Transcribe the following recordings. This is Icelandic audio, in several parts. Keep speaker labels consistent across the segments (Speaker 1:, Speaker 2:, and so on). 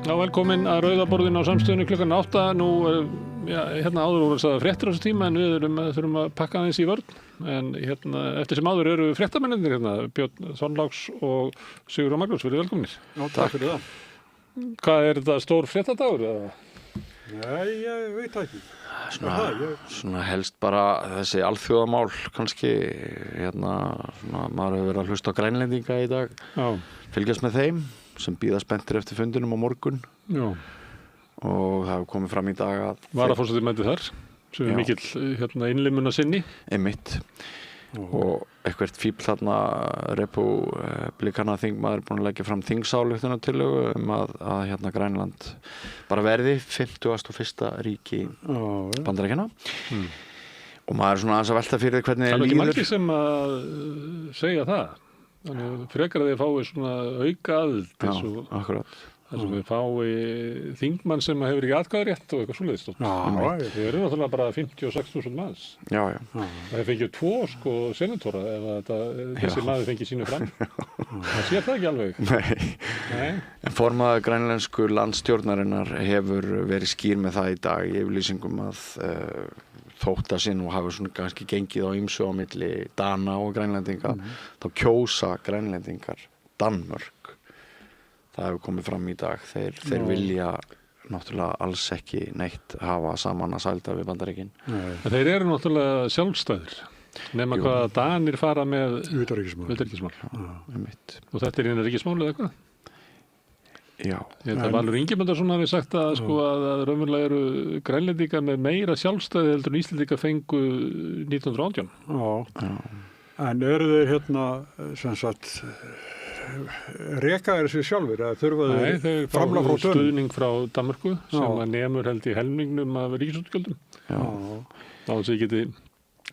Speaker 1: Já, velkomin að Rauðaborðinu á Samstöðinni klukkan 8. Nú, hérna áður voru það fréttir á þessu tíma en við þurfum að pakka aðeins í vörn. En hérna, eftir sem áður eru fréttamennirnir hérna, Björn Þorláks og Sigurður Magnús, verið velkominir.
Speaker 2: Já, takk fyrir það.
Speaker 1: Hvað er þetta stór fréttadagur?
Speaker 2: Nei, ég veit það ekki.
Speaker 3: Svona helst bara þessi alþjóðamál kannski, hérna, svona, maður hefur verið að hlusta á Grænlendinga í dag, fylgjast með þeim sem bíða spenntir eftir fundinum á morgun.
Speaker 1: Já.
Speaker 3: Og það hefur komið fram í dag að
Speaker 1: Varaforseti mætti þar, sem er mikill hérna, innlimuna sinni.
Speaker 3: Einmitt. Og eitthvert fíbl þarna repúblikana þingmaður búin að leggja fram þingsályktunartillögu að hérna Grænland bara verði 51. ríki Bandaríkjanna. Og maður er svona aðeins að velta fyrir því hvernig
Speaker 1: það
Speaker 3: líður.
Speaker 1: Það er ekki margir sem að segja það. Þannig frekar að þið fái svona auka aðild eins og
Speaker 3: akkurat.
Speaker 1: þar sem við fái þingmann sem hefur ekki atkvæðarétt og eitthvað svoleiðis. Þið eru náttúrulega bara 56.000 manns.
Speaker 3: Já.
Speaker 1: Það fengið 2 senatora ef þessi maður fengið sínu fram. Það sér það ekki alveg.
Speaker 3: Nei. En formaður grænlensku landstjórnarinnar hefur verið skýr með það í dag í yfirlýsingum að þótta sinn og hafa svona kannski gengið á ýmsu á milli Dana og Grænlendinga, þá kjósa Grænlendingar Danmörk. Það hefur komið fram í dag. Þeir vilja náttúrulega alls ekki neitt hafa saman að sælda við Bandaríkin.
Speaker 1: Þeir eru náttúrulega sjálfstæðir, nema hvað Danir fara með utanríkismál. Og þetta er innanríkismál eða eitthvað?
Speaker 3: Já.
Speaker 1: Þetta Valur Ingimundarson hafi sagt að að raunverulega eru Grænlendingar með meira sjálfstæði heldur en Íslendingar fengu 1918.
Speaker 2: En eru þeir hérna sem sagt reka þessi sjálfur að þurfa þeir framlag frá
Speaker 1: stuðning frá Danmörku sem að nemur held í helmingnum af ríkisútgjöldum. Þá þess að ég geti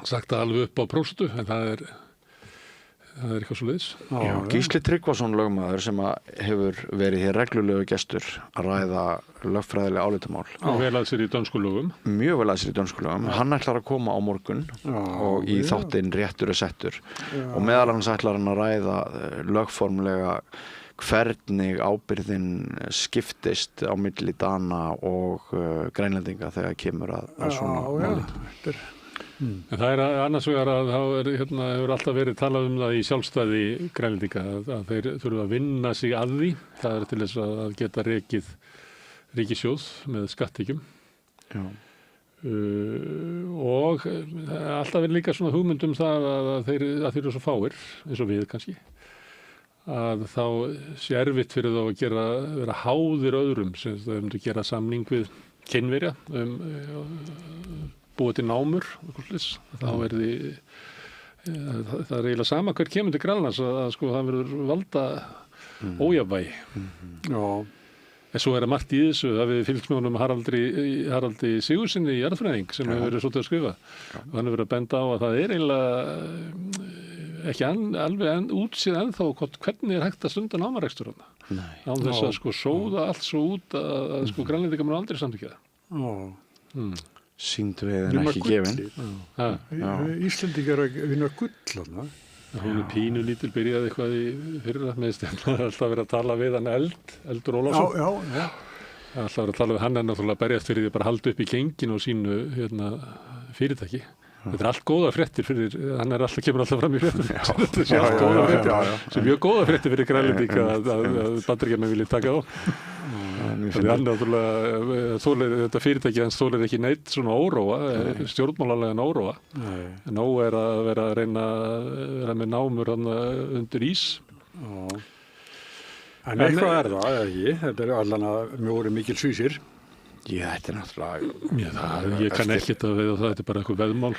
Speaker 1: sagt það alveg upp á prósentu, en það er eitthvað svo leiðis.
Speaker 3: Gísli Tryggvason lögmaður sem hefur verið hér reglulegu gestur að ræða lögfræðilega álitamál.
Speaker 1: Og vel að sér í dönsku lögum.
Speaker 3: Mjög vel að sér í dönsku lögum. Hann ætlar að koma á morgun og í þáttinn Réttur er settur. Og meðal annars ætlar hann að ræða lögformlega hvernig ábyrgðin skiptist á milli Dana og Grænlendinga þegar kemur að svona máli.
Speaker 1: En það er annars vegar að það hefur alltaf verið talað um það í sjálfstæði Grænlendinga að þeir þurfa að vinna sig að því. Það er til þess að geta rekið ríkissjóð með skattekjum. Og alltaf verið líka svona hugmyndum það að þeir eru svo fáir, eins og við kannski, að þá sé erfitt fyrir þá að vera háðir öðrum sem þau myndu gera samning við Kínverja búið til námur, þá verði það er eiginlega sama hver kemur til Grænlands að það verður valda ójafnvægi. En svo er margt í þessu, það við fylgst með honum Haraldi Sigurðssyni í jarðfræðing sem hefur verið svolítið að skrifa. Og hann hefur verið að benda á að það er eiginlega ekki alveg útsýð ennþá hvernig er hægt að stunda námarekstur þarna. Án þess að sóða allt svo út að Grænlendingar mun aldrei samþykkja það.
Speaker 3: Sýndu við en ekki gefin.
Speaker 2: Íslendingar vinna gull þarna.
Speaker 1: Hún er pínu lítil, byrjaði eitthvað í fyrra með stefna, alltaf verið að tala við hann Eldur Ólafsson. Alltaf verið að tala við hann en náttúrulega berjast fyrir því að bara halda upp í genginu og sínu fyrirtæki. Þetta er allt góða fréttir fyrir, hann kemur alltaf fram í fréttum. Þetta er allt góða fréttir, sem mjög góða fréttir fyrir Grænlendinga að Bandaríkjamenn vilja taka á. Það er náttúrulega, þetta fyrirtæki hans þolir ekki neitt svona óróa, stjórnmálalega óróa. En nóg er að vera að reyna að vera með námur undir ís.
Speaker 2: En eitthvað er það, eða ekki? Þetta er allan að mjög mikil svísir.
Speaker 3: Já, þetta er náttúrulega...
Speaker 1: Ég kann ekkert að veiða það, þetta er bara eitthvað veðmál.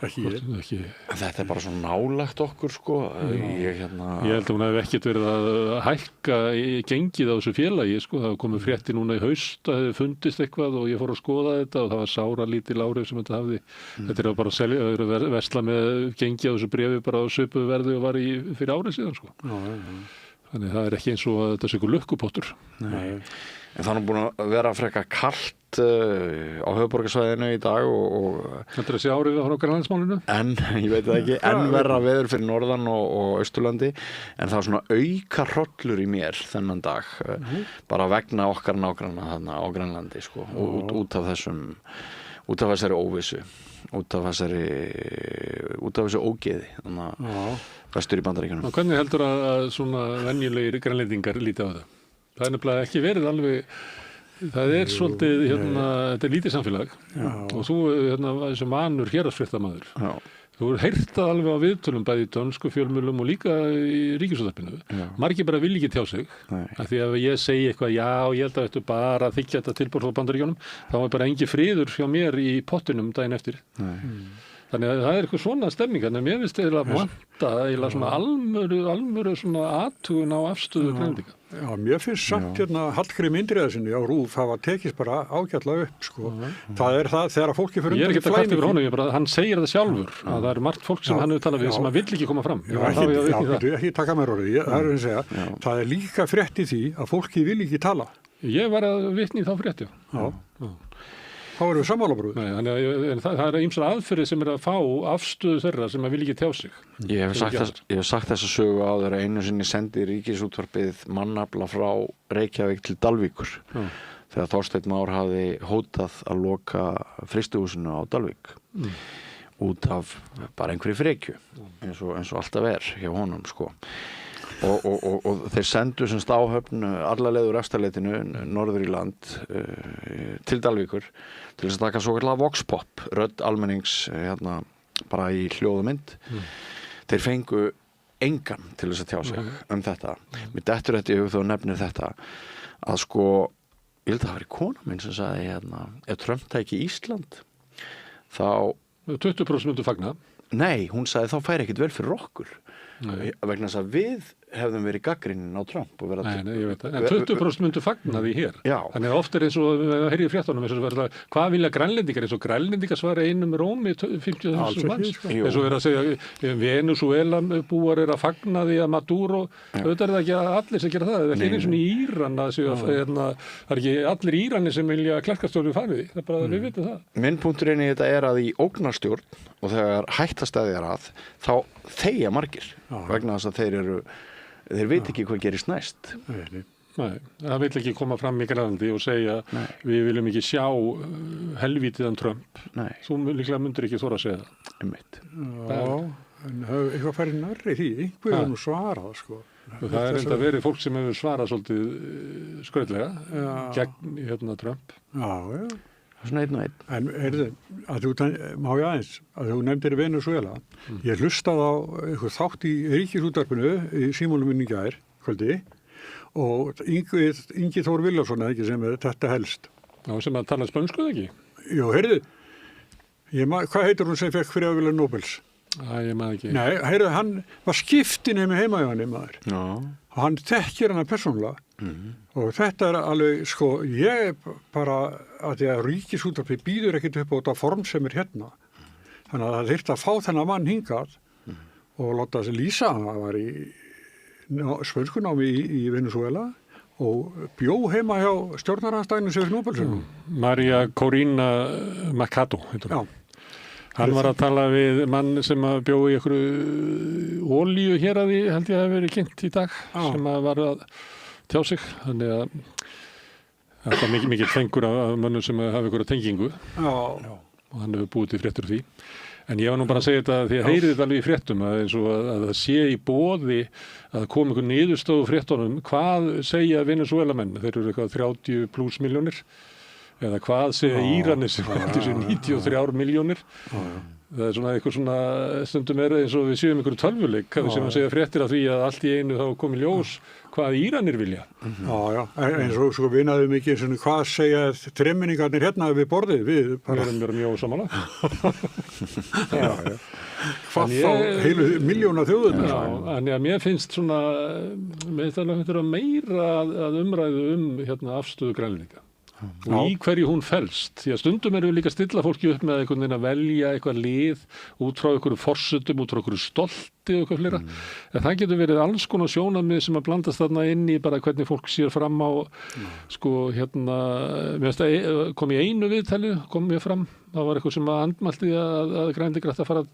Speaker 3: Ekki. Þetta er bara svo nálagt okkur, sko. Ég
Speaker 1: held að hún hefði ekkert verið að hækka gengið á þessu félagi, sko. Það komið frétti núna í haust, það hefði fundist eitthvað og ég fór að skoða þetta og það var sáralítil áhrif sem þetta hafði. Þetta er bara að versla með gengið á þessu bréfi bara á svipuðu verði og var fyrir árið síðan, sko. Þannig það ekki eins og að þetta sé ykkur lukkupottur.
Speaker 2: Nei.
Speaker 3: En það búin að vera frekar kalt á höfuðborgarsvæðinu í dag og
Speaker 1: Þetta sé árið á Grænlandsmálinu?
Speaker 3: En, ég veit það ekki, enn verra veður fyrir norðan og Austurlandi, en það var svona auka hrollur í mér þennan dag, bara vegna okkar nágranna þarna á Grænlandi, sko, út af þessari óvissu, út af þessu ógeði, þannig að vestur í Bandaríkjunum.
Speaker 1: Og hvernig heldur að svona venjulegir grænlendingar líti á það? Það er nefnilega ekki verið alveg, það er svolítið, þetta er lítið samfélag og þú, þessi manur héraðsfréttamaður, þú er heyrt það alveg á viðtölum bæði í dönsku fjölmiðlum og líka í Ríkisútvarpinu. Margir bara vilja ekki tjá sig, af því að ég segi eitthvað, já, ég held að þetta bara þykja þetta tilbúr frá Bandaríkjunum, þá er bara engi friður hjá mér í pottinum daginn eftir. Þannig að það er eitthvað svona stemning, en mér finnst eiginlega vanta eiginlega svona almöru svona athugun á afstöðu grænlendinga.
Speaker 2: Já, mér finnst samt Hallgrími Indriðasyni á RÚV hafa tekist bara ágætlega upp, sko. Það er það þegar fólki fyrir
Speaker 1: Ég er ekki að kvarta yfir honum, hann segir það sjálfur, að það er margt fólk sem hann hefur talað við sem að vill ekki koma fram.
Speaker 2: Ekki taka mér orðið, það er að segja, það er líka frétt í því að fólki vil ekki tala.
Speaker 1: Ég var að vitni í þá frétt,
Speaker 2: já. Þá erum við sammálabrúð.
Speaker 1: En það er ýmsar aðferðir sem að fá afstöðu þeirra sem að vilja ekki tjá sig.
Speaker 3: Ég hef sagt þessa sögu áður að einu sinni sendi Ríkisútvarpið mannafla frá Reykjavík til Dalvíkur þegar Þorsteinn Már hafði hótað að loka frystihúsinu á Dalvík út af bara einhverju frekju eins og alltaf er hjá honum, sko. Og þeir sendu sem stáhöfn alla leið úr Efstaleitinu norður í land til Dalvíkur til þess að taka svo kallar voxpop, rödd almennings bara í hljóð og mynd. Þeir fengu engan til þess að tjá sig þetta. Mér dettur þetta í hug þó nefnir þetta að sko, ég held að það hafi verið kona minn sem sagði ef Trump tæki Ísland þá
Speaker 1: 20% myndu fagna.
Speaker 3: Nei, hún sagði þá færi ekkert vel fyrir okkur. Vegna þess að við hefðum verið gagnrýnin á Trump og
Speaker 1: Nei, ég veit það. En 20% myndu fagna því hér.
Speaker 3: Já.
Speaker 1: Þannig að oft er eins og heyri í fréttunum hvað vilja grænlendingar? Eins og grænlendingar svara einum rómi 50.000 manns. Eins og er að segja Venezuela búar er að fagna því að Maduro, auðvitað er það ekki allir sem gera það. Það er ekki eins og í Íran að það er ekki allir Íranir sem vilja klerkastjórnum farið því. Það er bara að við vitum það.
Speaker 3: Minn punkturinn í þetta er að í ógnarstjórn og þegar hættastæðjar að þá þegja margir vegna þess að þeir veit ekki hvað gerist næst.
Speaker 1: Nei, það vil ekki koma fram í Grænlandi og segja við viljum ekki sjá helvítiðan Trump.
Speaker 3: Nei.
Speaker 1: Þú líklega myndir ekki þora að segja það.
Speaker 3: Einmitt.
Speaker 2: Já, en eitthvað færið nærri því, einhver er nú svarað, sko.
Speaker 1: Það er enda verið fólk sem hefur svarað svolítið skrautlega gegn Trump.
Speaker 2: Já.
Speaker 3: Svona einn og einn.
Speaker 2: En heyrðu, má ég aðeins, að þú nefndir Venezuela. Ég hlustaði á eitthvað þátt í Ríkisútvarpinu í símónum minni í gær, kvöldi, og Ingi Þór Viljársson, ekki sem er þetta helst.
Speaker 1: Já, sem að tala spönsku, ekki?
Speaker 2: Jú, heyrðu, hvað heitir hún sem fekk friðarverðlaun Nóbels?
Speaker 1: Ég maður ekki.
Speaker 2: Nei, heyrðu, hann var skiptinemi heima hjá hann, maður.
Speaker 3: Já.
Speaker 2: Og hann þekkir hana persónulega. Og þetta er alveg, sko, ég bara að því að Ríkisútvarpið býður ekkert upp á þetta form sem er hérna. Þannig að það þyrfti að fá þennan mann hingað og láta þessi lýsa. Hann var í spönskunámi í Venezuela og bjó heima hjá stjórnaranstæðinu sem er Nóbelsson.
Speaker 1: Maria Corina Machado, heitur hún. Hann var að tala við mann sem að bjó í einhverju olíu héraði, held ég að hafi verið kynnt í dag, sem að var að tjá sig. Þannig að þetta er mikið fengur af mönnum sem hafa einhverja tengingu.
Speaker 2: Já.
Speaker 1: Og hann hefur búið til fréttur því. En ég var nú bara að segja þetta því að heyrið þetta alveg í fréttum að eins og að það sé í boði að koma einhver niðurstöðu fréttunum. Hvað segja Venezuelamenn? Þeir eru eitthvað 30+ milljónir. Eða hvað segja Íranir sem er þessi 93 milljónir. Það er svona eitthvað svona stundum er eins og við séum einhverju tölvuleik sem að segja fréttir af því að allt í einu þá komi ljós hvað Íranir vilja.
Speaker 2: Já, eins og sko vinaðum ekki svona hvað segja þremenningarnir hérna við borðið við
Speaker 1: erum mjög ósammála.
Speaker 2: Hvað þá heilu miljóna þjóðurnar.
Speaker 1: Já, en mér finnst svona með þetta meira að umræðu afstöðu grænlendinga. og í hverju hún felst. Því að stundum erum við líka að stilla fólki upp með einhvern veginn að velja eitthvað lið út frá einhverju forsendum, út frá einhverju stolti og eitthvað fleira. En það getur verið alls konar sjónarmið sem að blandast þarna inn í bara hvernig fólk sér fram á, sko, mér finnst að kom í einu viðtali, kom mér fram, það var eitthvað sem að andmælti að Grænlendingar ætti að fara að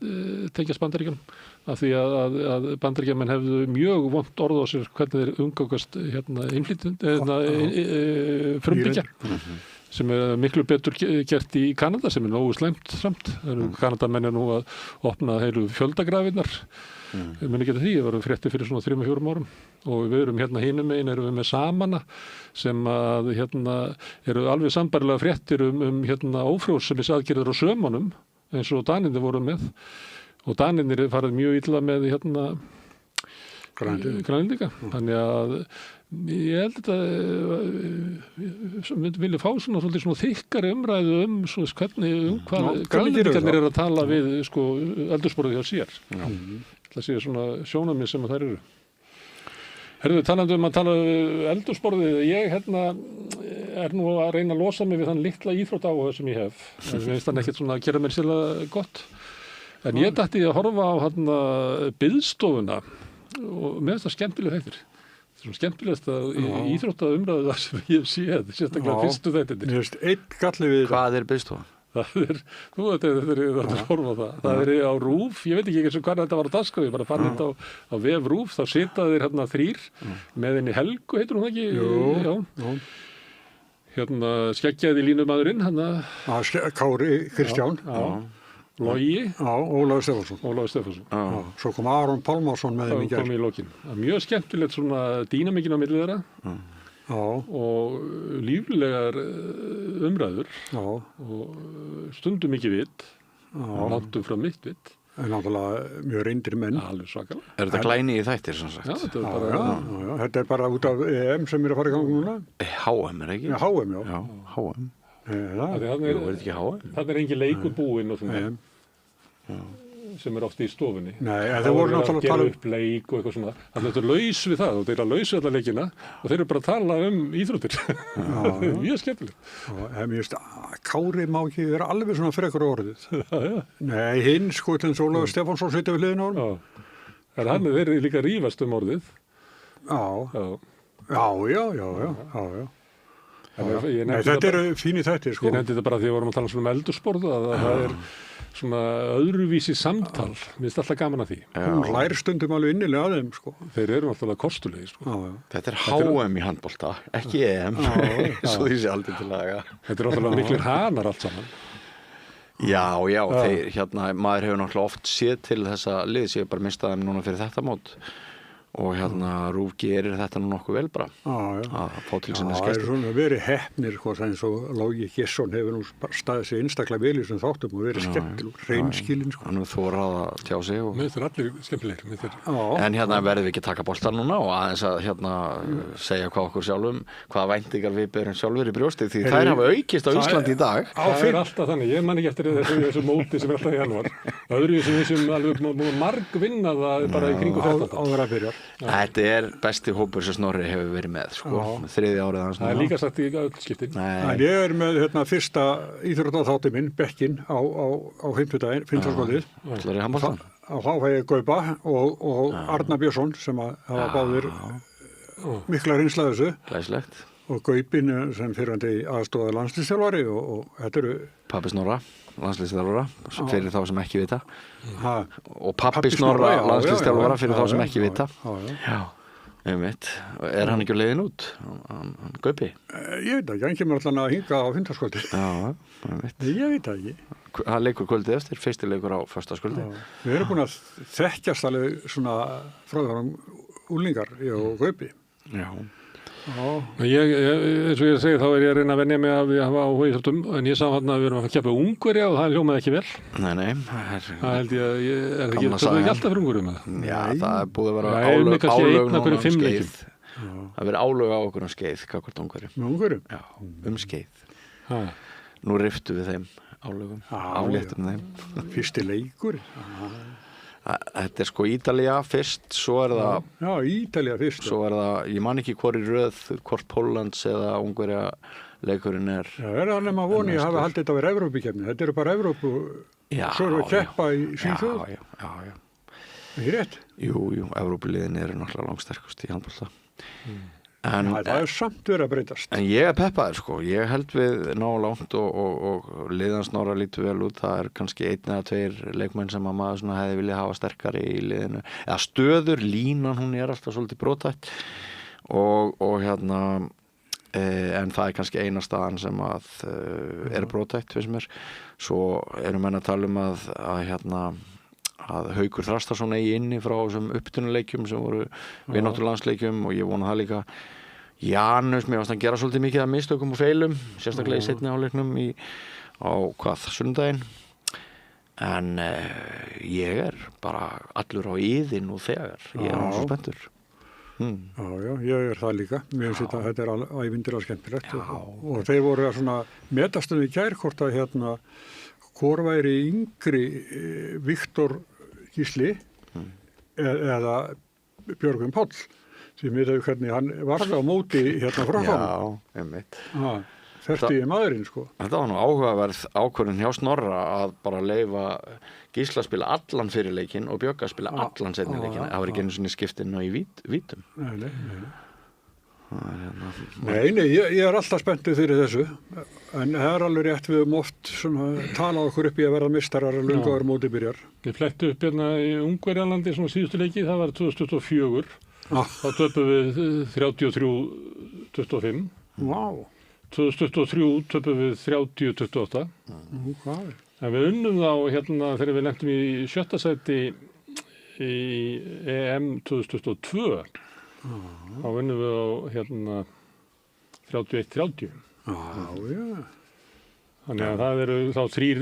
Speaker 1: tengjast Bandaríkjunum, af því að Bandaríkjamenn hefðu mjög vont orð á sér hvernig þeir umgangast frumbyggja, sem miklu betur gert í Kanada, sem nógu slæmt samt. Kanadamenn nú að opna heilu fjöldagrafinnar, muni geta því, það voru fréttir fyrir svona 3-4 árum, og við erum hinum megin, erum við með Samana, sem að eru alveg sambærilega fréttir ófrjósemisaðgerðir á sömunum, eins og Danirnir voru með, og Danirnir farið mjög illa með Grænlendinga. Þannig að ég held að við viljum fá svona þykkari umræðu hvernig hvað Grænlendingarnir eru að tala við eldhúsborðið hjá sér. Það sé svona sjónarmið sem þær eru. Herðu, talandi að tala eldhúsborðið, ég er nú að reyna að losa mig við þann litla íþróttaáhuga sem ég hef. Mér finnst það ekkert svona að gera mér sérlega gott. En ég dætti að horfa á biðstofuna og með þetta skemmtileg þættir. Þetta er svona skemmtilegast að íþróttaumræðu það sem ég hef séð, sérstaklega fyrstu þættirnir.
Speaker 2: Mér finnst einn galli við
Speaker 3: Hvað er biðstofa?
Speaker 1: Það er horfa á það. Það er á RÚV, ég veit ekki eins og hvað þetta var á dagskrá, ég bara fann þetta á vef RÚV, þá sita þeir 3 með henni Helgu, heitir hún ekki?
Speaker 2: Jú.
Speaker 1: Skeggjaði línumaðurinn,
Speaker 2: Kári Kristján.
Speaker 1: Logi.
Speaker 2: Ólafur Stefánsson. Svo kom Aron Pálmarsson með þeim í gær.
Speaker 1: Kom í lokin. Mjög skemmtilegt svona dýnamikinn á milli þeirra. Og líflegar umræður og stundum ekki vitt, langt frá mitt vitt.
Speaker 2: En náttúrulega mjög reyndir menn.
Speaker 1: Alveg svakalega.
Speaker 3: Er þetta glæni í þættir, sem sagt?
Speaker 1: Já, þetta er bara...
Speaker 2: Þetta er bara út af EM sem er að fara í gang núna.
Speaker 3: HM er ekki?
Speaker 2: HM,
Speaker 3: já. HM.
Speaker 1: Það er engin leikur búinn og svona sem er ofta í stofunni.
Speaker 2: Nei, það voru náttúrulega
Speaker 1: að gera upp leik og eitthvað svona. Þannig að laus við það og þeir eru að lausa alla leikina og þeir eru bara að tala íþróttir. Mjög skemmtilegt.
Speaker 2: Mér finnst Kári má ekki vera alveg svona frekur orðið. Nei, hinn eins og Ólafur Stefánsson sitja við hliðina á honum.
Speaker 1: Hann þeir eru líka rífast orðið.
Speaker 2: Já. Þetta eru fínir þættir,
Speaker 1: Ég nefndi þetta bara því að við vorum að tala svona eldhúsborð að það er svona öðruvísi samtal. Mér finnst alltaf gaman að því.
Speaker 2: Hún hlær stundum alveg innilega að þeim,
Speaker 1: Þeir eru alltaf kostulegir,
Speaker 3: Þetta er HM í handbolta, ekki EM, svo því sé aldrei til laga.
Speaker 1: Þetta er alltaf miklir hanar allt saman.
Speaker 3: Já, þeir, maður hefur náttúrulega oft séð til þessa liðs, ég bara mista þeim núna fyrir þetta mót. Og RÚV gerir þetta nú nokkuð vel bara að fá til sinni skemmti. Það er
Speaker 2: svona verið heppnir eins og Logi Gesson hefur nú staðið sig einstaklega vel í þessum þáttum og verið skemmtilegur, hreinskilinn.
Speaker 3: Hann hefur þórað að tjá sig.
Speaker 1: Mér finnst þeir allir skemmtilegir.
Speaker 3: En verðum við ekki taka boltan núna og aðeins að segja hvað okkur sjálfum, hvaða væntingar við berum sjálfur í brjósti, því þær hafa aukist á Íslandi í dag.
Speaker 1: Það er alltaf þannig, ég man ekki eftir þessu móti sem er alltaf í janúar. Öðruvísum alveg margvinna það bara í kringu þetta.
Speaker 3: Þetta er besti hópur sem Snorri hefur verið með, 3. árið hans.
Speaker 1: Það er líka sagt í öll skiptin.
Speaker 2: Ég er með fyrsta íþróttaþáttinn minn, Bekkin, á fimmtudaginn, fimmtudagskvöldið.
Speaker 3: Ætlar í handboltann?
Speaker 2: Þá fæ ég Gaupa og Arnar Björnsson sem hafa báðir mikla reynsla þessu.
Speaker 3: Glæslegt.
Speaker 2: Og Gaupin sem fyrrandi aðstoðaði landsliðsþjálfari og þetta eru...
Speaker 3: Pabbi Snorra, landsliðsþjálfara, fyrir þá sem ekki vita. Og Pabbi Snorra, landsliðsþjálfara, fyrir þá sem ekki vita. Já, einmitt. Er hann ekki á leiðin út, hann Gaupi?
Speaker 2: Ég veit ekki, hann kemur alltaf að hinga á fimmtudagskvöldið.
Speaker 3: Já, einmitt.
Speaker 2: Ég veit það ekki.
Speaker 3: Hann leikur kvöldið eftir, fyrsti leikur á föstudagskvöldi.
Speaker 2: Við erum búin að þekkjast alveg svona frá þarum úlingar, ég og Gaupi.
Speaker 1: Já. Eins og ég segi þá er ég að reyna að venja mig að við hafa áhuga íþróttum en ég sá að við erum að keppa Ungverja og það hljómaði ekki vel.
Speaker 3: Nei,
Speaker 1: það held ég er það ekki alltaf fyrir Ungverjum með það?
Speaker 3: Já, það er búið að vera álög núna skeið. Það verið álög á okkur skeið kakvart Ungverjum.
Speaker 2: Ungverjum?
Speaker 3: Já, skeið. Nú riftu við þeim álögum, afléttum þeim.
Speaker 2: Fyrsti leikur?
Speaker 3: Þetta er Ítalía fyrst, svo er það...
Speaker 2: Já, Ítalía fyrst.
Speaker 3: Svo er það, ég man ekki hvort í röð, hvort Póllands eða Ungverja leikurinn er...
Speaker 2: Já, það nema voni að hafa haldið þetta að vera Evrópukefni. Þetta eru bara Evrópu, svo eru við keppa í Svíþjóð.
Speaker 3: Já.
Speaker 2: Ekki rétt?
Speaker 3: Jú, Evrópuliðin eru náttúrulega langsterkust í handbolta.
Speaker 2: En það er samt verið að breytast.
Speaker 3: En ég er peppaður, sko. Ég held við ná langt og liðan Snorra lítur vel út. Það er kannski 1 eða 2 leikmenn sem að maður svona hefði viljað hafa sterkari í liðinu. Eða stöður, línan, hún er alltaf svolítið brothætt. Og hérna, en það er kannski eina staðan sem að er brothætt, finnst mér. Svo erum menn að tala að hérna, að Haukur Þrastarsson eigi inni frá þessum upptunuleikjum sem voru vináttulandsleikjum og ég vona það líka. Janus, mér varst að gera svolítið mikið að mistökum og feilum, sérstaklega í seinni hálfleiknum á sunnudaginn. En ég er bara allur á iðin og þegar. Ég er svo spenntur.
Speaker 2: Já, ég er það líka. Mér finnst þetta er ævindilega skemmtilegt og þeir voru að svona metastum í gær hvort að hérna hvor væri yngri Viktor Gísli eða Björgvin Páll. Því mér hefur hvernig hann varði á móti hérna frá hann.
Speaker 3: Já, einmitt.
Speaker 2: Ferti í maðurinn, sko.
Speaker 3: Þetta var nú áhugaverð ákvörðun hjá Snorra að bara leyfa Gísla að spila allan fyrir leikinn og Björg að spila allan seinni leikinn. Það var ekki einu sinni skiptinn í vítum.
Speaker 2: Nei, ég er alltaf spenntið fyrir þessu. En það er alveg rétt, við höfum oft talað okkur upp í að verða mistarar að löngu áður móti byrjar.
Speaker 1: Ég fletti upp hérna í Ungverjalandi svona síðustu leiki, það var 2024. Þá töpum við 33-25.
Speaker 2: Vá.
Speaker 1: 2023 töpum við 30-28. En við unnum þá hérna þegar við lentum í 7. sæti í EM 2022. Þá unnum við á hérna 31-30.
Speaker 2: Já.
Speaker 1: Þannig að það eru þá 3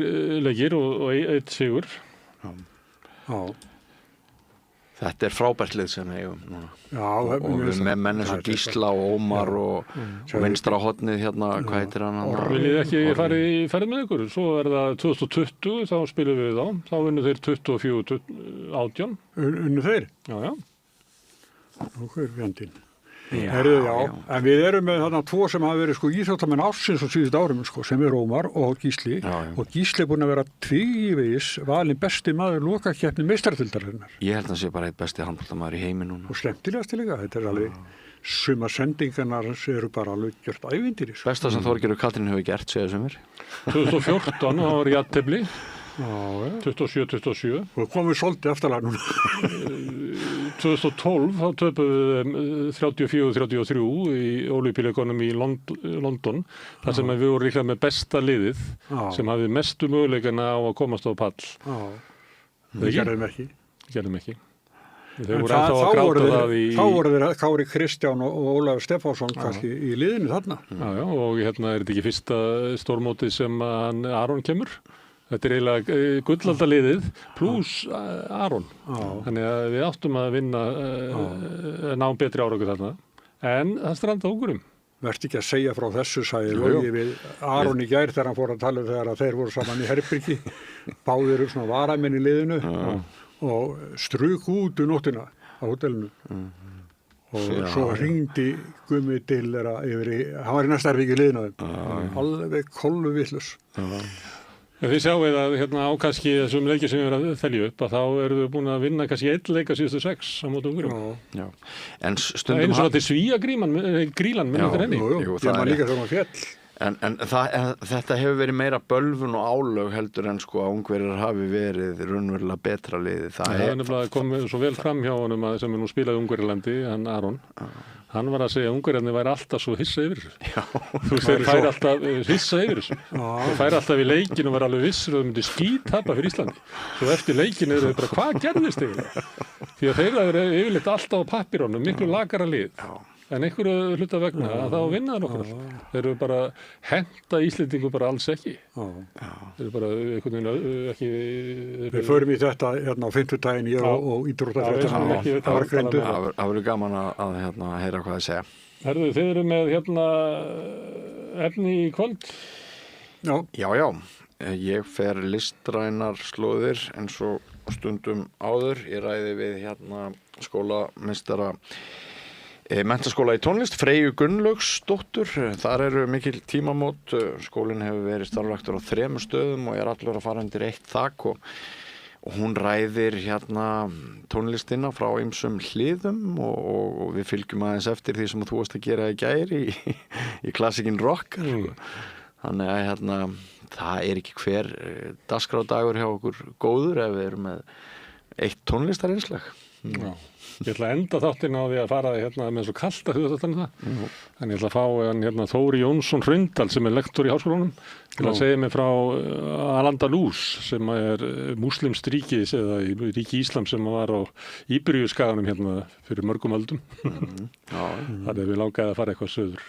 Speaker 1: leikir og 1 sigur.
Speaker 2: Já.
Speaker 3: Þetta er frábært lið sem við eigum núna.
Speaker 2: Já,
Speaker 3: og við með menn eins og Gísla og Ómar og vinstra hornið hérna, hvað heitir hann?
Speaker 1: Viljið ekki fara í ferð með ykkur? Svo er það 2020, þá spilum við þá unnu þeir 24-18.
Speaker 2: Unnu þeir?
Speaker 1: Já.
Speaker 2: Okkur fjandinn. En við erum með þarna 2 sem hafa verið íþróttamenn ársins á síðustu árum sem er Ómar og Gísli. Og Gísli er búinn að vera tvívegis valinn besti maður lokakeppni meistaradeildarinnar.
Speaker 3: Ég held að hann sé bara eitt besti handboltamaður í heimi núna.
Speaker 2: Og skemmtilegasti líka. Þetta er alveg suma sendingarnar eru bara alveg gjört ævintýri.
Speaker 3: Besta sem Þorgerður Katrín hefur gert, segja sumir.
Speaker 1: 2014 þá var jafntefli. 27-27.
Speaker 2: Og komum við svolítið aftalega núna.
Speaker 1: 2012 þá töpum við 34-33 í Ólympíuleikunum í London. Þar sem við vorum líklega með besta liðið sem hafði mestu möguleikana á að komast á pall.
Speaker 2: Við gerðum ekki.
Speaker 1: Þeir voru ennþá að gráta það í...
Speaker 2: Þá voru þeir Kári Kristján og Ólafur Stefánsson kannski í liðinu þarna.
Speaker 1: Já, og hérna er þetta ekki fyrsta stórmótið sem Aron kemur. Þetta er eiginlega gullaldaliðið pluss Aron. Þannig að við áttum að vinna ná betri árangur þarna. En það stranda ógurum.
Speaker 2: Vertu ekki að segja frá þessu, sagði Logi við Aron í gær þegar hann fór að tala þegar að þeir voru saman í herbyrgi. Báðir svona varamenn í liðinu og struk út nóttina á hótelinu. Og svo hringdi Gummi til þeirra yfir í, hann var í næsta herbyrgi í liðinu. Alveg kolvillus.
Speaker 1: Þið sjáuð að hérna á kannski þessum leikir sem við erum að telja upp að þá erum við búin að vinna kannski 1 leik á síðustu 6 á móti Ungverjum.
Speaker 3: Já. En stundum
Speaker 1: eins og þetta er Svíagrílan minnir henni.
Speaker 2: Jú, það er líka svona fjall.
Speaker 3: En þetta hefur verið meira bölvun og álög heldur en að Ungverjar hafi verið raunverulega betra liði. Það
Speaker 1: er nefnilega komið svo vel fram hjá honum að sem nú spilaði Ungverjalandi, hann Aron. Hann var að segja að Ungverjarnir væri alltaf svo hissa yfir þessu. Þú veist, þeir færi alltaf hissa yfir þessu. Þeir færi alltaf í leikinu og var alveg vissir og þau myndi skítapa fyrir Íslandi. Svo eftir leikinu eru þau bara, hvað gerðist eiginlega? Því að þeir eru yfirleitt alltaf á pappirónum, miklu lakara lið. En einhverju hluta vegna að þá vinna það nokkur. Þeir eru bara henta Íslendingu bara alls ekki. Þeir eru bara einhvern veginn ekki...
Speaker 2: Við förum í þetta hérna á 5. daginn ég og íþróttafréttina.
Speaker 3: Það verður gaman að heyra hvað þið segja.
Speaker 1: Herðu, þið eru með efni í kvöld?
Speaker 3: Já. Ég fer listrænar slóðir eins og stundum áður. Ég ræði við skólameistara Menntaskóla í tónlist, Freyju Gunnlaugsdóttur, þar eru mikil tímamót, skólinn hefur verið starfræktur á 3 stöðum og allur að fara undir eitt þak og hún ræðir hérna tónlistina frá ýmsum hliðum og við fylgjum aðeins eftir því sem þú varst að gera í gær í klassikin rock. Þannig að hérna, það ekki hver dagskrárdagur hjá okkur góður ef við erum með eitt tónlistarinnslag.
Speaker 1: Já. Ég ætla að enda þáttinn á því að fara hérna með svo kalt að huga þetta það. En ég ætla að fá hann hérna Þóri Jónsson Hraundal sem lektor í háskólanum til að segja mig frá Al-Andalus sem múslimskt ríki eða ríki Íslam sem var á Íberíuskaganum hérna fyrir mörgum öldum. Þannig við langaði að fara eitthvað söður.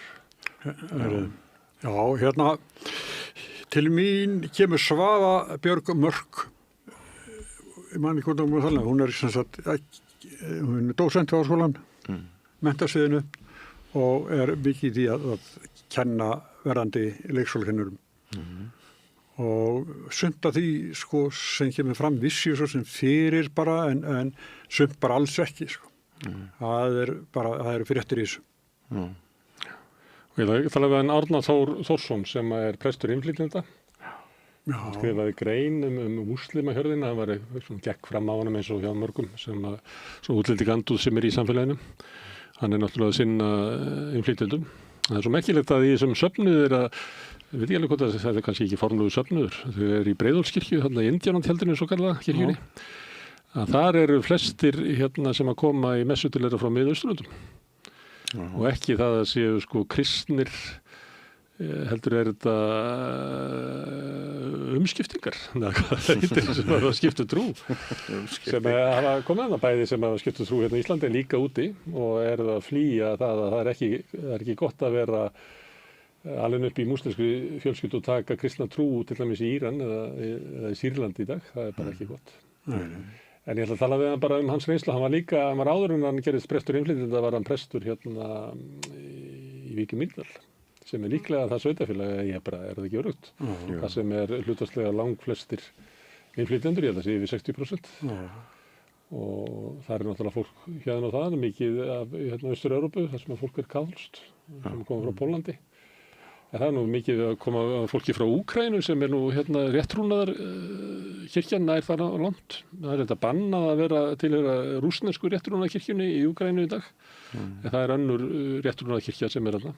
Speaker 2: Já, hérna til mín kemur Svava Björg Mörk. Ég man ekki hvort þannig, hún sem sagt hún dósent á háskólan, menntasviðinu og mikið í að kenna verðandi leikskólakennurum. Og sumt af því sko sem kemur fram vissi svo sem fyrir bara en sumt bara alls ekki sko. Það fréttir í þessu.
Speaker 1: Og ég tala við hann Árna Þórsson sem prestur innflytjenda. Hann skrifaði grein múslimahjörðina, það var gekk fram á honum eins og hjá mörgum sem svo útliti gandúð sem í samfélaginu. Hann náttúrulega að sinna innflytjendum. Það svo merkilegt að í þessum söfnuður ég veit ekki alveg hvort það kannski ekki formlegu söfnuður. Þau í Breiðholtskirkju, þarna í Indíánatjaldinu svo kallaða kirkjunni. Þar eru flestir hérna sem að koma í messu til þeirra frá Miðausturlöndum. Og ekki það að séu sko kristnir heldur þetta umskiptingar sem að skiptu trú sem hafa komið að bæði sem að skiptu trú hérna í Íslandi líka úti og það að flýja það að það ekki gott að vera alveg upp í múslimskri fjölskyldu og taka kristna trú til dæmis í Íran eða í Sýrlandi í dag, það bara ekki gott. En ég ætla að tala við hann bara hans reynslu, hann var áður en hann gerðist prestur innflytjenda, var hann prestur hérna í Vík í Mýrdal sem líklega það sveitafélag það ekki örugt. Það sem hlutfallslega langflestir innflytjendur, ég held að sé yfir 60%. Og það náttúrulega fólk hérna og það, mikið af hérna Austur-Evrópu, þar sem fólk kaþólskt, sem koma frá Pólandi. En það nú mikið að koma fólki frá Úkraínu sem nú hérna réttrúnaðar kirkjan nær þar á land. Það þetta bannað að vera tilheyra rússnesku réttrúnaðarkirkjunni í Úkraínu í dag. En það önnur réttrúnaðarkirkja sem þarna.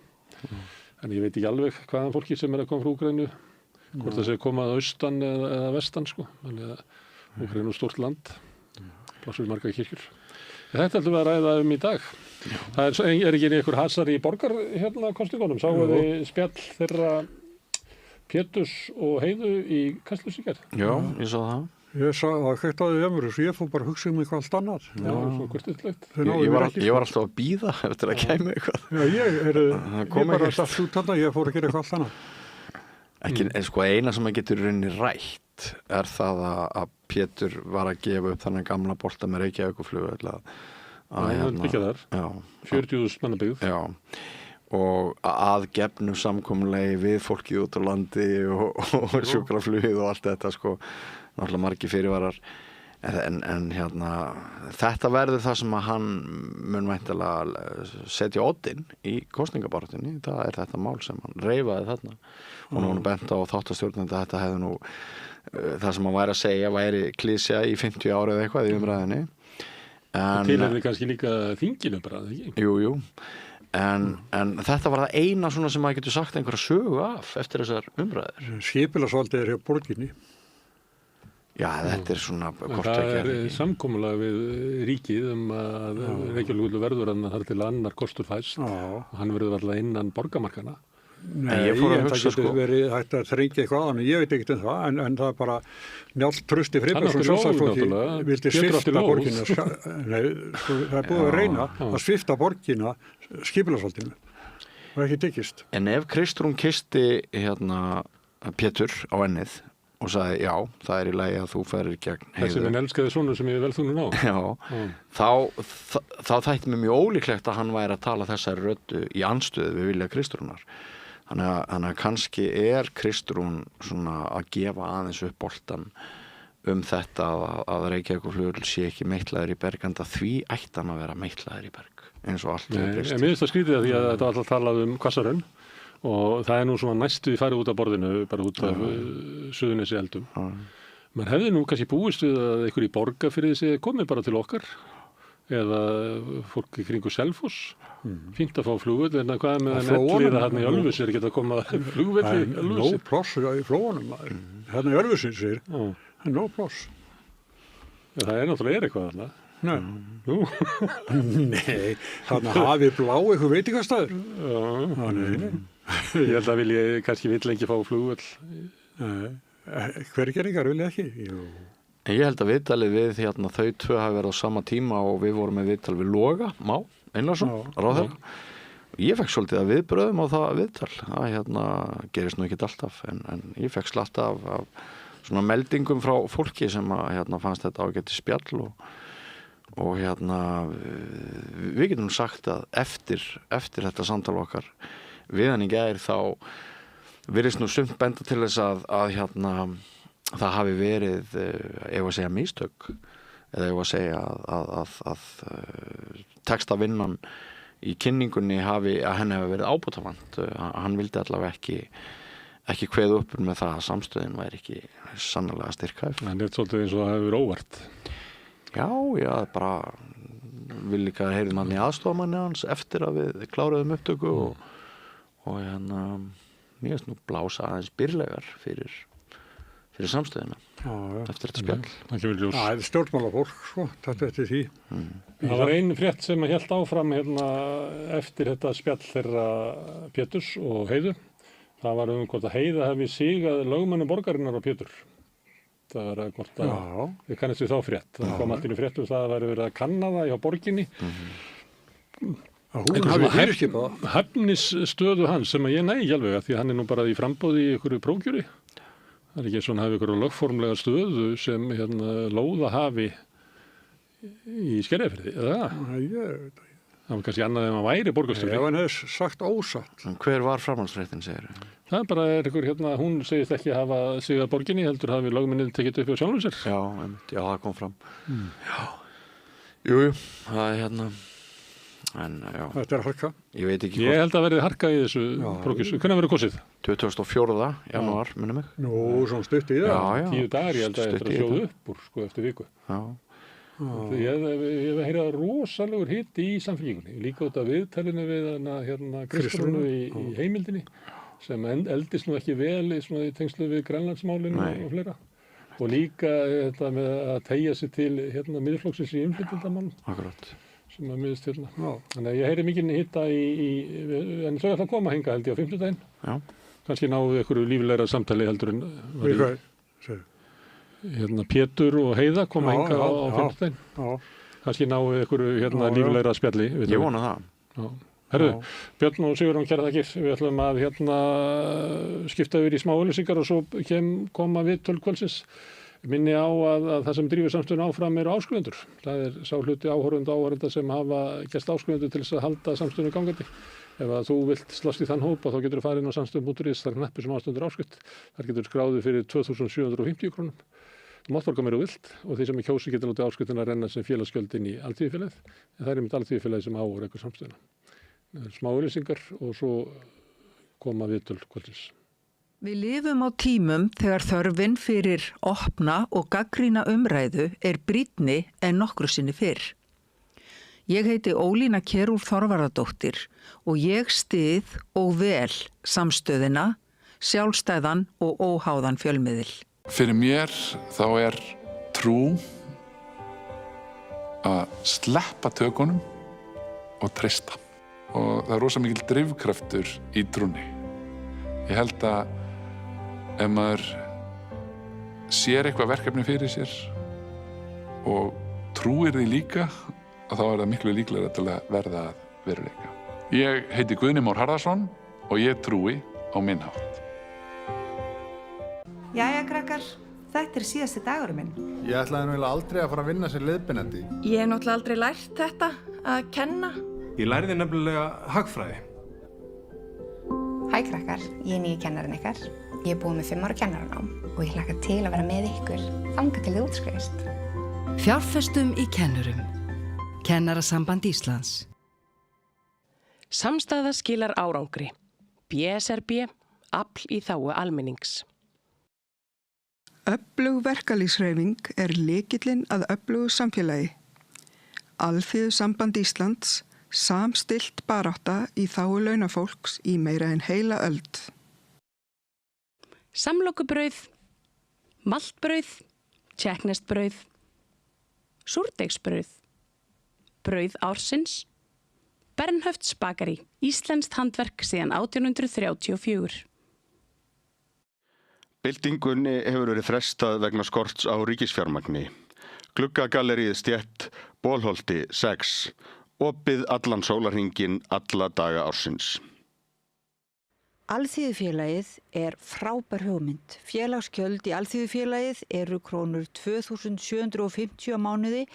Speaker 1: En ég veit ekki alveg hvaðan fólki sem að koma frá Úkraínu, hvort það sé komað austan eða vestan sko. Þannig að Úkraínu stórt land, plássur marga kirkjur. Þetta ætlum við að ræða í dag. Það ekki einhver hasar í borgar hérna kosningunum. Sáu þið spjall þeirra Péturs og Heiðu í Kastljósi?
Speaker 3: Já, ég sá það.
Speaker 2: Ég sá það hægt á því hjá svo ég fór bara að hugsa eitthvað allt annað.
Speaker 1: Já, svo kurteislegt.
Speaker 3: Ég var alltaf að bíða eftir að kæmi eitthvað.
Speaker 2: Já, ég bara satt út þarna, ég fór að gera eitthvað allt annað.
Speaker 3: Sko eina sem að getur rauninni rætt það að Pétur var að gefa upp þannig gamla bolta með Reykjavíkurflugvöll
Speaker 1: að byggja þar, 40.000 manna byggð. Já,
Speaker 3: og að gefnu samkomulegi við fólkið út á landi og sjúkraflugið og allt þetta sko, náttúrulega margir fyrirvarar en hérna þetta verður það sem að hann mun væntanlega setja oddinn í kosningabaráttunni, það þetta mál sem hann reifaði þarna og nú bent á þáttastjórnandi að þetta hefði nú það sem hann væri að segja væri klísja í 50 ára eða eitthvað í umræðinni.
Speaker 1: Til þið kannski líka þinginu bara, ekki?
Speaker 3: Jú. En þetta var það eina svona sem maður getur sagt einhverja sögu af eftir þessar umræður.
Speaker 2: Skipulagsvaldið hjá borginni.
Speaker 3: Já, þetta svona
Speaker 1: það samkomulag við ríkið að Reykjavíkurflugvöllur verður þar til annar kostur fæst og hann verður alltaf innan borgarmarkana.
Speaker 2: Nei, ég getur verið hægt að þrengja eitthvað annað, ég veit ekkert það, en það bara Njáll Trausti Friðbergsson sjálfstæðisflokki vildi svipta borgina það búið að reyna að svipta borgina skipulagsvaldinu og ekki tekist.
Speaker 3: En ef Kristrún kyssti hérna Pétur á ennið og sagði já, það í lagi að þú ferir gegn Heiðu.
Speaker 1: Þessi minn elskaði sonur sem ég vel þunni ná.
Speaker 3: Já, þá þætti mér mjög ólíklegt að hann væri að tala þessari röddu í andstöðu við vilja Kristrúnar. Þannig að kannski Kristrún svona að gefa aðeins upp boltan þetta að Reykjavíkurflugvöllur sé ekki meitlaður í berg, enda því ætti hann að vera meitlaður í berg eins og allt
Speaker 1: hefur breyst. Mér finnst það skrítið því að þetta var alltaf talað Hvassahraun og það nú svona næstu því farið út af borðinu, bara út af Suðurnesja eldum. Man hefði nú kannski búist við að einhver í Borgarfirði sé komið bara til okkar eða fólk í kringu Selfoss. Fínt að fá flugvöll, en hvað með Elliða hérna í Ölfusi ekki að koma flugvöll í Ölfusi?
Speaker 2: Nó pláss í flóanum. Hérna í Ölfusi segir, það nó pláss.
Speaker 1: Það náttúrulega eitthvað þarna.
Speaker 2: Nei. Nú? Nei, þarna hafi blá eitthvað veitingastæður. Nei.
Speaker 1: Ég held að kannski vill ekki fá flugvöll.
Speaker 2: Hvergeringar vilja ekki? Jú.
Speaker 3: Ég held að viðtalið við þau tvö hafi verið á sama tíma og við vorum með viðtal við Loga Má Einarsson, ráðherra. Ég fekk svolítið að viðbröðum á það viðtal. Það gerist nú ekki alltaf, en ég fekk slatt af svona meldingum frá fólki sem fannst þetta ágætis spjall og við getum sagt að eftir þetta samtal okkar við hann í gær þá virðist nú sumt benda til þess að það hafi verið, ef að segja mistök, eða ef að segja að textavinnan í kynningunni að henni hefði verið ábótavant. Hann vildi allavega ekki kveða upp með það að samstöðin væri ekki sannarlega styrkhæf.
Speaker 1: Það svolítið eins og það hefur verið óvart.
Speaker 3: Já, bara vil líka heyrið manni aðstofamanni hans eftir að við kláruðum upptöku og mér finnst nú blása aðeins byrlegar fyrir samstöðina eftir þetta spjall.
Speaker 2: Það er stjórnmálafólk, þetta eftir því.
Speaker 1: Það var ein frétt sem hélt áfram eftir þetta spjall þeirra Péturs og Heiðu. Það var hvort að Heiða hefði sigað lögmanni borgarinnar á Pétur. Það var hvort að við kannast við þá frétt. Það kom allt inn í fréttum það að væri verið að kanna það hjá borginni.
Speaker 2: Hún hafi fyrirskipað.
Speaker 1: Hæfnisstöðu hans sem ég nægi alveg að því hann nú bara í frambóði í einhverju prófkjöri. Það ekki svona hafi einhverju lögformlega stöðu sem lóða hafi í Skerjafirði, eða? Það var kannski annað en að væri borgarstjóri.
Speaker 2: Ef hann hefði sagt ósatt.
Speaker 3: Hver var framhaldsfréttin, segir þau?
Speaker 1: Það bara einhver hún segist ekki að hafa sigað borginni, heldur hafi lögmennið tekið upp á sjálfum sér.
Speaker 3: Já, það kom fram. Já. Jú, það en já.
Speaker 2: Þetta harka.
Speaker 3: Ég veit ekki
Speaker 1: hvort. Ég held að verið harka í þessu prófkjöri. Hvenær verður kosið? 24. janúar, minnum mig.
Speaker 2: Nú, svona stutt í það.
Speaker 3: Já.
Speaker 1: 10 dagar, ég held að eftir að sjóðu upp úr, eftir viku.
Speaker 3: Já.
Speaker 1: Ég hef heyrað rosalegur hiti í samfélkingunni. Líka út af viðtalinu við Kristrúnu í heimildinni, sem eldist nú ekki vel í tengslu við Grænlandsmálinu og fleira. Og líka þetta með að teygja sig til miðflokksins í innflytjendamálum.
Speaker 3: Akkurat.
Speaker 1: Sem að miðst Þannig að ég heyri mikinn hitta en þau ætla að koma hinga held ég á 50.
Speaker 3: Já.
Speaker 1: Kannski náðu einhverju líflegra samtali heldur en Pétur og Heiða koma hinga á 50. Kannski náðu einhverju líflegra spjalli.
Speaker 3: Ég vona það.
Speaker 1: Herðu, Björn og Sigurjón, kæra þakkir. Við ætlum að skipta yfir í smá auglýsingar og svo koma við kvöldsins. Minni á að það sem drífur samstöðuna áfram eru áskrifundur. Það sá hluti áhorfenda sem hafa gerst áskrifundur til þess að halda samstöðuna gangandi. Ef að þú vilt slast í þann hóp þá getur þú farið inn á samstöðum.is, þar kneppi sem ástöndur áskrift. Þar getur skráðið fyrir 2.750 krónum. Þú mátt borga meira vilt og því sem er kjósi getur látið áskriftina að renna sem félagsgjöld inn í Alþýðufélagið. En það er einmitt Alþýðufélagið sem rekur samstöðuna. Smá auglýsingar og svo koma viðtöl kvöldsins.
Speaker 4: Við lifum á tímum þegar þörfin fyrir opna og gagnrýna umræðu er brýnni en nokkru sinni fyrr. Ég heiti Ólína Kjerúl Þorvarðardóttir og ég styð og vel samstöðina, sjálfstæðan og óháðan fjölmiðil.
Speaker 5: Fyrir mér þá er trú að sleppa tökunum og treysta. Og það er rosa mikil drifkraftur í trúnni. Ég held að ef maður sér eitthvað verkefni fyrir sér og trúir því líka, þá er það miklu líklegra til að verða að veruleika. Ég heiti Guðni Már Harðarson og ég trúi á minn hátt.
Speaker 6: Jæja, krakkar, þetta er síðasti dagurinn minn.
Speaker 7: Ég ætlaði nú aldrei að fara að vinna sem leiðbeinandi.
Speaker 6: Ég hef náttúrulega aldrei lært þetta, að kenna.
Speaker 8: Ég lærði nefnilega hagfræði.
Speaker 9: Hæ krakkar, ég er nýji kennarinn ykkar.
Speaker 8: Ég er búin með 5 ára kennaranám og ég hlakka til að vera með ykkur þangað til þið útskrifist.
Speaker 9: Fjárfestum í kennurum. Kennarasamband Íslands.
Speaker 10: Samstaða skilar árangri. BSRB, afl í þágu almennings.
Speaker 11: Öflug verkalýðshreyfing lykillinn að öflugu samfélagi. Alþýðusamband Íslands, samstillt barátta í þágu launafólks í meira en heila öld.
Speaker 10: Samlokubrauð, maltbrauð, tékkneskt-brauð, súrdeigsbrauð, brauð ársins, Bernhöfts bakari, íslenskt handverk síðan 1834.
Speaker 12: Byltingunni hefur verið frestað vegna skorts á ríkisfjármagni. Gluggagallerið Stétt, Bolholti 6, opið allan sólarhringinn alla daga ársins.
Speaker 13: Alþýðufélagið frábær hugmynd. Félagsgjöld í Alþýðufélagið eru krónur 2.750 á mánuði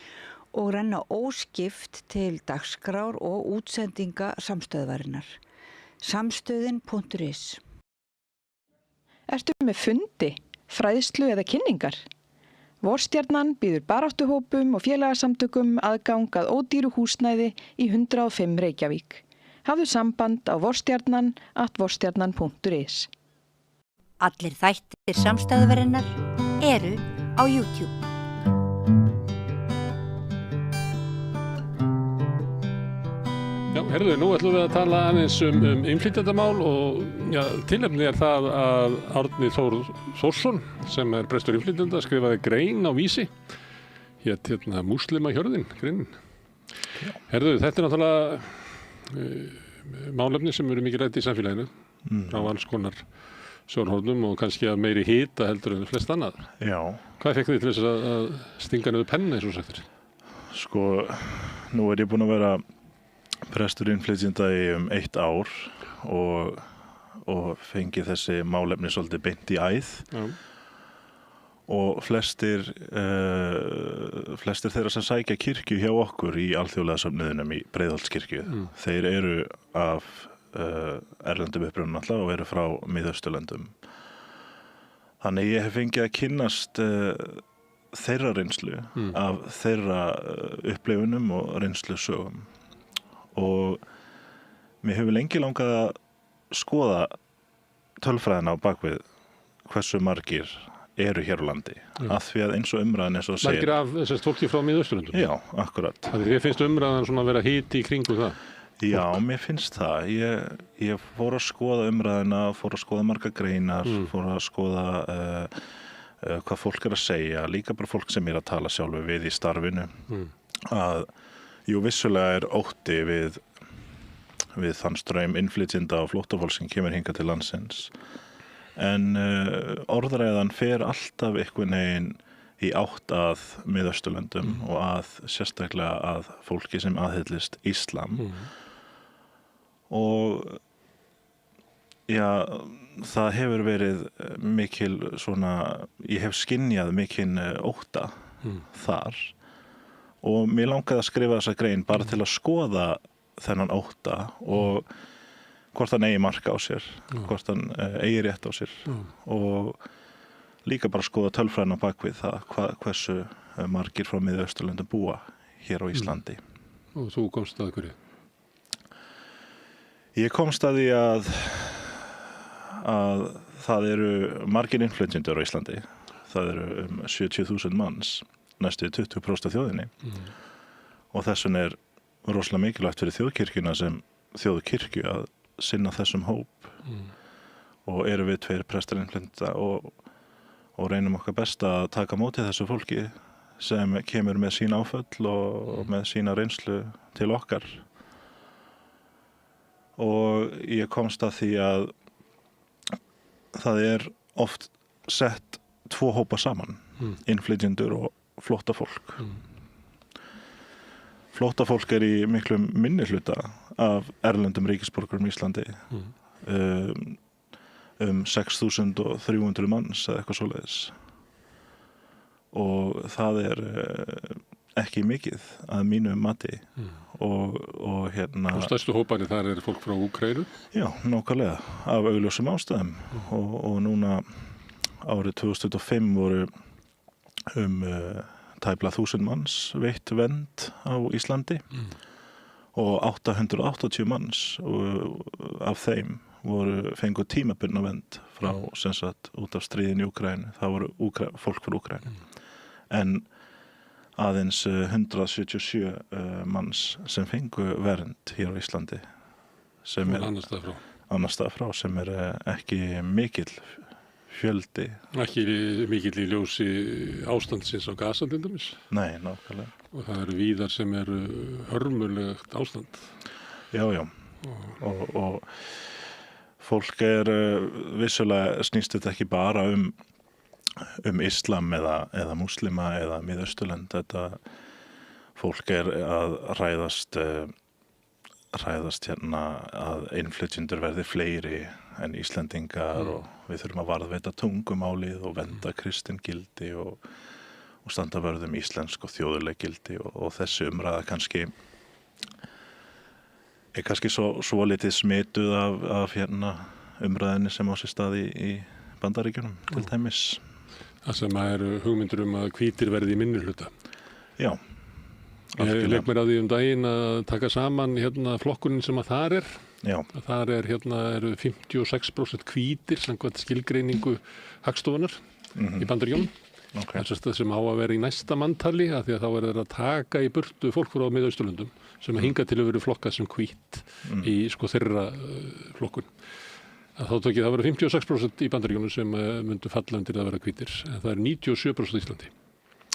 Speaker 13: og renna óskipt til dagskrár og útsendinga samstöðvarinnar. Samstöðin.is.
Speaker 14: Ertu með fundi, fræðslu eða kynningar? Vorstjarnan býður baráttuhópum og félagasamtökum aðgang að ódýru húsnæði í 105 Reykjavík. Hafðu samband á vorstjarnan@vorstjarnan.is.
Speaker 15: Allir þættir samstæðvarinnar eru á YouTube.
Speaker 1: Já, herðu, nú ætlum við að tala aðeins innflytjendamál og tilefni það að Árni Þór Þórsson, sem prestur innflytjenda, skrifaði grein á Vísi, hét Múslimahjörðin, greinin. Herðu, þetta náttúrulega málefni sem eru mikið rætt í samfélaginu, á alls konar sjónhornum og kannski að meiri hita heldur en flest annað.
Speaker 16: Já.
Speaker 1: Hvað fekk þið til þess að stinga niður penna eins og sagtir?
Speaker 16: Sko, nú ég búinn að vera prestur innflytjenda í 1 ár og fengi þessi málefni svolítið beint í æð. Já. Og flestir þeirra sem sækja kirkju hjá okkur í alþjóðlega söfnuðinum í Breiðholtskirkju, þeir eru af erlendum upprunum alltaf og eru frá Miðausturlöndum. Þannig ég hef fengið að kynnast þeirra reynslu af þeirra upplifunum og reynslusögum. Og mér hefur lengi langað að skoða tölfræðina á bakvið hversu margir eru hér á landi, af því að eins og umræðan eins og segir.
Speaker 1: Margir af þessast fólki frá Miðausturlöndum?
Speaker 16: Já, akkurat.
Speaker 1: Þannig þið finnst umræðan svona að vera hiti í kringum það?
Speaker 16: Já, mér finnst það. Ég fór að skoða umræðina, fór að skoða marga greinar, fór að skoða hvað fólk að segja, líka bara fólk sem að tala sjálfu við í starfinu. Að, jú, vissulega ótti við þann straum innflytjenda og flóttafólk sem kemur hingað til landsins. En orðræðan fer alltaf einhvern veginn í átt að Miðausturlöndum og að sérstaklega að fólki sem aðhyllist íslam. Og já, það hefur verið mikil svona, ég hef skynjað mikinn ótta þar og mér langaði að skrifa þessa grein bara til að skoða þennan ótta og hvort hann eigi marka á sér, hvort hann eigi rétt á sér og líka bara skoða tölfræðina á bakvið það hversu margir frá Miðausturlöndum búa hér á Íslandi.
Speaker 1: Og þú komst að hverju?
Speaker 16: Ég komst að því að það eru margir innflytjendur á Íslandi. Það eru 70.000 manns, næstu 20% af þjóðinni. Og þess vegna rosalega mikilvægt fyrir þjóðkirkjuna sem þjóðkirkju að sinna þessum hóp. Og eru við 2 prestar innflytjenda og reynum okkar best að taka móti þessu fólki sem kemur með sín áföll og með sína reynslu til okkar. Og ég komst að því að það oft sett 2 hópa saman, innflytjendur og flóttafólk. Flóttafólk í miklum minnihluta af erlendum ríkisborgurum í Íslandi. 6.300 manns eða eitthvað svoleiðis. Og það ekki mikið að mínu mati og
Speaker 1: Og stærstu hóparnir þar fólk frá Úkraínu?
Speaker 16: Já, nákvæmlega, af augljósum ástæðum og núna árið 2025 voru tæplega 1000 manns veitt vernd á Íslandi og 880 manns af þeim fengu tímabundna vernd frá sem sagt út af stríðinu í Úkraínu. Það voru fólk frá Úkraínu. En aðeins 177 manns sem fengu vernd hér á Íslandi sem annars staðar frá sem ekki mikill fjöldi.
Speaker 1: Ekki mikill í ljósi ástandsins á Gaza til dæmis?
Speaker 16: Nei, nákvæmlega.
Speaker 1: Og það víðar sem hörmulegt ástand?
Speaker 16: Já. Og fólk vissulega snýst þetta ekki bara Islam eða múslima eða Miðausturlönd. Þetta fólk að ræðast hérna að innflytjendur verði fleiri en Íslendingar og við þurfum að varðveita tungumálið og vernda kristingildi og standa vörð íslensk og þjóðuleg gildi og þessi umræða kannski svo litið smituð af hérna umræðinni sem á sér stað í Bandaríkjunum til dæmis.
Speaker 1: Það sem hugmyndur að hvítir verði í minnihluta.
Speaker 16: Já.
Speaker 1: Ég leik mér á því daginn að taka saman hérna flokkunin sem að þar
Speaker 16: Já.
Speaker 1: Þar eru 56% hvítir samkvæmt skilgreiningu Hagstofunnar í Bandaríkjunum.
Speaker 16: Okay.
Speaker 1: Það sem á að vera í næsta manntali af því að þá þeir að taka í burtu fólk frá Miðausturlöndum sem að hinga til að vera flokkað sem hvít í þeirra flokkun. Þá tók ég það vera 56% í Bandaríkjunum sem myndu falla undir að vera hvítir en það 97% í Íslandi.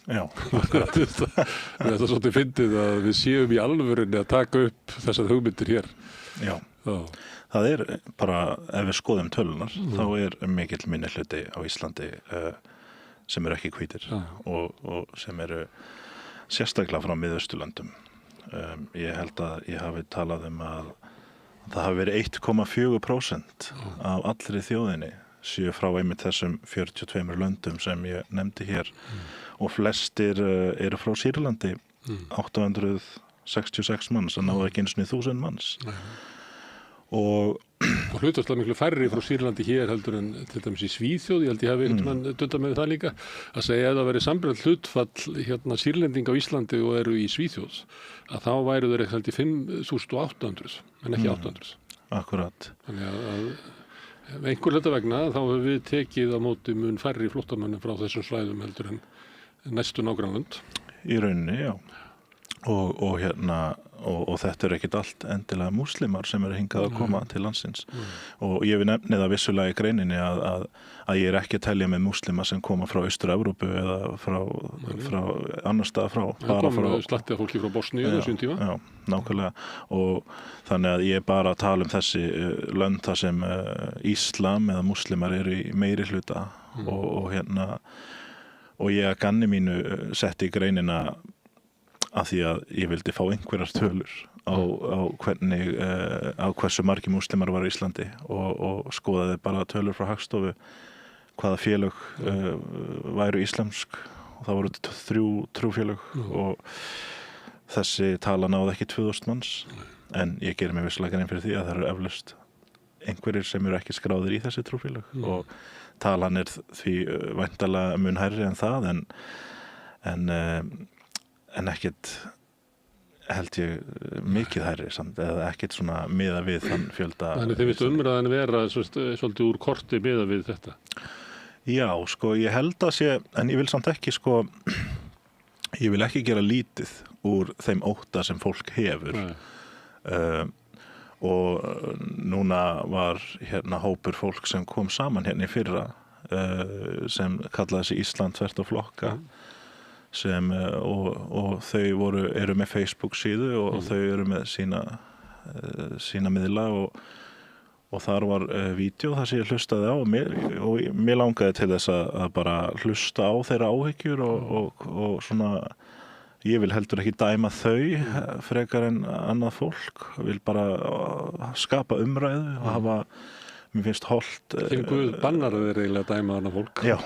Speaker 16: Já,
Speaker 1: þetta er svolítið fyndið að við séum í alvörunni að taka upp þessar hugmyndir hér.
Speaker 16: Já, það bara, ef við skoðum tölunar, þá mikill minnihluti á Íslandi sem ekki hvítir og sem sérstaklega frá Miðausturlöndum. Ég held að ég hafi talað að það hafi verið 1,4% af allri þjóðinni séu frá einmitt þessum 42 löndum sem ég nefndi hér og flestir eru frá Sýrlandi 866 manns að náðu ekki eins og 1000 manns og
Speaker 1: hlutastlega miklu færri frá Sýrlandi hér heldur en til dæmis í Svíþjóð, ég held ég hafi einhvern mann dundað með það líka að segja að það veri sambreytt hlutfall hérna Sýrlendinga á Íslandi og eru í Svíþjóð að þá væru þeir held í 5.800 en ekki 800.
Speaker 16: Akkurat.
Speaker 1: Þannig að einhver hluta vegna þá hefur við tekið á móti mun færri flóttamönnum frá þessum svæðum heldur en næstu nágrannlönd.
Speaker 16: Í rauninni, já. Og þetta ekkert allt endilega múslimar sem hingað að koma til landsins. Og ég vil nefni það vissulega í greininni að ég ekki að telja með múslima sem koma frá Austur-Evrópu eða frá annar stað frá.
Speaker 1: Það kom slatti af fólki frá Bosníu á sín tíma.
Speaker 16: Já, nákvæmlega. Og þannig að ég bara að tala þessi lönd þar sem Íslam eða múslimar eru í meiri hluta og ég að ganni mínu setti í greinina að því að ég vildi fá einhverjar tölur á hversu margir múslimar var í Íslandi og skoðaði bara tölur frá Hagstofu hvaða félög væru íslamsk og það voru 3 trúfélög og þessi tala náði ekki 2000 manns en ég gerir mig vissulega grein fyrir því að það eru eflaust einhverjir sem eru ekki skráðir í þessi trúfélög og talan því væntanlega mun hærri en það en ekkert held ég mikið hærri samt, eða ekkert svona miða við þann fjölda.
Speaker 1: Þannig þið viltu umræðan vera svolítið úr korti miða við þetta?
Speaker 16: Já, ég held að sé, en ég vil samt ekki ég vil ekki gera lítið úr þeim ótta sem fólk hefur. Og núna var hérna hópur fólk sem kom saman hérna í fyrra sem kallaði sig Ísland þvert á flokka sem og þau eru með Facebook síðu og þau eru með sína miðla og þar var vídeo þar sem ég hlustaði á og mér langaði til þess að bara hlusta á þeirra áhyggjur og svona ég vil heldur ekki dæma þau frekar en annað fólk vil bara skapa umræðu og hafa mér finnst hollt
Speaker 1: Þinn Guð bannar þeir eiginlega dæma annað fólk
Speaker 16: Já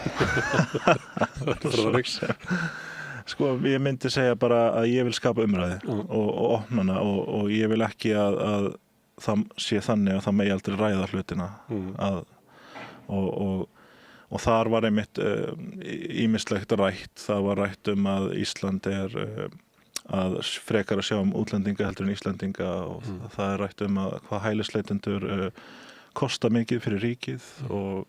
Speaker 16: Sko, ég myndi segja bara að ég vil skapa umræði og opna hana og ég vil ekki að það sé þannig að það megi aldrei ræða hlutina og þar var einmitt ýmislegt rætt. Það var rætt að Ísland að frekar að sjá útlendinga heldur en Íslendinga og það rætt að hvað hælisleitendur kosta mikið fyrir ríkið og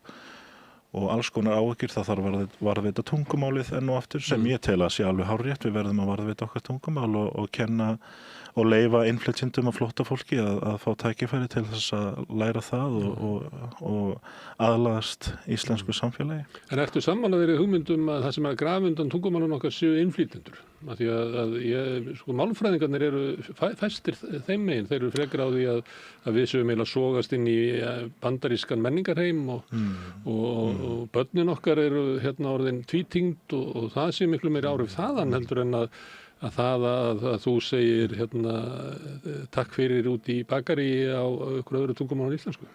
Speaker 16: alls konar áhyggjur. Það þarf að varðveita tungumálið enn og aftur sem ég tel að sé alveg hárrétt. Við verðum að varðveita okkar tungumál og kenna og leyfa innflytjendum og flóttafólki að fá tækifæri til þess að læra það og aðlagast íslensku samfélagi.
Speaker 1: En ertu sammálaður í hugmyndum að það sem er grafið undan tungumálun okkar séu innflytjendur? Af því að málfræðingarnir eru fæstir þeim megin. Þeir eru frekar á því að við séum eiginlega sogast inn í bandarískan menningarheim og börnin okkar eru orðin tvítyngd og það sé miklu meiri áhrif þaðan heldur en að það að þú segir takk fyrir út í bakari á ykkur öðru tungumál en íslensku.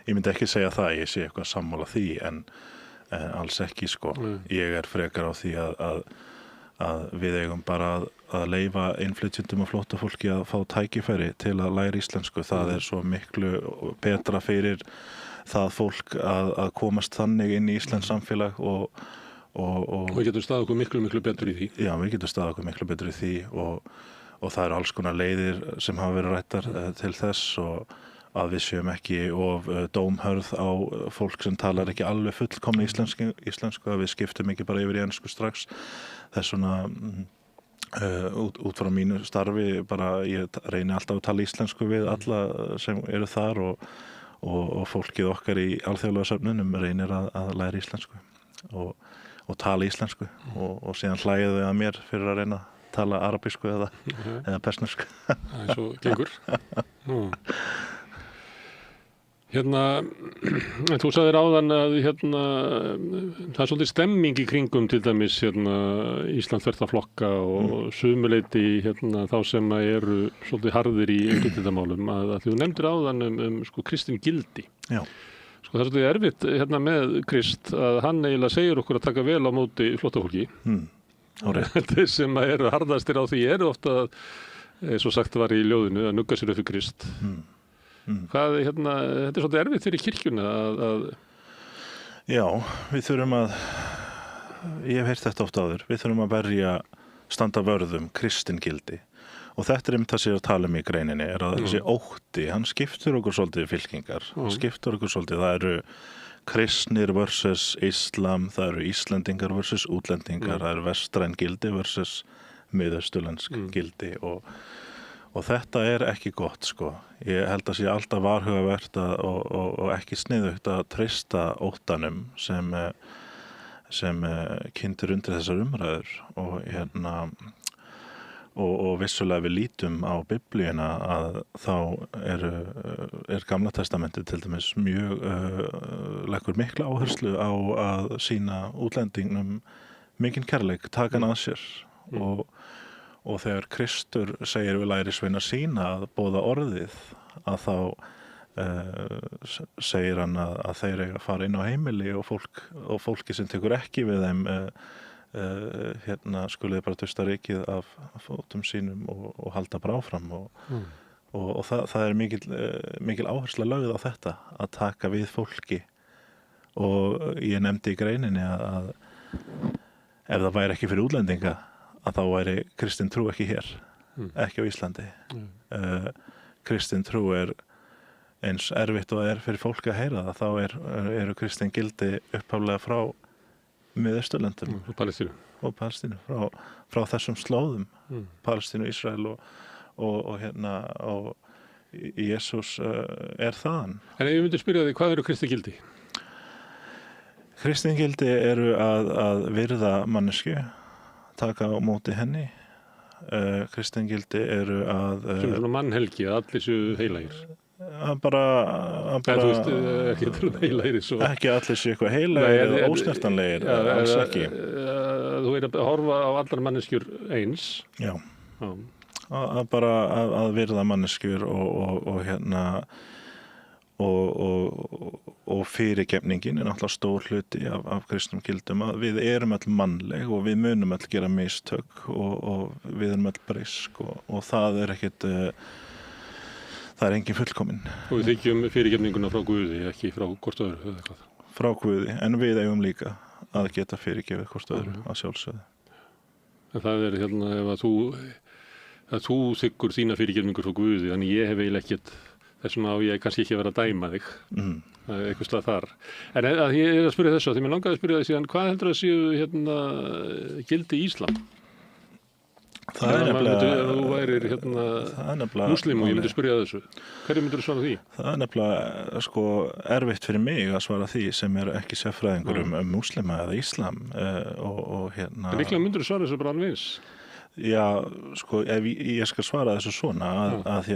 Speaker 16: Ég myndi ekki segja það, ég sé eitthvað sammála því en alls ekki sko. Ég frekar á því að við eigum bara að leyfa innflytjendum og flóttafólki að fá tækifæri til að læra íslensku. Það svo miklu betra fyrir það fólk að komast þannig inn í íslensk samfélag og
Speaker 1: við getum staðið okkur miklu betur í því.
Speaker 16: Já, við getum staðið okkur miklu betur í því og það eru alls konar leiðir sem hafa verið rættar til þess og að við séum ekki of dómhörð á fólk sem talar ekki alveg fullkomni íslensku að við skiptum ekki bara yfir í ensku strax. Það svona út frá mínu starfi bara ég reyni alltaf að tala íslensku við alla sem eru þar og fólkið okkar í alþjóðlega söfnunum reynir að læra íslensku og tala íslensku og síðan hlægðu þau að mér fyrir að reyna að tala arabísku eða persnesku.
Speaker 1: Það svo gengur. Þú sagðir áðan að það svolítið stemming í kringum til dæmis Ísland þvert að flokka og sumuleyti þá sem eru svolítið harðir í innflytjendamálum að þú nefndir áðan sko kristin gildi. Já. Sko það er svolítið erfitt með Krist að hann eiginlega segir okkur að taka vel á móti flóttafólki. Þeir sem eru harðastir á því eru ofta, eins og sagt var í ljóðinu, að nugga sér upp fyrir Krist. Hvað, þetta er svolítið erfitt fyrir kirkjuna að...
Speaker 16: Já, við þurfum ég hef heyrt þetta oft áður, við þurfum að standa vörðum kristingildi. Og þetta er það sem ég að tala í greininni, að þessi ótti, hann skiptur okkur svolítið fylkingar, skiptur okkur svolítið, það eru kristnir versus islam, það eru Íslendingar versus útlendingar, það eru vestræn gildi versus miðausturlensk gildi og þetta er ekki gott sko. Ég held að sé alltaf varhugavert og ekki sniðugt að treysta óttanum sem kyndir undir þessar umræður og vissulega við lítum á Biblíuna að þá er Gamla testamentið til dæmis mjög leggur mikla áherslu á að sýna útlendingnum mikinn kærleik, taka hann að sér og þegar Kristur segir við lærisveina sína að boða orðið að þá segir hann að þeir eiga að fara inn á heimili og fólki sem tekur ekki við þeim skuliði bara dusta rykið af fótum sínum og halda bara áfram og það er mikil áhersla lögð á þetta að taka við fólki og ég nefndi í greininni að ef það væri ekki fyrir útlendinga að þá væri kristin trú ekki hér, ekki á Íslandi. Kristin trú eins erfitt og er fyrir fólki að heyra það, þá eru kristin gildi upphaflega frá Miðausturlöndum og Palestínu frá þessum slóðum Palestínu, Ísrael og Jesús þaðan.
Speaker 1: En ef ég myndi spyrja þig, hvað eru kristingildi?
Speaker 16: Kristingildi eru að virða manneskju, taka á móti henni. Kristingildi eru að
Speaker 1: sem svona mannhelgi, að allir séu heilagir.
Speaker 16: Þú
Speaker 1: veist,
Speaker 16: ekki allir séu eitthvað heilagir eða ósnertanlegir, alls ekki.
Speaker 1: Þú að horfa á allar manneskjur eins.
Speaker 16: Já. Að virða manneskjur og og fyrirgefningin er náttúrulega stór hluti af kristnum gildum að við erum öll mannleg og við munum öll gera mistök og við erum öll breysk og það er ekkit það er engin fullkomin.
Speaker 1: Og við þykjum fyrirgefninguna frá Guði, ekki frá hvort öðru eða eitthvað.
Speaker 16: Frá Guði, en við eigum líka að geta fyrirgefið hvort öðru að sjálfsögðu.
Speaker 1: En það er ef að þú þykkur þína fyrirgefningur frá Guði, þannig ég hef eiginlega ekkert þessum á ég kannski ekki að vera að dæma þig, eitthvað slag þar. En ég er að spyrja þessu, því mér langaði að spyrja þig síðan, hvað heldur að séu gildi Íslam?
Speaker 16: Það er nefnilega...
Speaker 1: Ef þú værir múslim og ég myndi spyrja þessu, hverju myndir þú svara því?
Speaker 16: Það er nefnilega erfitt fyrir mig að svara því sem er ekki sérfræðingur múslima eða Íslam
Speaker 1: En líklega myndir þú svara þessu bara alveg eins?
Speaker 16: Já, ef ég skal svara þessu svona að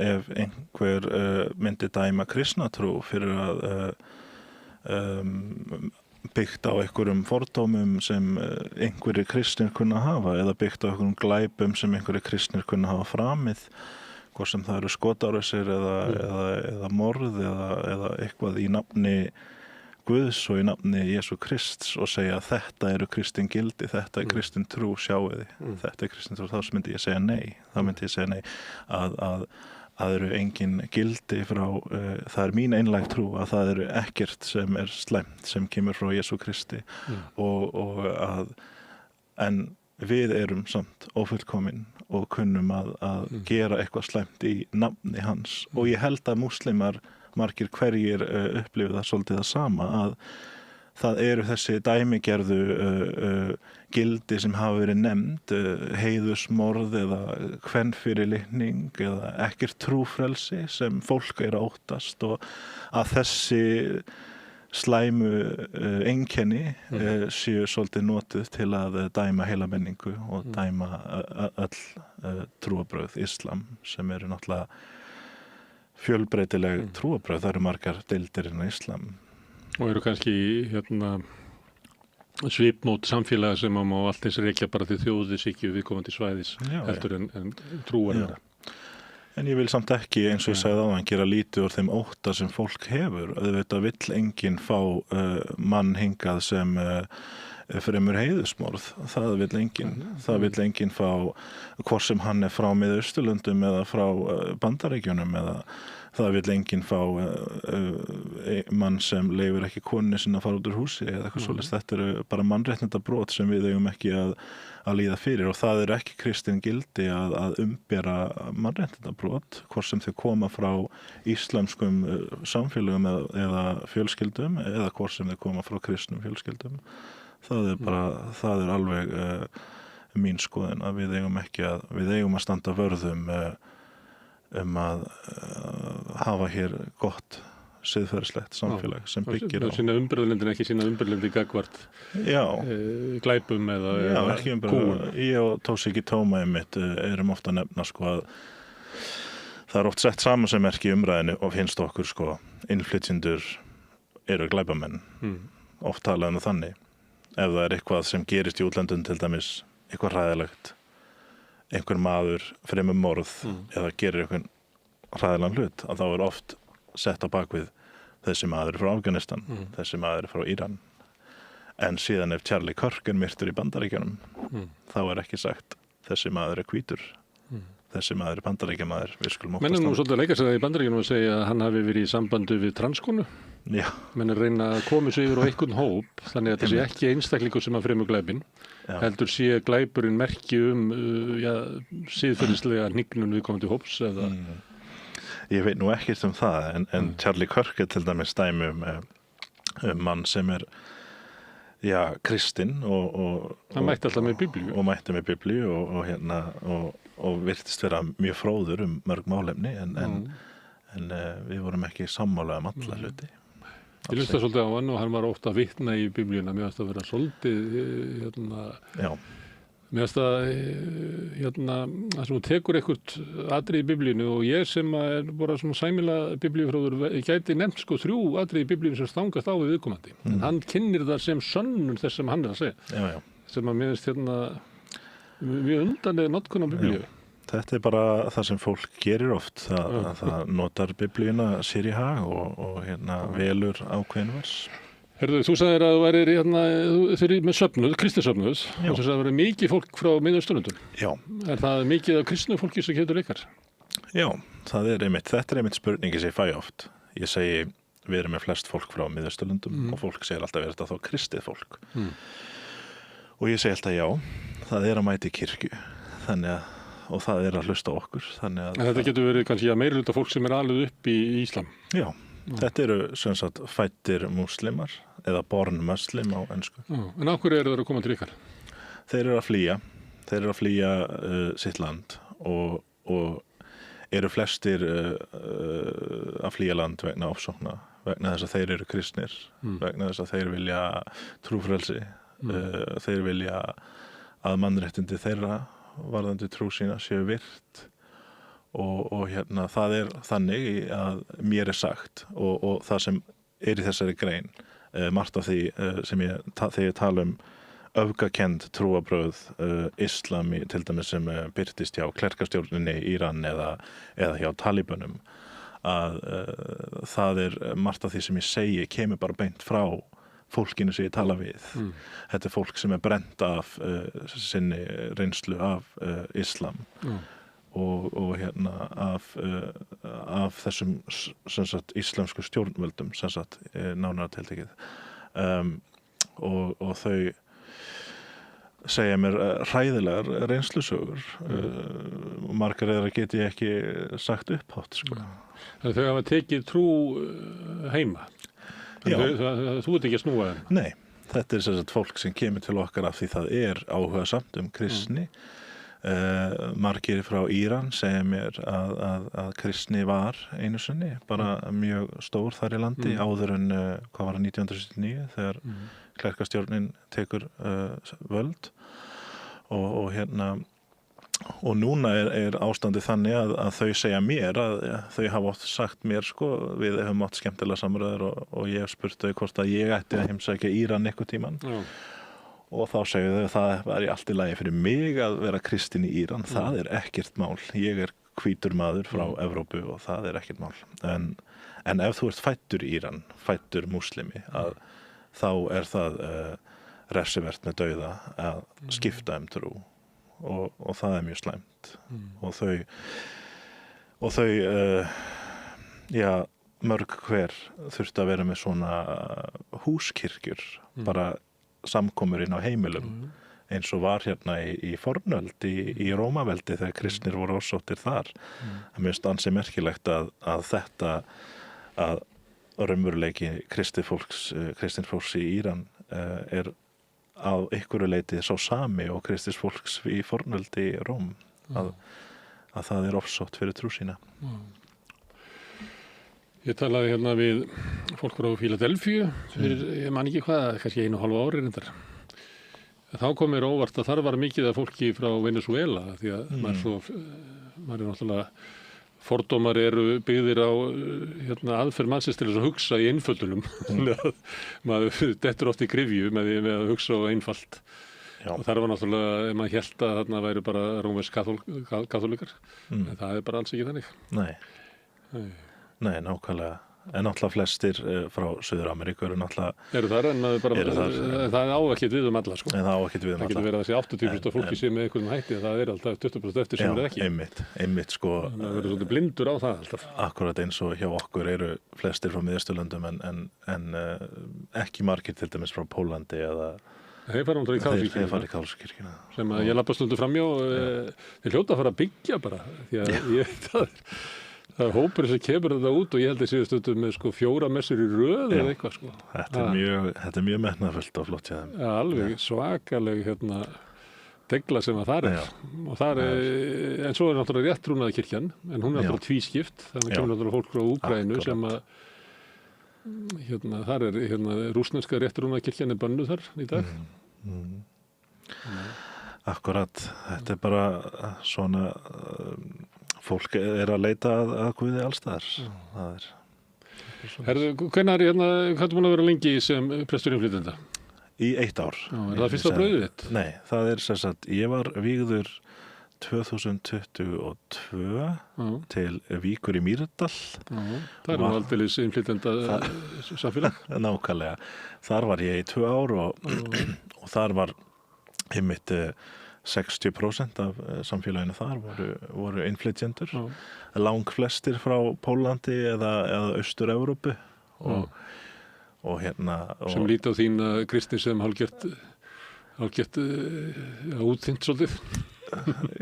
Speaker 16: ef einhver myndi dæma kristnatrú fyrir að byggt á einhverjum fordómum sem einhverjir kristnir kunna hafa eða byggt á einhverjum glæpum sem einhverjir kristnir kunna hafa framið, hvort sem það eru skotárásir eða morð eða eitthvað í nafni Guðs og í nafni Jesú Krists og segja að þetta eru kristin gildi, þetta er kristin trú, sjáiði, þetta er kristin trú, þá myndi ég segja nei. Þá myndi ég segja nei að eru engin gildi frá, það er mín einlæg trú að það eru ekkert sem er slæmt sem kemur frá Jesú Kristi en við erum samt ófullkomin og kunnum að gera eitthvað slæmt í nafni hans og ég held að múslimar margir hverjir upplifa það svolítið það sama að það eru þessi dæmigerðu gildi sem hafa verið nefnd, heiðursmorð eða kvenfyrirlitning eða ekkert trúfrelsi sem fólk er að óttast og að þessi slæmu einkenni séu svolítið notuð til að dæma heila menningu og dæma öll trúarbrögð Íslam sem eru náttúrulega fjölbreytileg trúarbrögð, það eru margar deildir innan Íslam.
Speaker 1: Og eru kannski svipmót samfélaga sem má allt eins rekja bara til þjóðisíkju viðkomandi svæðis heldur en trúarinnar.
Speaker 16: En ég vil samt ekki, eins og ég sagði áðan, gera lítið úr þeim ótta sem fólk hefur. Auðvitað vill enginn fá mann hingað sem fremur heiðusmorð. Það vill enginn. Það vill enginn fá hvort sem hann er frá Miðausturlöndum eða frá Bandaríkjunum eða það vill enginn fá mann sem leyfir ekki konunni sinna að fara út úr húsi eða eitthvað svoleiðis. Þetta eru bara mannréttindabrot sem við eigum ekki að líða fyrir og það er ekki kristin gildi að umbera mannréttindabrot hvort sem þau koma frá íslamskum samfélögum eða fjölskyldum eða hvort sem þau koma frá kristnum fjölskyldum. Það er alveg mín skoðun að við eigum að standa vörðum að hafa hér gott siðferðislegt samfélag sem byggir á.
Speaker 1: Sína umburðarlyndin, ekki sína umburðarlyndi gagvart glæpum eða kúun.
Speaker 16: Ég og Tósiki Tóma einmitt erum ofta að nefna að það er oft sett samansemmerki í umræðinu og finnst okkur innflytjendur eru glæpamenn. Oft talaðu þannig. Ef það er eitthvað sem gerist í útlöndum til dæmis, eitthvað hræðilegt, einhver maður fremur morð eða gerir einhvern hræðilegan hlut, að þá er oft sett á bakvið þessi maður er frá Afganistan, þessi maður er frá Íran. En síðan ef Charlie Kirk er myrtur í Bandaríkjunum, þá er ekki sagt þessi maður er hvítur. Þessi maður er Bandaríkjamaður, við skulum óttast.
Speaker 1: Menn er nú svolítið að leika sér það í Bandaríkjunum að segja að hann hafi verið í sambandi við transkonu.
Speaker 16: Já.
Speaker 1: Menn er reyna að koma sig yfir á einhvern hóp, þannig að þetta sé ekki einstaklingur sem að fremur glæpinn. Heldur sé glæpurinn merki siðferðislega hnignun viðkomandi hóps eða...
Speaker 16: Ég veit nú ekkert það, en Charlie Kirk er til dæmis dæmi mann sem er kristinn og
Speaker 1: hann mætti alltaf með Biblíu.
Speaker 16: Og mætti með Biblíu og virtist vera mjög fróður mörg málefni en við vorum ekki sammála alla hluti.
Speaker 1: Ég hlusta svolítið á hann og hann var ofta að vitna í Biblíuna, mér finnst að vera svolítið mér finnst að það sem hún tekur eitthvað atriði í Biblíunu og ég sem er bara svona sæmilega biblíufróður gæti nefnt 3 atriði í Biblíunu sem stangast á við viðkomandi. En hann kynnir það sem sönnun þess sem hann er að segja. Sem að mér finnst mjög undanlega notkun á Biblíu.
Speaker 16: Þetta bara það sem fólk gerir oft. Það notar biblíuna sér í hag og velur ákveðin vers.
Speaker 1: Herðu, þú sagðir að þú værir þeirri með söfnuð, kristisöfnuð, og þess að það væri mikið fólk frá Miðausturlöndum.
Speaker 16: Já.
Speaker 1: Er það mikið af kristnu fólki sem getur ykkar?
Speaker 16: Já, þetta er einmitt spurningi sem ég fæ oft. Ég segi, við erum með flest fólk frá Miðausturlöndum og fólk segir alltaf, er þetta þá kristið fólk? Og ég segi alltaf já, það er að mæta í kirkju, og það er að hlusta á okkur.
Speaker 1: Þetta getur verið kannski að meirihluta fólk sem er alveg upp í Íslam?
Speaker 16: Já, þetta eru sem sagt fæddir múslimar, eða born muslim á ensku.
Speaker 1: En af hverju eru þeir að koma til ykkar?
Speaker 16: Þeir eru að flýja sitt land og eru flestir að flýja land vegna ofsókna, vegna þess að þeir eru kristnir, vegna þess að þeir vilja trúfrelsi, þeir vilja að mannréttindi þeirra varðandi trú sína séu virt og það er þannig að mér er sagt og það sem er í þessari grein, margt af því sem þegar ég tala öfgakend trúabrögð islami til dæmis sem birtist hjá klerkastjórninni í Íran eða hjá Talibanum að það er margt af því sem ég segi kemur bara beint frá fólkinu sem ég tala við. Þetta er fólk sem er brennt af sinni reynslu af islam og af þessum sem sagt íslamsku stjórnvöldum sem sagt nánar tiltekið og þau segja mér hræðilegar reynslusögur og margar þeirra get ég ekki sagt upphátt sko.
Speaker 1: Þau hafa tekið trú heima? Þú ert ekki að snúa þeim?
Speaker 16: Nei, þetta er sem sagt fólk sem kemur til okkar af því það er áhugasamt kristni. Margir frá Íran segja mér að kristni var einu sinni bara mjög stór þar í landi áður en hvað var 1979 þegar klerkastjórnin tekur völd og núna er ástandið þannig að þau segja mér að þau hafa oft sagt mér sko, við hefum átt skemmtilega samræður og ég hef spurt þau hvort að ég ætti að heimsækja Íran einhvern tímann og þá segju þau að það væri allt í lagi fyrir mig að vera kristinn í Íran, það er ekkert mál, ég er hvítur maður frá Evrópu og það er ekkert mál en ef þú ert fæddur í Íran, fæddur múslimi þá er það refsivert með dauða að skipta trú og það er mjög slæmt og þau mörg hver þurfti að vera með svona húskirkjur bara samkomur inn á heimilum eins og var í fornöld í Rómaveldi þegar kristnir voru ósóttir þar mér finnst ansi merkilegt að þetta að raunveruleiki kristin fólks í Íran er á einhverju leiti sá sami og kristins fólks í fornöldi í Róm að það er ofsótt fyrir trú sína.
Speaker 1: Ég talaði við fólk frá Fíladelfíu fyrir, ég man ekki hvað, kannski 1,5 ári reyndar. Þá kom mér óvart að þar var mikið af fólki frá Venezuela því að maður er náttúrulega fordómar eru byggðir á aðferð mannsins til þess að hugsa í einföldunum. Maður dettur oft í gryfju með að hugsa á einfalt. Og þar var náttúrulega, maður hélt að þarna væri bara rómversk kaþólikar. En það er bara alls ekki þannig.
Speaker 16: Nei, nákvæmlega. En náttúrulega flestir frá Suður-Ameríku eru náttúrulega...
Speaker 1: Eru þar, en það á ekkert við alla, sko.
Speaker 16: En það á ekkert við alla.
Speaker 1: Það getur verið að þessi 80% fólki sem með einhverjum hætti, það er alltaf 20% eftir sem er ekki.
Speaker 16: Já, einmitt, sko.
Speaker 1: Það verður svolítið blindur á það alltaf.
Speaker 16: Akkurat eins og hjá okkur eru flestir frá Miðausturlöndum en ekki margir til dæmis frá Pólandi eða...
Speaker 1: Þeir fara
Speaker 16: í kaþólsku kirkjuna.
Speaker 1: Sem að ég labba stundum framjá, þeir hljóta að fara að byggja bara, því að það er hópur sem kemur þetta út og ég held að séu stundum með 4 messur í röð eða eitthvað sko.
Speaker 16: Þetta er mjög metnaðfullt og flott hjá þeim.
Speaker 1: Ja, alveg svakaleg degla sem að það er. Og það er en svo er náttúrulega réttrúnaða kirkjan, en hún er náttúrulega tvískipt, þannig kemur náttúrulega fólk frá Úkraínu sem að þar er rússneska réttrúnaða kirkjan er bönnuð þar í dag.
Speaker 16: Akkurat, þetta er bara svona fólk er að leita að Guði allstaðar.
Speaker 1: Herðu, hvað ertu búin að vera lengi sem prestur innflytjenda?
Speaker 16: Í 1 ár.
Speaker 1: Er það fyrsta brauðið þitt?
Speaker 16: Nei, það er sem sagt, ég var vígður 2022 til Víkur í Mýrdal.
Speaker 1: Það er nú aldeilis innflytjenda samfélag.
Speaker 16: Nákvæmlega. Þar var ég í 2 ár og þar var einmitt 60% af samfélaginu þar voru innflytjendur. Langflestir frá Pólandi eða Austur-Evrópu og hérna...
Speaker 1: Sem líti á þín kristni sem hálfgert útþynnt svolítið.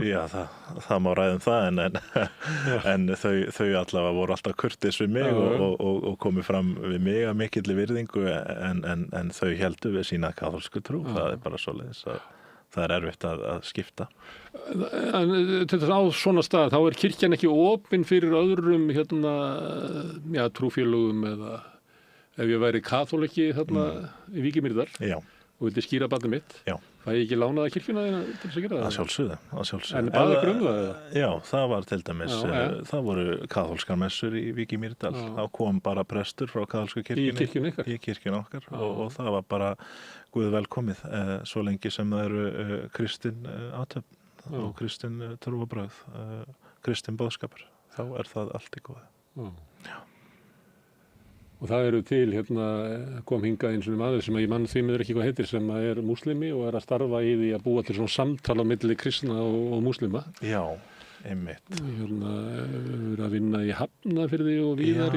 Speaker 16: Já, það má ræða það en þau allavega voru alltaf kurteis við mig og komið fram við mig að mikilli virðingu en þau heldu við sína kaþólsku trú. Það bara svoleiðis að það erfitt að skipta.
Speaker 1: En til þess á svona stað, þá kirkjan ekki opin fyrir öðrum trúfélögum eða ef ég væri kaþóliki þarna í Vík í Mýrdal og vildi skýra barnið mitt, fæ ég ekki lánaða kirkjuna til þess að gera það?
Speaker 16: Að sjálfsögðu.
Speaker 1: En baða grumlaði það?
Speaker 16: Já, það var til dæmis, það voru kaþólskar messur í Vík í Mýrdal. Þá kom bara prestur frá kaþólsku kirkjunni. Í kirkjunni okkar og það var bara Guð velkomið svo lengi sem það eru kristin athöfn og kristin trúarbrögð, kristin boðskapur. Þá það allt í góðu. Já.
Speaker 1: Og það eru til, kom hingað eins og maður sem ég mann því miður ekki hvað heitir, sem er múslimi og að starfa í því að búa til svona samtal á milli kristna og múslima.
Speaker 16: Já, einmitt.
Speaker 1: Verið að vinna í Hafnarfirði og víðar.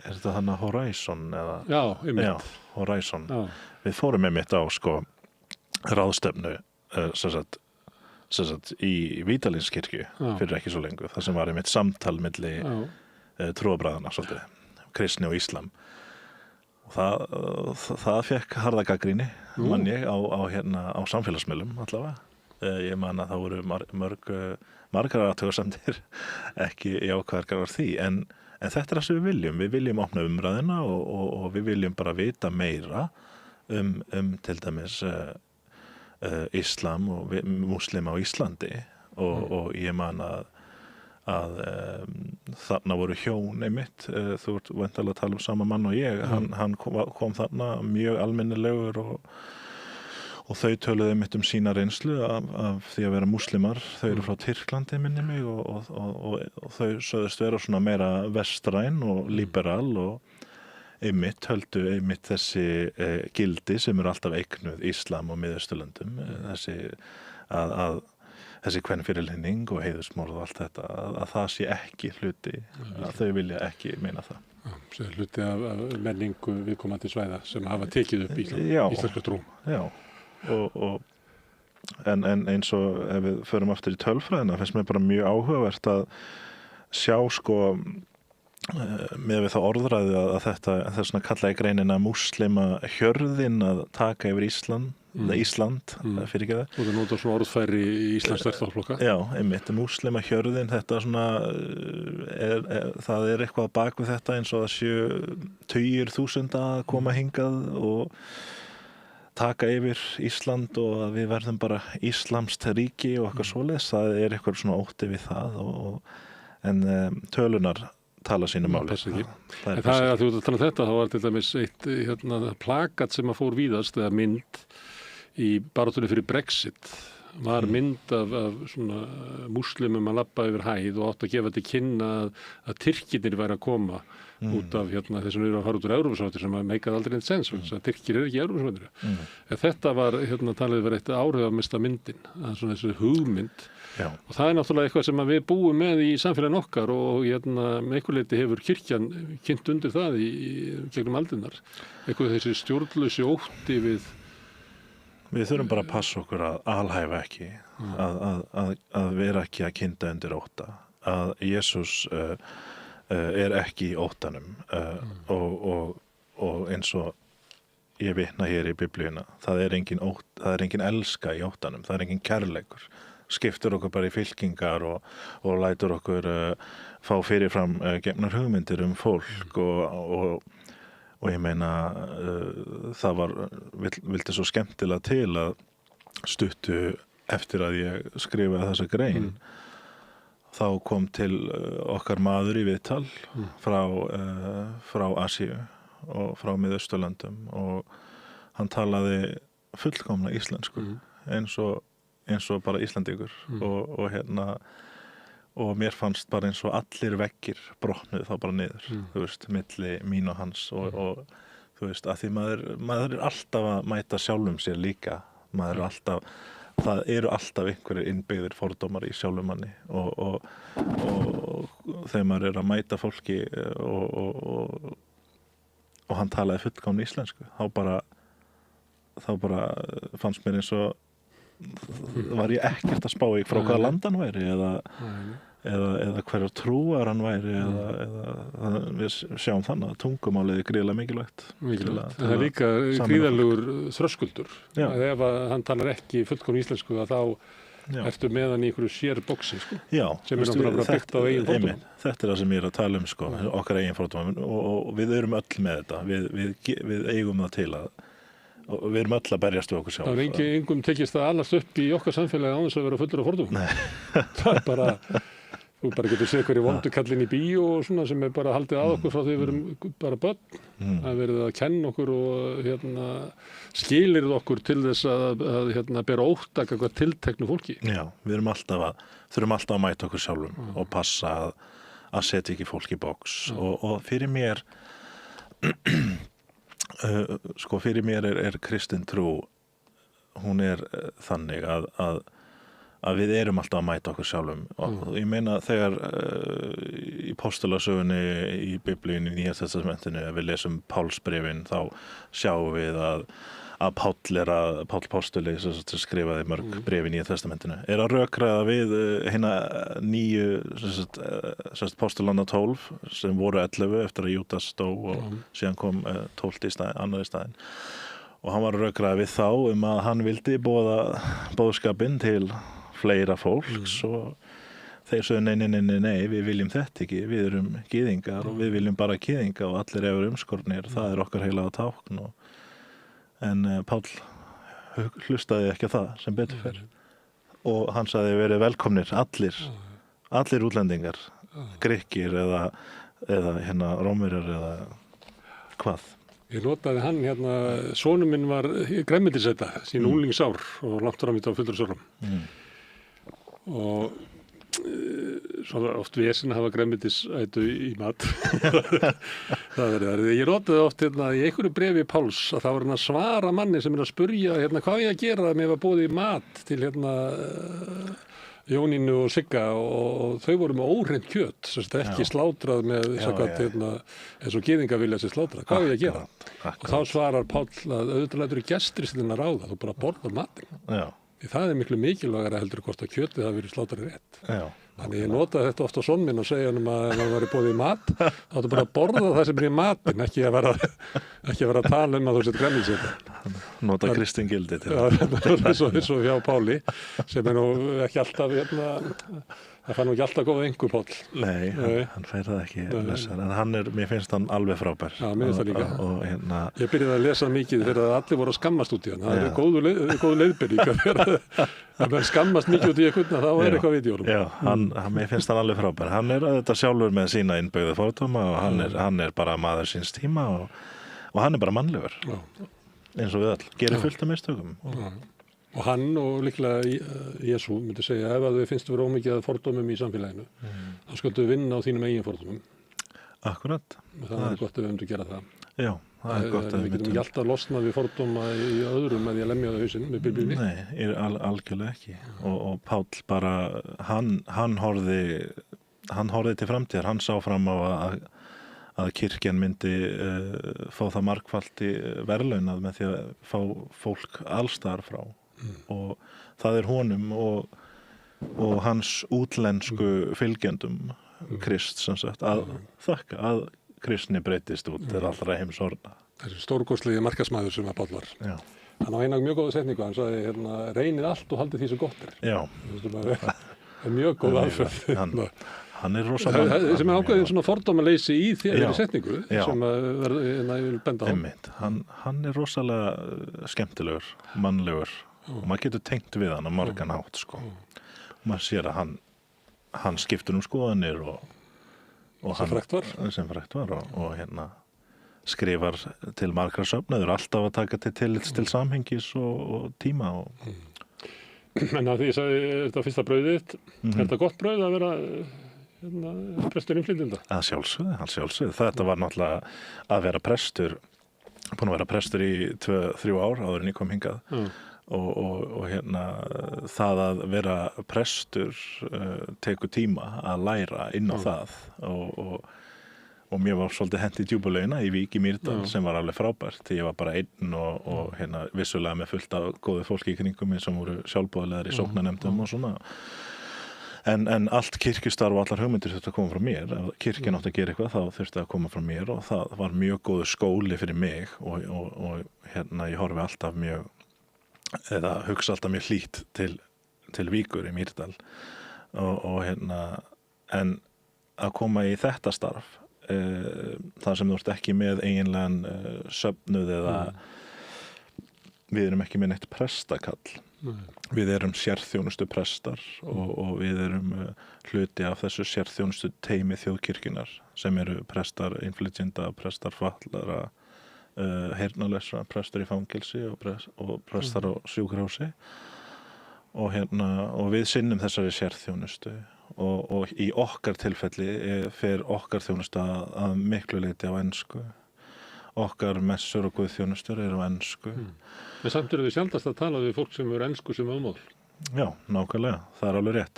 Speaker 16: Er þetta þannig Horizon eða?
Speaker 1: Já, einmitt.
Speaker 16: Já, Horizon. Já. Við fórum einmitt á ráðstefnu í Vítalinskirkju fyrir ekki svo lengur. Það sem var einmitt samtal milli trúarbragðana svolítið, kristni og íslam og það fekk harða gagnrýni mann ég á samfélagsmiðlum allavega. Ég man að það voru margar athugasemdir ekki jákvæðar gagnvart því en þetta það sem við viljum opna umræðina og við viljum bara vita meira til dæmis íslam og múslima á Íslandi og ég man að þarna voru hjón einmitt, þú ert væntanlega að tala sama mann og ég, hann kom þarna mjög almennilegur og þau töluðu einmitt sína reynslu af því að vera múslimar, þau eru frá Tyrklandi minni mig og þau sögðust vera svona meira vestræn og liberal og einmitt höldu einmitt þessi gildi sem eru alltaf eignuð Íslam og Miðausturlöndum, þessi kvenfyrirlinning og heiðursmorð og allt þetta, að það sé ekki hluti, að þau vilja ekki meina það.
Speaker 1: Sem hluti af menningu viðkomandi svæða sem hafa tekið upp íslenska trú.
Speaker 16: Já, en eins og ef við förum aftur í tölfræðina, finnst mér bara mjög áhugavert að sjá með við þá orðræði að þetta er svona kallaði greinina múslima hjörðin að taka yfir Ísland fyrir ekki það.
Speaker 1: Og það nota svona orðfæri í Íslands verðarflokka.
Speaker 16: Já, einmitt, múslima hjörðin, þetta svona, það er eitthvað bak við þetta eins og það séu tugir þúsunda að koma hingað og taka yfir Ísland og að við verðum bara íslamskt ríki og eitthvað svoleiðis, það er eitthvað svona ótti við það en tölunar tala sínu máli.
Speaker 1: Það er að þú ert að tala þetta, þá var til dæmis eitt plakat sem að fór víðast eða mynd í baráttunni fyrir Brexit var mynd af svona múslimum að labba yfir hæð og átt að gefa til kynna að Tyrkirnir væri að koma út af þessum eru að fara út úr Evrópusambandinu sem meikaði aldrei neitt sens, að Tyrkir eru ekki í Evrópusambandinu. Þetta var talið verið eitt áhrifamesta myndin, að svona þessu hugmynd.
Speaker 16: Já.
Speaker 1: Og það er náttúrulega eitthvað sem við búum með í samfélagin okkar og með einhver leyti hefur kirkjan kynnt undir það í gegnum aldirnar. Eitthvað þessi stjórnlausi ótti við.
Speaker 16: Við þurfum bara að passa okkur að alhæfa ekki, að vera ekki að kynda undir ótta, að Jesús er ekki í óttanum og eins og ég vitna hér í Biblíuna, það er engin elska í óttanum, það er engin kærleikur. Skiptur okkur bara í fylkingar og lætur okkur fá fyrirfram gefnar hugmyndir fólk og ég meina það vildi svo skemmtilega til að stuttu eftir að ég skrifaði þessa grein þá kom til okkar maður í viðtal frá Asíu og frá Miðausturlöndum og hann talaði fullkomna íslensku eins og eins og bara Íslandingur og og mér fannst bara eins og allir veggir brotnuð þá bara niður, þú veist, milli mín og hans og þú veist, að því maður alltaf að mæta sjálfum sér líka, það eru alltaf einhverjir innbyggðir fordómar í sjálfum manni og þegar maður að mæta fólki og hann talaði fullkomni íslensku, þá bara fannst mér eins og var ég ekkert að spá í frá hvaða land hann væri eða hverjar trúar hann væri eða við sjáum þannig að tungumálið er gríðarlega mikilvægt.
Speaker 1: Það er líka gríðarlegur þröskuldur að ef hann talar ekki fullkomni íslensku að þá ertu með hann í einhverju sérbóksi sem er náttúrulega byggt á eigin fordómum.
Speaker 16: Þetta er það sem ég er að tala okkar eigin fordómum og við erum öll með þetta, við eigum það til og við erum öll að berjast við okkur sjálf.
Speaker 1: Það er engum tekist að alast upp í okkar samfélagi án þess að vera fullur af fordómum. Það er bara, þú bara getur séð hverju vondu kallinn í bíó og svona sem er bara haldið að okkur frá því við erum bara börn. Það er verið að kenna okkur og skilir okkur til þess að bera óttak eitthvað tilteknu fólki.
Speaker 16: Já, við erum þurfum alltaf að mæta okkur sjálfum og passa að setja ekki fólk í box og fyrir mér fyrir mér er kristin trú, hún er þannig að við erum alltaf að mæta okkur sjálfum og ég meina þegar í postulasögunni í Biblíunni í Nýja testamentinu ef við lesum Pálsbréfin þá sjáum við að Páll postuli sem skrifaði mörg bréf í Nýja testamentinu að rökræða við hina nýju postulana 12 sem voru 11 eftir að Júdas dó og síðan kom 12 í staðinn, annar í staðinn og hann var að rökræða við þá að hann vildi boða boðskapinn til fleira fólks og þeir sögðu nei, við viljum þetta ekki, við erum gyðingar og við viljum bara gyðinga og allir eru umskornir, það er okkar heilaga tákn en Páll hlustaði ekki á það sem betur fer og hann sagði verið velkomnir allir útlendingar, Grikkir eða Rómverjar eða hvað.
Speaker 1: Ég notaði hann sonur minn var grænmetisæta sín unglingsár og langt fram í fullorðinsárum og svo oft vesen að hafa grænmetisætu í mat. Ég notaði oft í einhverju bréfi Páls að það var hann að svara manni sem að spurja hvað ég að gera að mér var boðið í mat til Jónínu og Sigga og þau voru með óhreint kjöt, ekki slátrað með eins og gyðinga vilja sér slátrað. Hvað ég að gera? Og þá svarar Páll að auðvitað lætur gestir sinna að ráða, þú bara borðar matinn. Það er miklu mikilvægara heldur hvort að kjötið hafi verið slátrað rétt. Þannig ég notaði þetta oft á son minn og segja hann að ef hann var boðið í mat, þá áttu bara að borða það sem er í matinn, ekki að vera að tala að þú sett grænmetisæta.
Speaker 16: Nota kristingildi til
Speaker 1: eins og hjá Páli sem er nú ekki alltaf það fann nú ekki alltaf góða engu Páll.
Speaker 16: Nei, hann fær það ekki en mér finnst hann alveg frábær.
Speaker 1: Já, mér finnst það líka. Ég byrjaði að lesa mikið þegar allir voru að skammast út í hann. Það er góð leiðbyrning að menn skammast mikið út í eitthvað, þá er eitthvað við í honum.
Speaker 16: Já, mér finnst hann alveg frábær. Hann er þetta sjálfur með sína innbyggðu fordóma og hann er bara maður síns tíma og hann er bara mannlegur. Eins og við all, gerir fullt af mistökum.
Speaker 1: Og hann og líklega Jesú myndi segja ef að þau finnst vera ómikið að fordómum í samfélaginu, þá skaltu vinna á þínum eigin fordómum.
Speaker 16: Akkurat.
Speaker 1: Það er gott ef við myndum gera það.
Speaker 16: Já, það er gott ef
Speaker 1: við getum ekki alltaf losnað við fordóma í öðrum með því að lemja það hausinn með Biblíunni.
Speaker 16: Nei, algjörlega ekki. Og Páll bara, hann horfði til framtíðar, hann sá fram á að kirkjan myndi fá það margfalt í verðlaunað með því að fá fólk allstar frá og það er honum og hans útlensku fylgjendum Krist sem sagt að þakka að kristni breytist út til allra heimsorna.
Speaker 1: Þessi stórkostlegi markasmæður sem að Páll var. Hann á eina mjög góða setningu, hann sagði reynið allt og haldið því sem gott er.
Speaker 16: Já.
Speaker 1: Það er mjög góð aðferð.
Speaker 16: Hann er rosalega
Speaker 1: sem er ákveðin svona fordómaleysi í þeirri setningu sem að ég vil benda á.
Speaker 16: Hann er rosalega skemmtilegur, mannlegur og maður getur tengt við hann á margan hátt og maður sér að hann skiptur skoðanir og
Speaker 1: sem
Speaker 16: frægt var og skrifar til margra söfnaður alltaf að taka til tillits til samhengis og tíma
Speaker 1: En að því ég sagði, er þetta fyrsta brauðið þitt? Er þetta gott brauð að vera prestur innflytjenda?
Speaker 16: Að sjálfsögðu. Þetta var náttúrulega að vera prestur, búin að vera prestur í 2-3 ár áður en ég kom hingað. Og það að vera prestur tekur tíma að læra inn á það og mér var svolítið hent í djúpulaugina í Vík í Mýrdal sem var alveg frábært því ég var bara einn og vissulega með fullt af góðu fólki í kringum mig sem voru sjálfboðaliðar í sóknarnefndum og svona en allt kirkjustarf og allar hugmyndir þurfti að koma frá mér ef kirkjan átti að gera eitthvað þá þurfti að koma frá mér og það var mjög góður skóli fyrir mig og ég horfi alltaf mjög eða hugsa alltaf mjög hlýtt til Víkur í Mýrdal en að koma í þetta starf þar sem þú ert ekki með eiginlegan söfnuð eða við erum ekki með neitt prestakall við erum sérþjónustu prestar og við erum hluti af þessu sérþjónustu teymi þjóðkirkjunar sem eru prestar innflytjenda, prestar fallara heyrnarlausra, prestar í fangelsi og prestar á sjúkrahúsi og við sinnum þessari sérþjónustu og í okkar tilfelli fer okkar þjónustu að miklu leyti á ensku okkar messur og guðþjónustur eru á ensku
Speaker 1: En samt eru þið sjaldast að tala við fólk sem eru ensku sem ámál
Speaker 16: Já, nákvæmlega, það er alveg rétt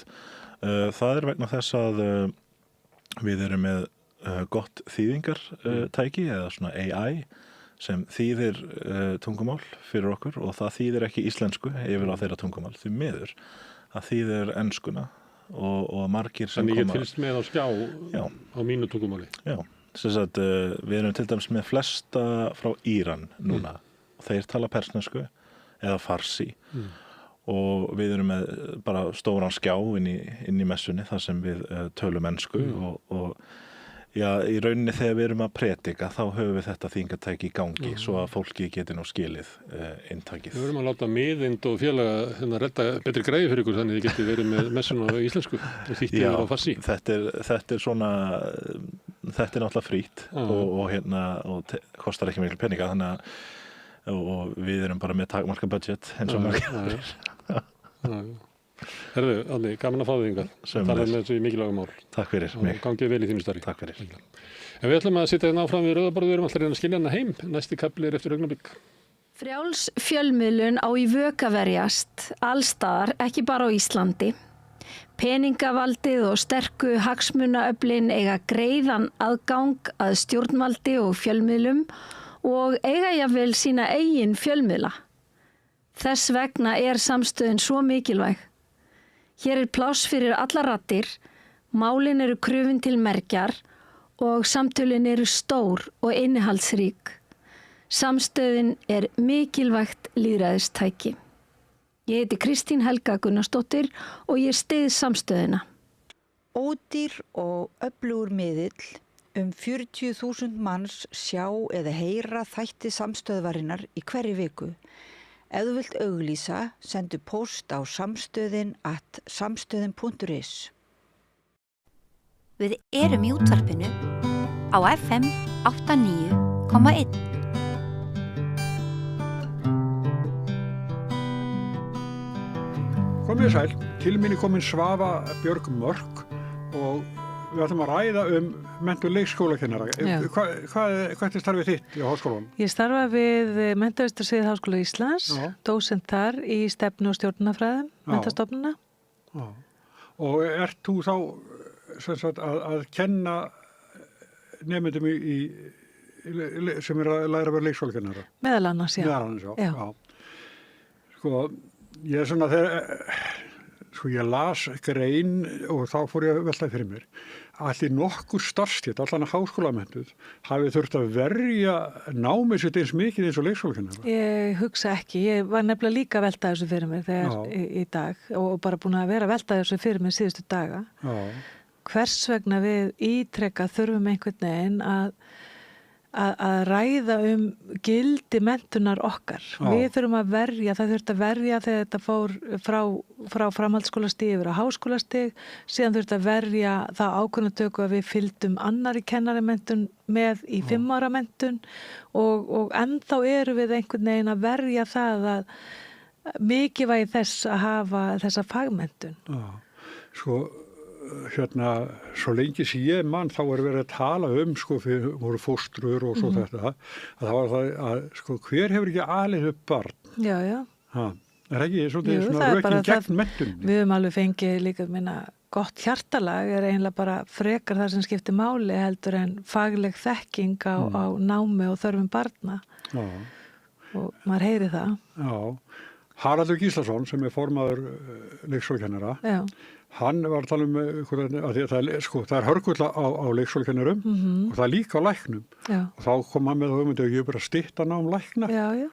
Speaker 16: það er vegna þess að við erum með gott þýðingartæki eða svona AI sem þýðir tungumál fyrir okkur og það þýðir ekki íslensku yfir á þeirra tungumál því miður það þýðir enskuna og margir sem
Speaker 1: koma Þannig ég fylgst með á skjá á mínu tungumáli
Speaker 16: Já, þess að við erum til dæmis með flesta frá Íran núna og þeir tala persnesku eða farsi og við erum með bara stóran skjá inn í messunni þar sem við tölum ensku og já, í rauninni þegar við erum að predika þá höfum við þetta þýðingartæki í gangi svo að fólki geti nú skilið inntakið.
Speaker 1: Við verum að láta miðind og félaga redda betri greiði fyrir ykkur þannig þið geti verið með messun á íslensku og þýtt yfir á farsi.
Speaker 16: Þetta er svona þetta er náttúrulega frýtt og kostar ekki mikil peninga þannig að og við erum bara með takmarka budget eins og margir.
Speaker 1: Herðu, Árni, gaman að fá þig hingað. Það er með þessu mikilvæga mál.
Speaker 16: Takk fyrir mig.
Speaker 1: Og gangið vel í þínu starfi.
Speaker 16: Takk fyrir.
Speaker 1: En við ætlum að sitja hérna áfram við Rauðaborð, við erum alltaf reyna að skilja hana heim. Næsti kafli er eftir augnablik.
Speaker 17: Frjáls fjölmiðlun á í vök að verjast, allstaðar, ekki bara á Íslandi. Peningavaldið og sterku hagsmunaöflin eiga greiðan aðgang að stjórnvaldi og fjölmiðlum og eiga jafnvel sína eigin fjölmiðla. Þess vegna er samstöðin svo mikilvæg. Hér er pláss fyrir alla raddir, málin eru krufin til mergjar og samtölin eru stór og innihaldsrík. Samstöðin er mikilvægt lýðræðistæki. Ég heiti Kristín Helga Gunnarsdóttir og ég styð samstöðina.
Speaker 13: Ódýr og öflugur miðill 40.000 manns sjá eða heyra þætti samstöðvarinnar í hverri viku. Ef þú vilt auglýsa, sendu post á samstöðin@samstöðin.is.
Speaker 15: Við erum í útvarpinu á FM 89,1.
Speaker 2: Komið sæl, til mín er komin Svava Björg Mörk og við ætlum að ræða menntun leikskólakennara. Hvað er starfið þitt í háskólanum?
Speaker 18: Ég starfa við Menntavistarsvið Háskóla Íslands, dósent þar í stefnu og stjórnunarfræðum, menntastofnuna.
Speaker 2: Og ert þú þá að kenna nemendum sem er að læra að vera leikskólakennara?
Speaker 18: Meðal annars, já.
Speaker 2: Meðal annars, já. Sko, ég er svona ég las grein og þá fór ég að velta fyrir mér. Allir nokkur starfstétt, allan að háskólamenntuð, hafi þurft að verja námið sitt eins mikið eins og leikskólakennara?
Speaker 18: Ég hugsa ekki. Ég var nefnilega líka að velta þessu fyrir mér þegar í dag og bara búin að vera að velta þessu fyrir mér síðustu daga. Já. Hvers vegna við ítrekka þurfum einhvern veginn að ræða gildi menntunar okkar. Við þurfum að verja, það þurft að verja þegar þetta fór frá framhaldsskólastig yfir á háskólastig, síðan þurft að verja það ákvörðunartöku að við fylgdum annarri kennarimenntun með í 5 ára menntun og ennþá eru við einhvern veginn að verja það mikilvægi þess að hafa þessa fagmenntun.
Speaker 2: Já, sko, svo lengi sem ég mann þá er verið að tala sko, fyrir voru fóstrur og svo þetta, að það var það að, sko, hver hefur ekki alið upp barn?
Speaker 18: Já, já.
Speaker 2: Er ekki svona rökin gegn menntun?
Speaker 18: Við höfum alveg fengið líka, gott hjartalag er eiginlega bara frekar það sem skiptir máli heldur en fagleg þekking á námi og þörfum barna. Já. Og maður heyri það.
Speaker 2: Já. Haraldur Gíslason sem er formaður leikskólakennara, hann var að tala að það er hörgull á leikskólakennarum og það er líka á læknum. Já. Og þá kom hann með hugmynd að ég bara stytta nám lækna. Já.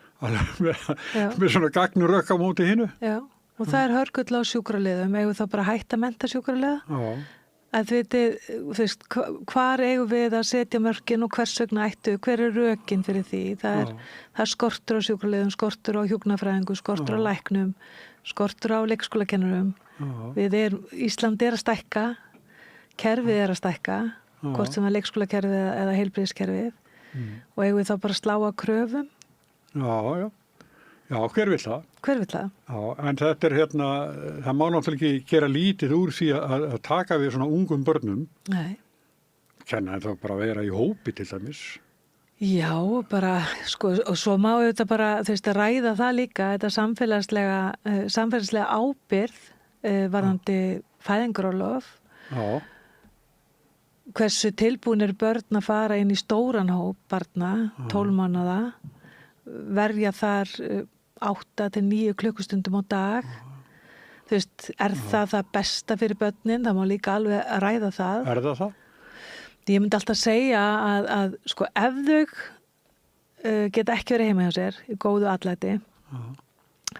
Speaker 2: Með svona gagnurök á móti hinu. Já. Og það er hörgull á sjúkraliðum, eigum þá bara hætta að mennta sjúkraliða? Já. Að þú veist, hvar eigum við að setja mörkin og hvers vegna hver er rökin fyrir því? Það er skortur á sjúkraliðum, skortur á hjúkrunarfræðingum, skortur á læknum, skortur á leikskólakennurum. Ísland er að stækka, kerfið er að stækka, hvort sem er leikskólakerfið eða heilbrigðiskerfið. Og eigum við þá bara að slá á kröfum? Já, hver vill það? Hver vill það? Já, en þetta er það má náttúrulega ekki gera lítið úr því að taka við svona ungum börnum. Nei. Kenna þetta bara að vera í hópi til dæmis. Já, bara, sko, og svo má þetta bara, þú veist, að ræða það líka, þetta samfélagslega ábyrgð varðandi fæðingarorlof. Já. Hversu tilbúnir börn að fara inn í stóran hóp barna, 12 mánaða, verja þar 8 til 9 klukkustundum á dag. Þú veist, er það besta fyrir börnin? Það má líka alveg ræða það. Er það það? Ég myndi alltaf segja að sko, ef þau geta ekki verið heima hjá sér í góðu atlæti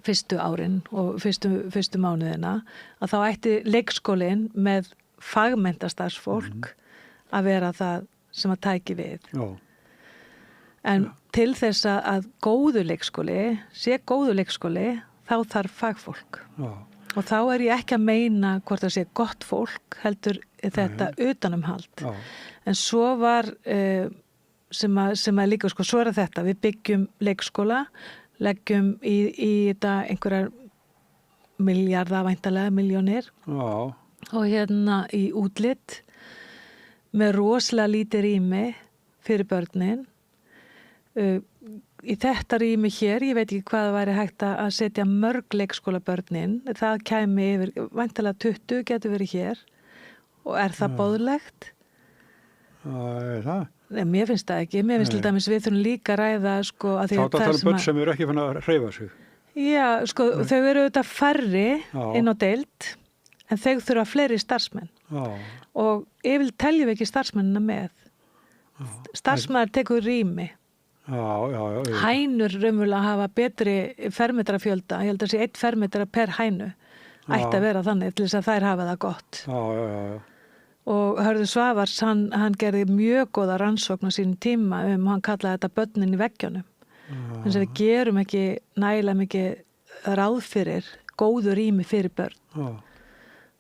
Speaker 2: fyrstu árin og fyrstu mánuðina, að þá ætti leikskólinn með fagmenntastarfsfólk að vera það sem að tæki við. Já. En til þess að góður leikskóli, sé góður leikskóli, þá þarf fagfólk. Já. Og þá er ég ekki að meina hvort það sé gott fólk, heldur þetta utanumhald. Já. En svo var, sem að líka, sko, svo er þetta, við byggjum leikskóla, leggjum í þetta einhverjar milljarða, væntanlega, milljónir. Já. Og í útlit, með rosalega lítið rými fyrir börnin. Í þetta rými hér, ég veit ekki hvað það væri hægt að setja mörg leikskólabörnin, það kæmi yfir, væntanlega 20 getur verið hér og er það boðlegt? Er það? Nei, mér finnst það ekki, mér finnst til dæmis við þurfum líka að ræða sko að því að það er börn sem eru ekki fann að hreyfa sig. Já, sko þau eru auðvitað færri inn á deild en þau þurfa fleiri starfsmenn. Já. Og yfirleitt teljum við ekki starfsmennina með. Starfsmennar tekur rými. Já. Hænur raunverulega hafa betri fermetrafjölda, ég held að sé 1 fermetra per hænu ætti að vera þannig til þess að þær hafa það gott. Já. Og Hörður Svavars, hann gerði mjög góða rannsókn á sínum tíma hann kallaði þetta börnin í veggjónum. Þannig að við gerum ekki nægilega mikið ráð fyrir góðu rými fyrir börn.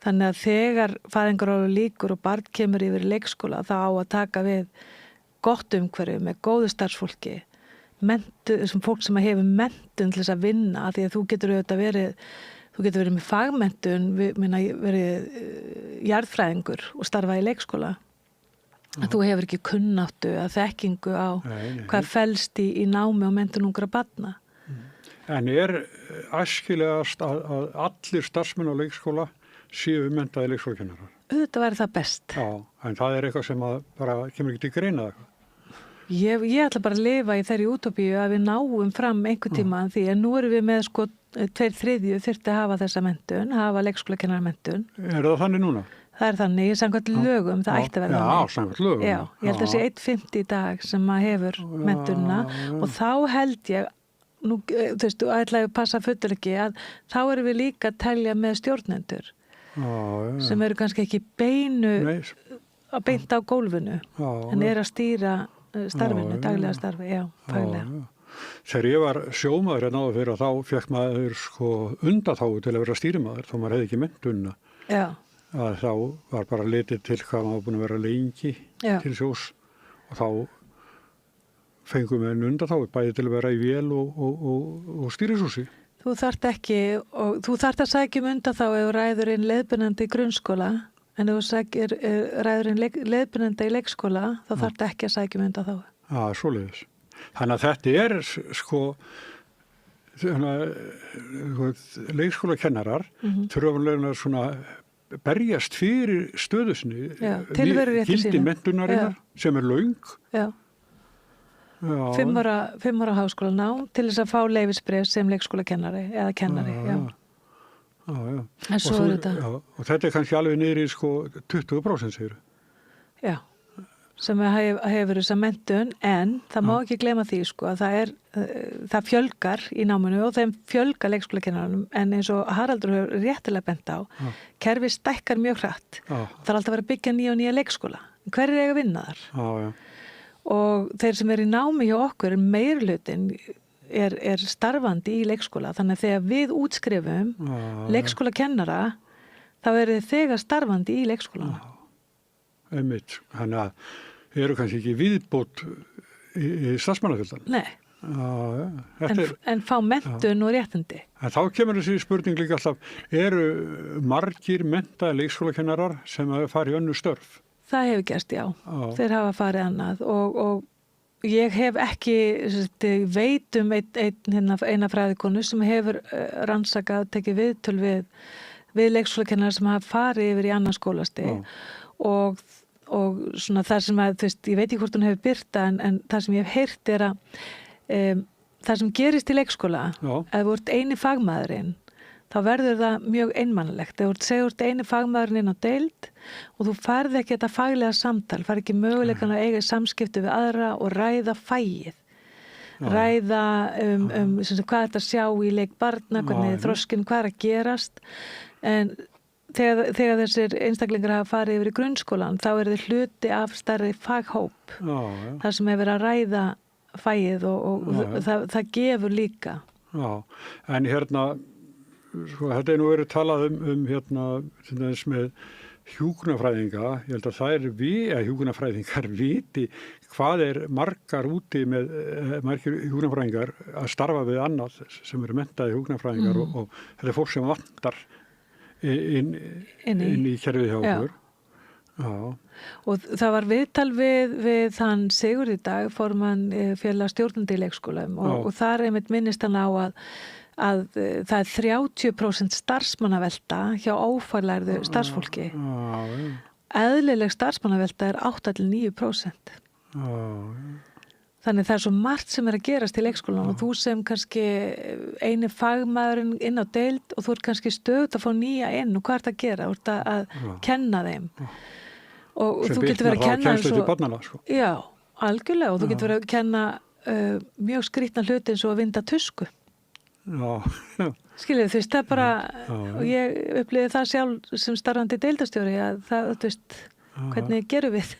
Speaker 2: Þannig að þegar fæðingarorlof lýkur og barn kemur yfir í leikskóla þá á að taka við gott umhverfi með góðu starfsfólki, fólk sem hefur menntun til þess að vinna, því að þú getur verið með fagmenntun, verið jarðfræðingur og starfa í leikskóla. Þú hefur ekki kunnáttu að þekkingu á hvað felst í námi og menntun ungra barna. En er æskilegast að allir starfsmenn á leikskóla séu menntaði leikskólakennarar? Þetta væri það best. Já, en það er eitthvað sem bara kemur ekki til greina eitthvað. Ég ætla bara að lifa í þeirri útópíu að við náum fram einhver tíma því að nú erum við með sko 2/3 þyrfti að hafa þessa menntun, hafa leikskólakennaramenntun. Er það þannig núna? Það er þannig, samkvæmt lögum, það ætti að vera þannig. Já, samkvæmt lögum. Já, ég held að það sé 1/5 í dag sem að hefur mentunina og þá held ég, nú, þú veist, þú ætlaði að passa fullur ekki að þá erum við líka að telja með stjórnendur sem eru kannski ekki að beinta á gólfinu en eru að stýra starfinu, daglega starfi, faglega. Þegar ég var sjómaður áður fyrir þá fekk maður sko undanþágu til að vera stýrimaður þó maður hefði ekki mentunina. Já. Að þá var bara litið til hvað maður búin að vera lengi til sjós og þá fengum við undanþágu bæði til að vera í vél og stýrishúsi.
Speaker 18: Þú þarft ekki, og þú þarft að sækja undan þá ef þú ræður inn leiðbeinandi í grunnskóla, en ef þú ræður inn leiðbeinandi í leikskóla, þá þarft ekki að sækja undan þá.
Speaker 2: Já, svoleiðis. Þannig að þetta sko leikskólakennarar þurfa svona berjast fyrir stöðu sinni, gildi menntunarinnar sem löng.
Speaker 18: Já. 5 ára háskólanám til þess að fá leyfisbréf sem leikskólakennari eða kennari. Já. En svo þetta.
Speaker 2: Og þetta kannski alveg niður í 20% segir.
Speaker 18: Já. Sem hefur þessa menntun, en það má ekki gleyma því að það fjölgar í náminu og þeim fjölgar leikskólakennaranum, en eins og Haraldur hefur réttilega bent á, kerfið stækkar mjög hratt. Það er alltaf að vera að byggja nýja leikskóla. Hver eiga að vinna þar?
Speaker 2: Já.
Speaker 18: Og þeir sem í námi hjá okkur, meirhlutin er starfandi í leikskóla, þannig að þegar við útskrifum leikskólakennara, þá þeir þegar starfandi í leikskólanum.
Speaker 2: Einmitt, þannig að eru kannski ekki viðbót í starfsmannafjöldan.
Speaker 18: Nei, en fá menntun og réttindi.
Speaker 2: En þá kemur þessi spurning líka alltaf, eru margir menntaði leikskólakennarar sem fara í önnur störf?
Speaker 18: Það hefur gerst, já. Þeir hafa farið annað og ég hef ekki, veit eina fræðikonu sem hefur rannsakað, tekið viðtöl við leikskólakennarar sem hafa farið yfir í annan skólastig og svona það sem að, ég veit ekki hvort hún hefur byrta, en það sem ég hef heyrt að það sem gerist í leikskóla, ef þú ert eini fagmaðurinn, þá verður það mjög einmannlegt. Ef þú segur eini fagmaðurinn inn á deild og þú færð ekki þetta faglega samtal, færð ekki möguleikan að eiga samskipti við aðra og ræða fæið. Ræða hvað þetta sjá í leik barna, hvernig þroskinn, hvað að gerast. En þegar þessir einstaklingar hafa farið yfir í grunnskólan, þá þeir hluti af stærri faghóp. Það sem hefur verið að ræða fæið og það gefur líka.
Speaker 2: Já, en þetta nú verið talað til dæmis með hjúkrunarfræðinga. Ég held að það hjúkrunarfræðingar viti hvað margar úti með margir hjúkrunarfræðingar að starfa við annað sem eru menntaði hjúkrunarfræðingar og þetta fólk sem vantar inn í kerfið hjá okkur. Já.
Speaker 18: Og það var viðtal við þann Sigurð í dag, formann félags stjórnandi í leikskólum og þar einmitt minnist hann á að það er 30% starfsmannavelta hjá ófaglærðu starfsfólki. Eðlileg starfsmannavelta er 8-9%. Þannig það er svo margt sem að gerast í leikskólanum og þú sem kannski eini fagmaðurinn inn á deild og þú ert kannski stöðugt að fá nýja inn og hvað ert að gera? Þú ert að kenna þeim. Og þú getur verið að kenna
Speaker 2: eins og...
Speaker 18: Já, algjörlega, og þú getur verið að kenna mjög skrýtna hluti eins og að vinda tusku. Skiljið, það er bara, og ég upplifði það sjálf sem starfandi deildastjóri að það, hvernig gerum við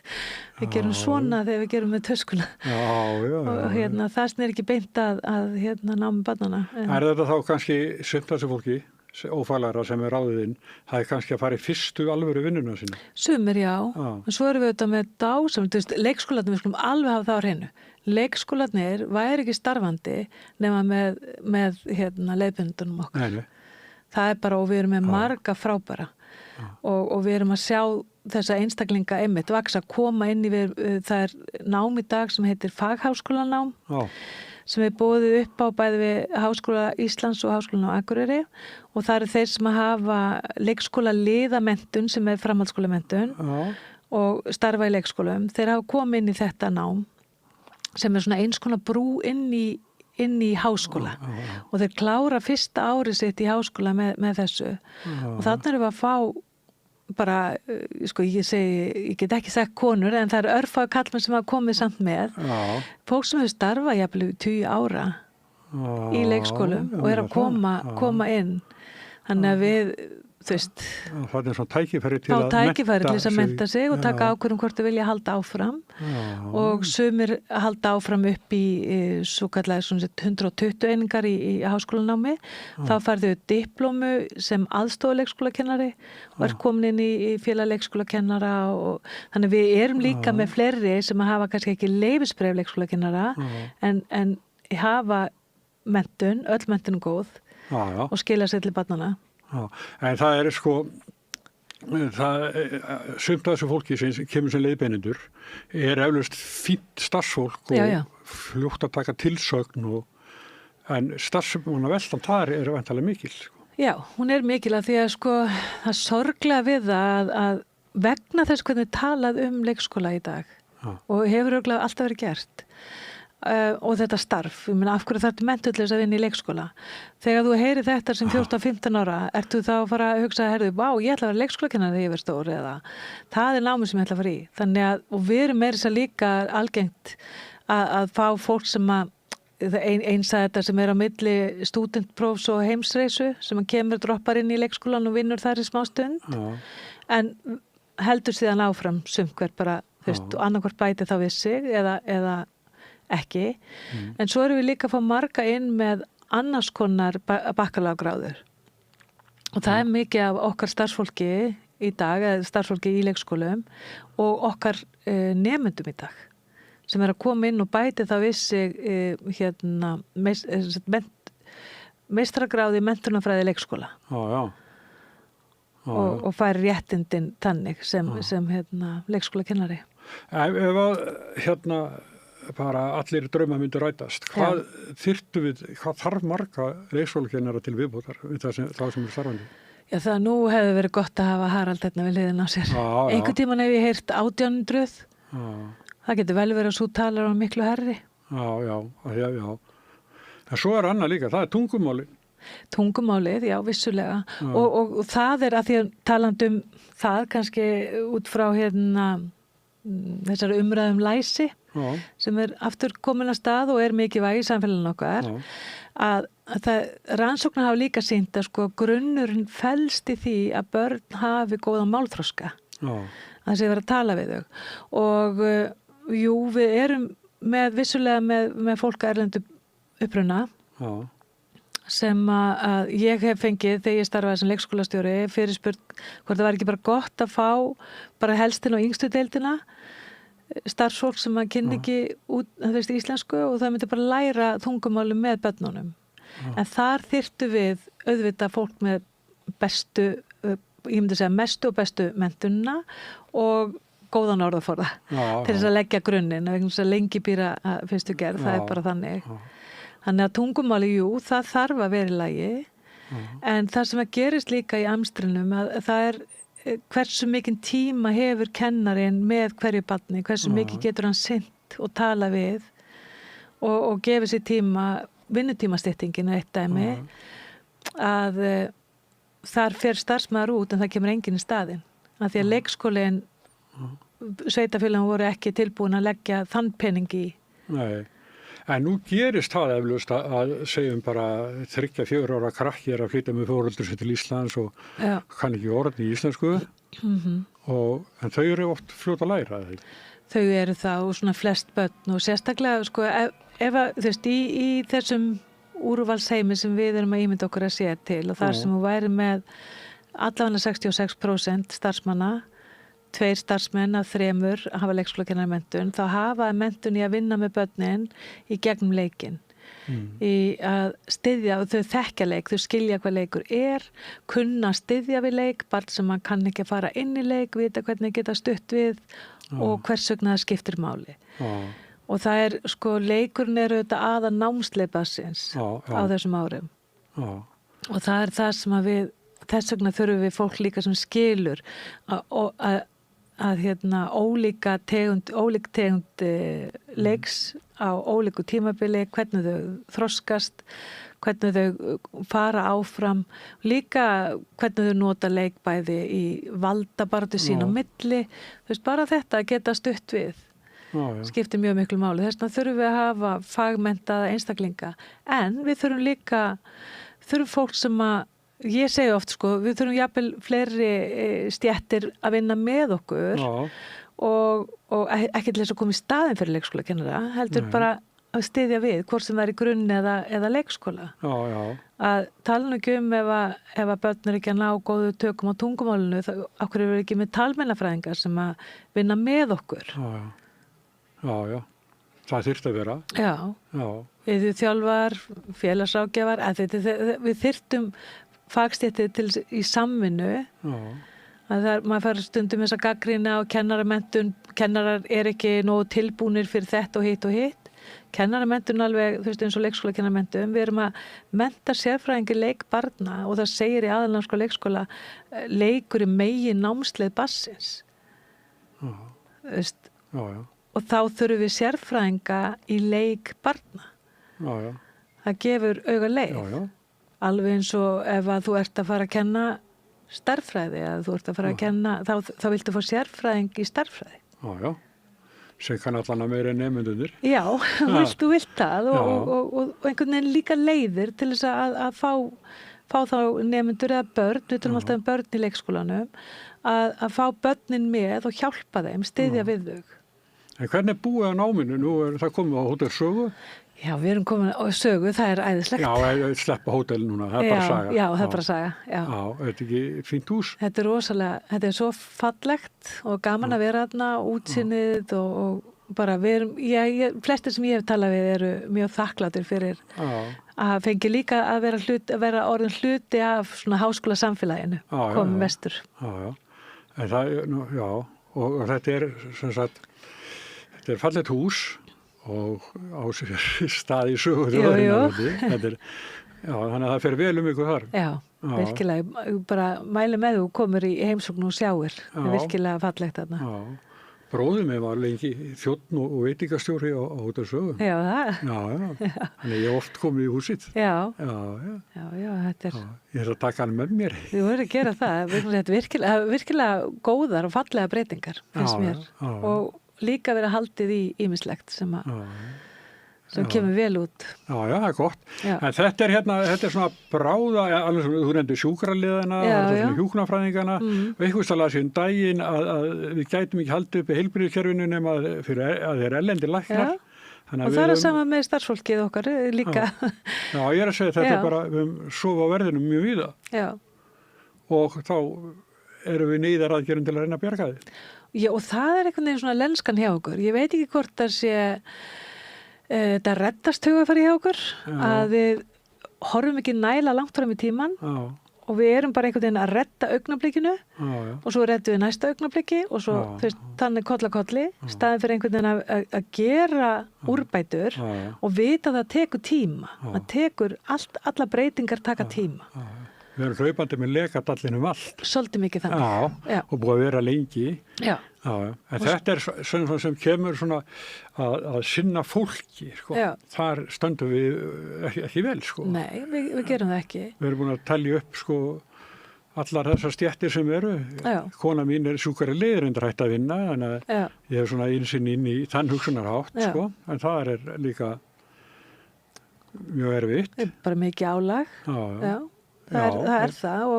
Speaker 18: gerum svona þegar við gerum með töskuna og það snir ekki beint að námi barnana.
Speaker 2: Er þetta þá kannski sumt þessu fólki ófaglæra sem ráðið inn, það kannski að fara í fyrstu alvöru vinnuna sinni?
Speaker 18: Sumir, já. En svo erum við auðvitað með dásam, leikskólarnir, við skulum alveg hafa það á hreinu. Leikskólarnir væri ekki starfandi nema með leiðbeinendunum okkar. Það er bara, og við erum með marga frábæra og við erum að sjá þessa einstaklinga einmitt vaksa, koma inn í það er nám í dag sem heitir fagháskólanám sem er boðið upp á bæði við Háskóla Íslands og Háskólan á Akureyri og það eru þeir sem að hafa leikskóla liðamenntun sem er framhaldsskólamenntun og starfa í leikskólum. Þeir hafa komið inn í þetta nám sem er svona eins konar brú inn í háskóla og þeir klára fyrsta árið sitt í háskóla með þessu og þannig erum við að fá bara, ég get ekki sagt konur en það er örfáir kallmenn sem hafa komið samt með fólk sem hefur starfað jafnvel 20 ára í leikskólum og er að koma inn þannig að við
Speaker 2: það er svona tækifæri til
Speaker 18: þess að mennta sig og taka ákvörðum hvort þau vilja halda áfram og sumir halda áfram upp í svo kallega 120 einingar í háskólanámi þá færðu diplómu sem aðstoðarleikskólakennari og er komin inn í félag leikskólakennara og þannig við erum líka með fleiri sem hafa kannski ekki leyfisbréf leikskólakennara en hafa menntun, öll menntun góð og skila sér til barnana.
Speaker 2: Já, en það sko, sumt af þessu fólki sem kemur sem leiðbeinendur eflaust fínt starfsfólk og fljótt að taka tilsögn en starfsmannaveltan þar væntanlega mikil. Sko.
Speaker 18: Já, hún mikil að því að sko það sorglega við það að vegna þess hvernig talað leikskóla í dag og hefur örugglega alltaf verið gert og þetta starf, ég meina af hverju þarf menntullis að vinna í leikskóla. Þegar þú heyrir þetta sem 14-15 ára, ertu þá að fara að hugsa, vá, ég ætla að vera leikskólakennari þegar ég verð stór eða það námið sem ég ætla að fara í. Þannig að, og við erum meira þess að líka algengt að fá fólk sem eins að þetta sem á milli stúdentprófs og heimsreisu sem kemur droppar inn í leikskólan og vinnur þar í smástund en heldur síðan áfram sumhver bara, og annarkvort bæti þá við sig eða ekki, en svo erum við líka að fá marga inn með annars konar bakkalárgráður og það mikið af okkar starfsfólki í dag, eða starfsfólki í leikskólum og okkar nemendum í dag sem að koma inn og bæti þá við sig meistaragráði í menntunarfræði leikskóla og fær réttindin þannig sem leikskólakennari.
Speaker 2: Ef bara allir drauma myndu rætast. Hvað þarf marga leikskólakennara til viðbótar það sem er starfandi?
Speaker 18: Já, það nú hefði verið gott að hafa Harald hérna við hliðina á sér. Einhvern tímann hef ég heyrt 1800. Það getur vel verið að svo talar á miklu herri. Já. En svo annað líka, það tungumálið. Tungumálið, já, vissulega. Og það að því að talandi það kannski út frá þessari umræðum læsi sem aftur komin að stað og mikið vægi í samfélaginu okkar að rannsóknar hafa líka sýnt að sko grunnurinn felst í því að börn hafi góðan málþroska að það sé verið að tala við þau og jú, við erum vissulega með fólk erlendu uppruna sem að ég hef fengið þegar ég starfaði sem leikskólastjóri fyrirspurn hvort það var ekki bara gott að fá bara helstinn og yngstu deildina starfsfólk sem að kynni ekki út íslensku og það myndi bara læra tungumáli með börnunum en þar þyrftu við auðvitað fólk með bestu ég myndi segja mestu og bestu menntunina og góðan orðaforða til þess að leggja grunninn vegna þess að lengi býra fyrstu gerð það bara þannig Þannig að tungumáli, jú, það þarf að vera í lagi en það sem að gerist líka í amstrinum að það hversu mikinn tíma hefur kennarinn með hverju barni, hversu mikið getur hann sinnt og tala við og gefið sér tíma, vinnutímastyttingin eitt dæmi að þar fer starfsmaður út en það kemur enginn í staðinn. Að því að leikskólinn, sveitafélagin voru ekki tilbúin að leggja þann pening í.
Speaker 2: Nei. En nú gerist það eflaust að segjum bara 3-4 ára krakki að flytja með foreldrar sér til Íslands og kann ekki orð í íslensku en þau eru oft fljót að læra það.
Speaker 18: Þau eru það og svona flest börn og sérstaklega sko ef þú veist í þessum úrvalsheimi sem við erum að ímynda okkur að sé til og þar sem þú væri með allavega 66% starfsmanna 2 starfsmenn af 3 hafa leikskólakennaramenntun, þá hafa menntun í að vinna með börnin í gegnum leikinn. Í að styðja og þau þekkja leik, þau skilja hvað leikur kunna styðja við leik, barn sem man kann ekki að fara inn í leik, vita hvernig geta stutt við og hvers vegna það skiptir máli. Og það sko, leikurinn auðvitað aða námsleipaðsins á þessum árum. Og það það sem að þess vegna þurfum við fólk líka sem skilur að ólík tegund leiks á ólíku tímabili, hvernig þau þroskast, hvernig þau fara áfram, líka hvernig þau nota leik bæði í valdabaráttu sín á milli, þú veist, bara þetta að geta stutt við, skiptir mjög miklu máli. Þess vegna þurfum við að hafa fagmenntaða einstaklinga, en við þurfum fólk sem að ég segi oft sko, við þurfum jafnvel fleiri stéttir að vinna með okkur og ekki til þess að koma í staðinn fyrir leikskólakennara, heldur bara að styðja við, hvort sem það í grunn eða leikskóla. Að tala nú ekki ef að börn ekki að ná góðu tökum á tungumálinu, okkur eru ekki með talmennafræðingar sem að vinna með okkur.
Speaker 2: Það þyrfti að vera.
Speaker 18: Já. Iðjuþjálfar, félagsráðgjafar, við þyrftum fagstéttið til í samvinnu. Maður fær stundum þess að gagnrýna á kennaramenntun, kennarar ekki nógu tilbúnir fyrir þetta og hitt. Kennaramenntun alveg, þú veist, eins og leikskólakennaramenntun, við erum að mennta sérfræðingi leik barna og það segir í aðalnámskrá leikskóla leikur megin námsleið barnsins. Veist, og þá þurfum við sérfræðinga í leik barna. Það gefur auga leið. Alveg eins og ef að þú ert að fara að kenna stærðfræði eða þú ert að fara að kenna, þá viltu fá sérfræðing í stærðfræði.
Speaker 2: Sem kann allan að meira en nemendunir.
Speaker 18: Já, þú vilt það og einhvern veginn líka leiðir til þess að fá þá nemendur eða börn, við tölum alltaf börn í leikskólanum, að fá börnin með og hjálpa þeim, styðja við þau.
Speaker 2: En hvernig búið á náminu? Nú það komið á Hótel Sögu.
Speaker 18: Já, við erum komin á Sögu, það æðislegt.
Speaker 2: Já, sleppa hótel núna, það bara saga.
Speaker 18: Já, það bara saga. Já,
Speaker 2: þetta ekki fínt hús?
Speaker 18: Þetta rosalega, þetta svo fallegt og gaman að vera þarna, útsinnið og bara við erum, flestir sem ég hef talað við eru mjög þakklátir fyrir að fengi líka að vera orðin hluti af svona háskóla samfélaginu, komum vestur.
Speaker 2: En það, og þetta sem sagt, þetta fallegt hús og á stað í sögu þannig að það fer vel ykkur þar.
Speaker 18: Já, virkilega, bara mæli með þú komur í heimsókn og sjáir, það er virkilega fallegt þarna.
Speaker 2: Bróðir mig var lengi þjónn og veitingastjóri á Hótel Sögu.
Speaker 18: Já, það?
Speaker 2: Já, þannig ég oft komið í húsið.
Speaker 18: Já, þetta er...
Speaker 2: Ég að taka hann með mér.
Speaker 18: Þú verður að gera það, þetta er virkilega góðar og fallega breytingar, finnst mér. Og líka vera haldið í ýmislegt sem kemur vel út.
Speaker 2: Já, það er gott. En þetta er svona bráða, alveg sem þú nefndir sjúkraliðana, hjúkrunarfræðingana og eitthvað staðlega sem daginn að við gætum ekki haldið upp í heilbrigðiskerfinu nema fyrir að þeir erlendir læknar.
Speaker 18: Og það er sama með starfsfólkið okkar líka.
Speaker 2: Já, ég að segja þetta bara, við sofa á verðinu mjög víða. Já. Og þá erum við neyðaraðgerðum til að reyna að bjarga þið.
Speaker 18: Já, og það er einhvern veginn svona lenskan hjá okkur. Ég veit ekki hvort það sé þetta reddast hugafæri hjá okkur, að við horfum ekki næla langt fram í tíman og við erum bara einhvern veginn að redda augnablikinu og svo reddum við næsta augnablikki og svo þannig kolli, staðin fyrir einhvern veginn að gera úrbætur og vita að það tekur tíma. Það tekur alla breytingar taka tíma.
Speaker 2: Við erum hlaupandi með lekadallinum allt.
Speaker 18: Svolítið mikið þannig.
Speaker 2: Já, og búið að vera lengi.
Speaker 18: Já.
Speaker 2: En þetta er svona sem kemur svona að sinna fólki, sko. Þar stöndum við ekki vel, sko.
Speaker 18: Nei, við gerum það ekki.
Speaker 2: Við erum búin að talja upp, sko, allar þessar stéttir sem eru. Kona mín er sjúkari leiðurindar hægt að vinna, þannig að ég hef svona einsinn inn í þann hugsunarhátt, sko. En það er líka mjög erfitt.
Speaker 18: Bara mikið álag. Já. Það er það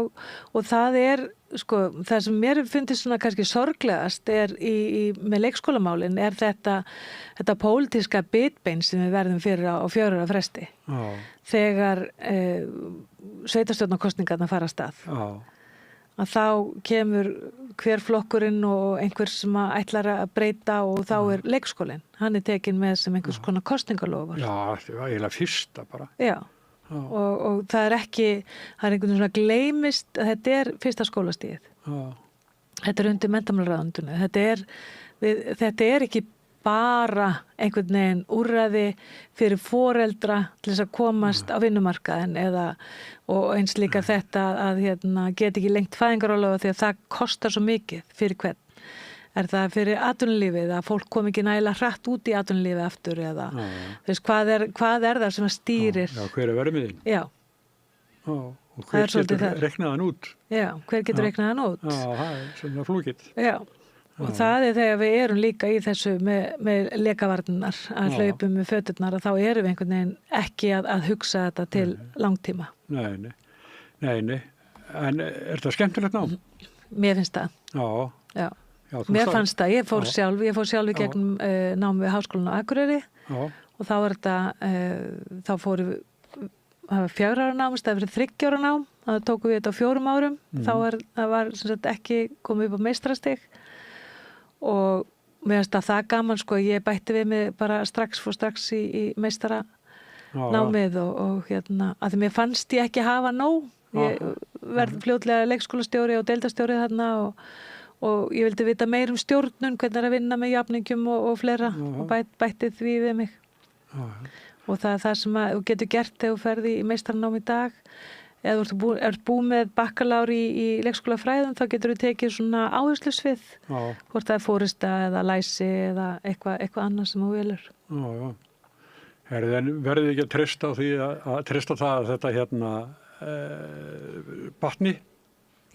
Speaker 18: og það er, sko, það sem mér finnst svona kannski sorglegast er með leikskólamálin er þetta pólitíska bitbein sem við verðum fyrir á 4 ára fresti. Þegar sveitarstjórnarkosningarnar fara af stað. Að þá kemur hver flokkurinn og einhver sem ætlar að breyta og þá er leikskólinn. Hann er tekin með sem einhvers konar kosningalofur.
Speaker 2: Já, það var eiginlega fyrsta bara.
Speaker 18: Já. Og það er einhvern veginn svona gleymist að þetta er fyrsta skólastigið. Þetta er undir menntamálaráðuneytinu. Þetta er ekki bara einhvern veginn úrræði fyrir foreldra til þess að komast á vinnumarkaðin og eins líka þetta að geta ekki lengt fæðingarorlof því að það kostar svo mikið fyrir hvern. Er það fyrir atvinnulífið að fólk kom ekki nægilega hratt út í atvinnulífið aftur eða hvað er það sem stýrir?
Speaker 2: Já, hver er verðmiðin?
Speaker 18: Já.
Speaker 2: Og hver getur reknaðan út?
Speaker 18: Já, hver getur reknaðan út?
Speaker 2: Já, það er svona flókitt.
Speaker 18: Já, og það er þegar við erum líka í þessu með lekavarnar að hlaupum með föturnar að þá erum við einhvern veginn ekki að hugsa þetta til langtíma.
Speaker 2: Nei. En er þetta skemmtilegt nám?
Speaker 18: Mér finnst það.
Speaker 2: Já.
Speaker 18: Mér fannst það, ég fór sjálf í gegnum nám við Háskólann á Akureyri og þá er þetta, þá fórum við, það var 4 ára nám, það var 3 ára nám, þá tókum við þetta á 4 árum, það var sem sagt ekki komið upp á meistrastig og mér finnst það gaman sko, ég bætti við mig bara strax í meistara námið og að því mér fannst ég ekki hafa nóg. Ég verð fljótlega leikskólastjóri og deildarstjóri þarna og ég vildi vita meir stjórnun, hvernig að vinna með jafningjum og fleira og bætti því við mig. Og það er það sem þú getur gert þegar þú ferði í meistaranám í dag. Ef þú ert búið með bakkalár í leikskólafræðum, þá getur þú tekið svona áherslusvið, hvort það er fórista eða læsi eða eitthvað annað sem þú velur.
Speaker 2: En verður ekki að treysta á því að treysta það að þetta batni?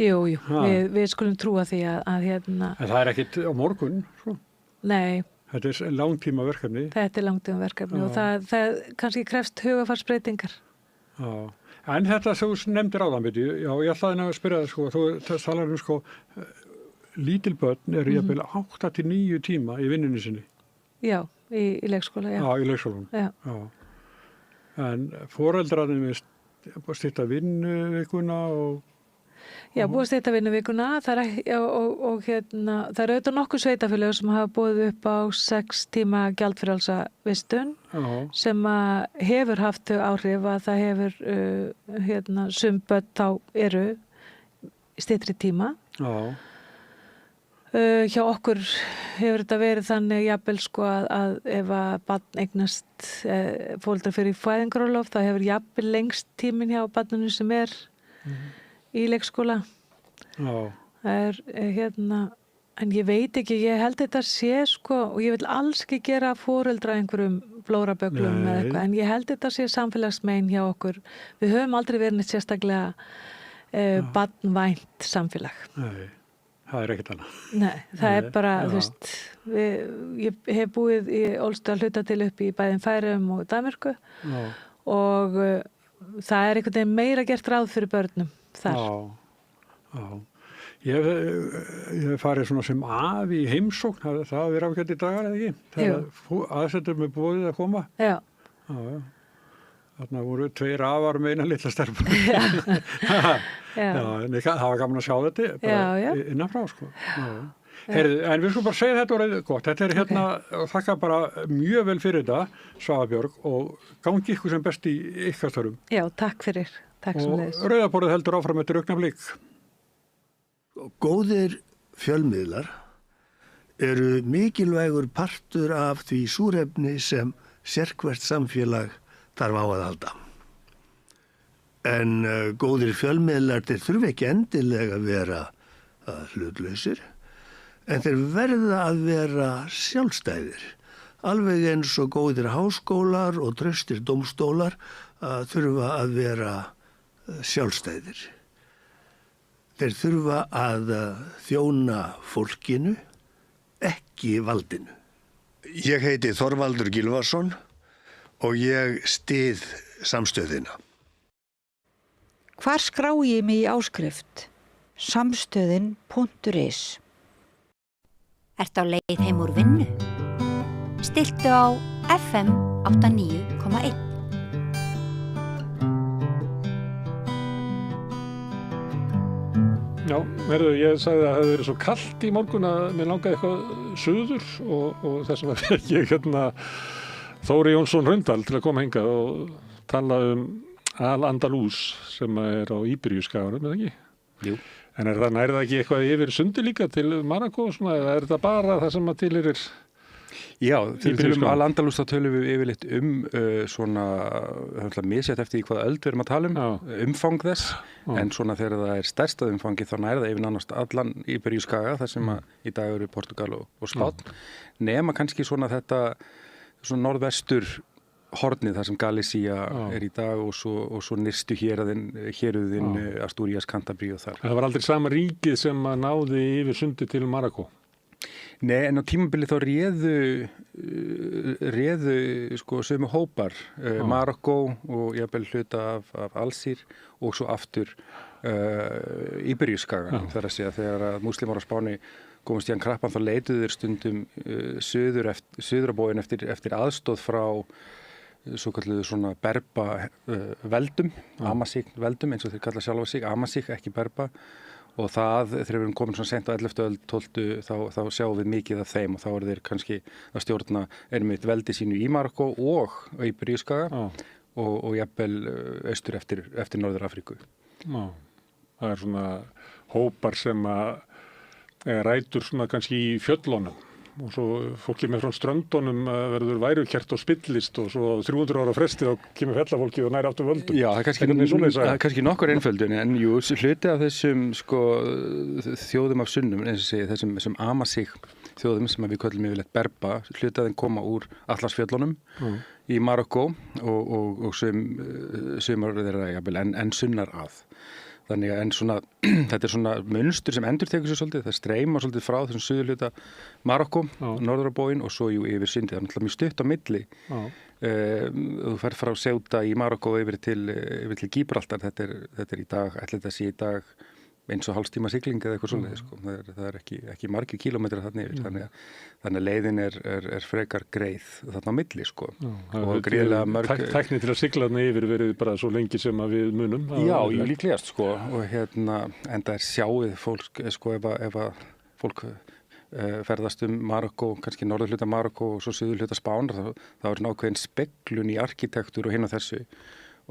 Speaker 18: Jú, við skulum trúa því að En
Speaker 2: það er ekkit á morgun, sko?
Speaker 18: Nei.
Speaker 2: Þetta er langtíma verkefni?
Speaker 18: Þetta er langtíma verkefni og það kannski krefst hugafarsbreytingar.
Speaker 2: Já. En þetta sem þú nefndir áðan, ég ætlaði að spyrja það, sko, þú talar sko, lítil börn eru jafnvel 8 til 9 tíma í vinnunni sinni.
Speaker 18: Já, í leikskóla, já.
Speaker 2: Já, í leikskólanum. Já. En foreldrarnir búið að stytta vinnuvikuna og...
Speaker 18: Já, búið að stytta vinnuvikuna það er auðvitað nokkuð sveitafélög sem hafa boðið upp á 6 tíma gjaldfrjálsa vistun sem hefur haft þau áhrif að það hefur sum börn þá eru styttri tíma. Hjá okkur hefur þetta verið þannig jafnvel sko að ef að barn eignast foreldrar fyrir fæðingarorlof þá hefur jafnvel lengst tíminn hjá barninu sem er í leikskóla. Það er en ég veit ekki, ég held þetta sé sko og ég vil alls ekki gera foreldra einhverjum blóraböglum eða eitthvað en ég held þetta sé samfélagsmein hjá okkur. Við höfum aldrei verið neitt sérstaklega barnvænt samfélag.
Speaker 2: Nei. Það er ekkert annað.
Speaker 18: Nei, það er bara, þú veist, ég hef búið í ólstu að hluta til upp í bæðin Færeyjum og Danmörku og það er einhvern veginn meira gert ráð fyrir börnum þar.
Speaker 2: Já. Ég hef farið svona sem afi í heimsókn, það er ágætt í dagar eða ekki? Það aðsettur með bóðið að koma?
Speaker 18: Já.
Speaker 2: Þarna voru 2 afar með eina litla stelpa. En það var gaman að sjá þetta bara innanfrá, sko. Heyrðu, en við skulum bara segja þetta orðið gott. Þetta er og þakka bara mjög vel fyrir þetta, Svava Björg, og gangi ykkur sem best í ykkar störfum.
Speaker 18: Já, takk fyrir. Takk sem leiðis.
Speaker 2: Og Rauða borðið heldur áfram eftir augnablik.
Speaker 19: Góðir fjölmiðlar eru mikilvægur partur af því súrefni sem sérhvert samfélag þarf á að halda. En góðir fjölmiðlar, þeir þurfa ekki endilega að vera hlutlausir, en þeir verða að vera sjálfstæðir. Alveg eins og góðir háskólar og traustir dómstólar þurfa að vera sjálfstæðir. Þeir þurfa að þjóna fólkinu, ekki valdinu. Ég heiti Þorvaldur Gylfason og ég styð samstöðina.
Speaker 13: Hvar skrái ég mig í áskrift? Samstöðin.is.
Speaker 15: Ertu á leið heim úr vinnu? Stilltu á FM 89,1.
Speaker 1: Já, ég sagði að það hefði verið svo kalt í morgun að mér langaði eitthvað suður og þess vegna fékk ég Þóri Jónsson Hraundal til að koma hingað og tala Al-Andalus sem er á Íberíuskaganum, eða ekki?
Speaker 20: Jú.
Speaker 1: En nærða ekki eitthvað yfir sundi líka til Marokkó svona, eða er þetta bara það sem að tilheyrir?
Speaker 20: Já, þegar við tölum Al-Andalus þá tölum við yfirleitt svona, misjætt eftir því hvaða öld við erum að tala umfang þess, en svona þegar það er stærstað umfangi þá nærða yfir nánast allan Íberíuskaga, þar sem í dag eru Portugal og Spánn, nema kannski svona þetta svona norðvestur hornið þar sem Galícia er í dag og svo nyrstu héruðin Astúrías, Cantabria og þar.
Speaker 1: Það var aldrei sama ríkið sem að náði yfir sundi til Marokkó?
Speaker 20: Nei, en á tímabili þá réðu sko sömu hópar, Marokkó og jafnvel hluta af Alsír og svo aftur Íberíuskaga. Þar að segja þegar að múslimar á Spáni komast í hann krappan þá leituðu þeir stundum suður á bóginn eftir aðstoð frá svo kalluðu svona berba veldum, Amasík veldum eins og þeir kalla sjálfa sig, Amasík, ekki berba. og það, þegar við erum komin svona sent á 11. öld, 12. þá sjáum við mikið af þeim og þá eru þeir kannski að stjórna einmitt veldi sínu í Marokkó og á Íberíuskaga og jafnvel austur eftir Norður-Afríku.
Speaker 1: Já, það er svona hópar sem að rætur svona kannski í fjöllunum og svo fólk kemur frá ströndunum verður værukert og spillist og svo 300 ára fresti þá kemur fellafólkið og nær aftur völdum.
Speaker 20: Já, það er kannski nokkur einföldun en jú, hluti af þessum þjóðum af sunnum, eins og segi, þessum Amazigh þjóðum sem við köllum yfirleitt berba, hluti af þeim koma úr Atlasfjöllunum í Marokkó og sumar þeirra jafnvel enn sunnar að. Þannig að þetta er svona munstur sem endurtekur sér svolítið, það streyma svolítið frá þessum suðurhluta Marokkó, norðurabóginn og svo yfir Sundið. Það er náttúrulega mjög stutt á milli. Þú fer frá Ceuta í Marokkó yfir til Gibraltar, þetta er í dag, ætli þetta sé í dag eins og hálfstíma sigling eða eitthvað svoleiðis, sko. Það er ekki margir kílómetrar þarna yfir, þannig að leiðin er frekar greið þarna á milli, sko. Og gríðlega mörg...
Speaker 1: Tækni til að sigla þarna yfir verið bara svo lengi sem að við munum.
Speaker 20: Já, líklegast, sko, og enda er sjáið fólk, sko, ef að fólk ferðast Marokkó, kannski norðurhluta Marokkó og svo suðurhluta Spánar, þá er nákvæðin speglun í arkitektúr og hinn á þessu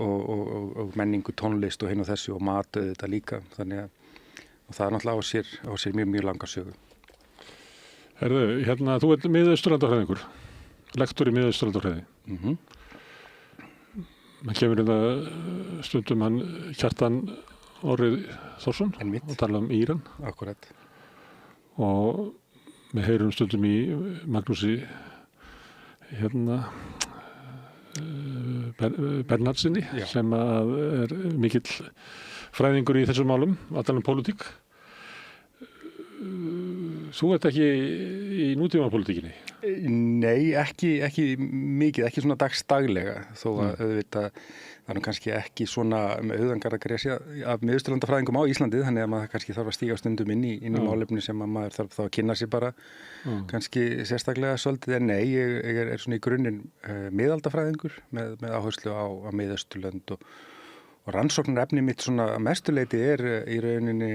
Speaker 20: og menningu, tónlist og hinn á þessu og matuð þetta líka, þannig að það er náttúrulega á sér mjög langa sögu.
Speaker 1: Herðu, þú ert miðausturlandafræðingur, lektor í miðausturlandafræði. Hann kemur stundum hann Kjartan Orri Þórsson og tala Íran.
Speaker 20: Akkurat.
Speaker 1: Og við heyrum stundum í Magnúsi Bernhardsinni sem er mikill fræðingur í þessum málum, að tala pólitík. Þú ert ekki í nútímapólitíkinni?
Speaker 20: Nei, ekki mikið, ekki svona dagsdaglega, þó að auðvitað það er kannski ekki svona með auðangar að gresja af miðausturlandafræðingum á Íslandi, þannig að maður kannski þarf að stíga stundum inn í málefni sem að maður þarf þá að kynna sér bara kannski sérstaklega svolítið, en nei, ég er svona í grunninn miðaldafræðingur með áherslu á miðausturlönd og rannsóknarefni mitt svona að mestuleyti er í rauninni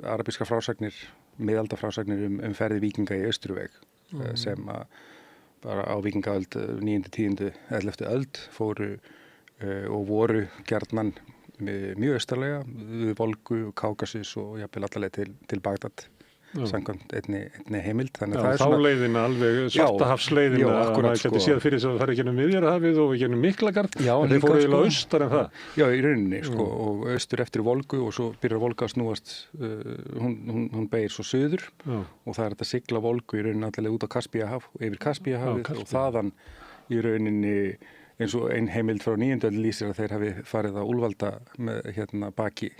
Speaker 20: arabískar frásagnir, miðaldafrásagnir ferði víkinga í Austurveg sem að bara á víkingaöld 9., 10., 11. öld fóru og voru gjarnan mjög austarlega við Volgu og Kákasus og jafnvel allaleg til Bagdad samkvæmt einni heimild.
Speaker 1: Þá leiðina alveg Svartahafsleiðina að maður geti séð fyrir þess að það fari gennum Miðjarðarhafið og gennum Miklagard en þeir fóru eiginlega austar en það.
Speaker 20: Já, í rauninni og austur eftir Volgu og svo byrjar Volga að snúast hún beygir svo suður og það er þetta sigla Volgu í rauninni allavega út á Kaspíahaf og yfir Kaspíahafið og þaðan í rauninni eins og ein heimild frá 9. öld lýsir að þeir hafi farið að úlvalda með baki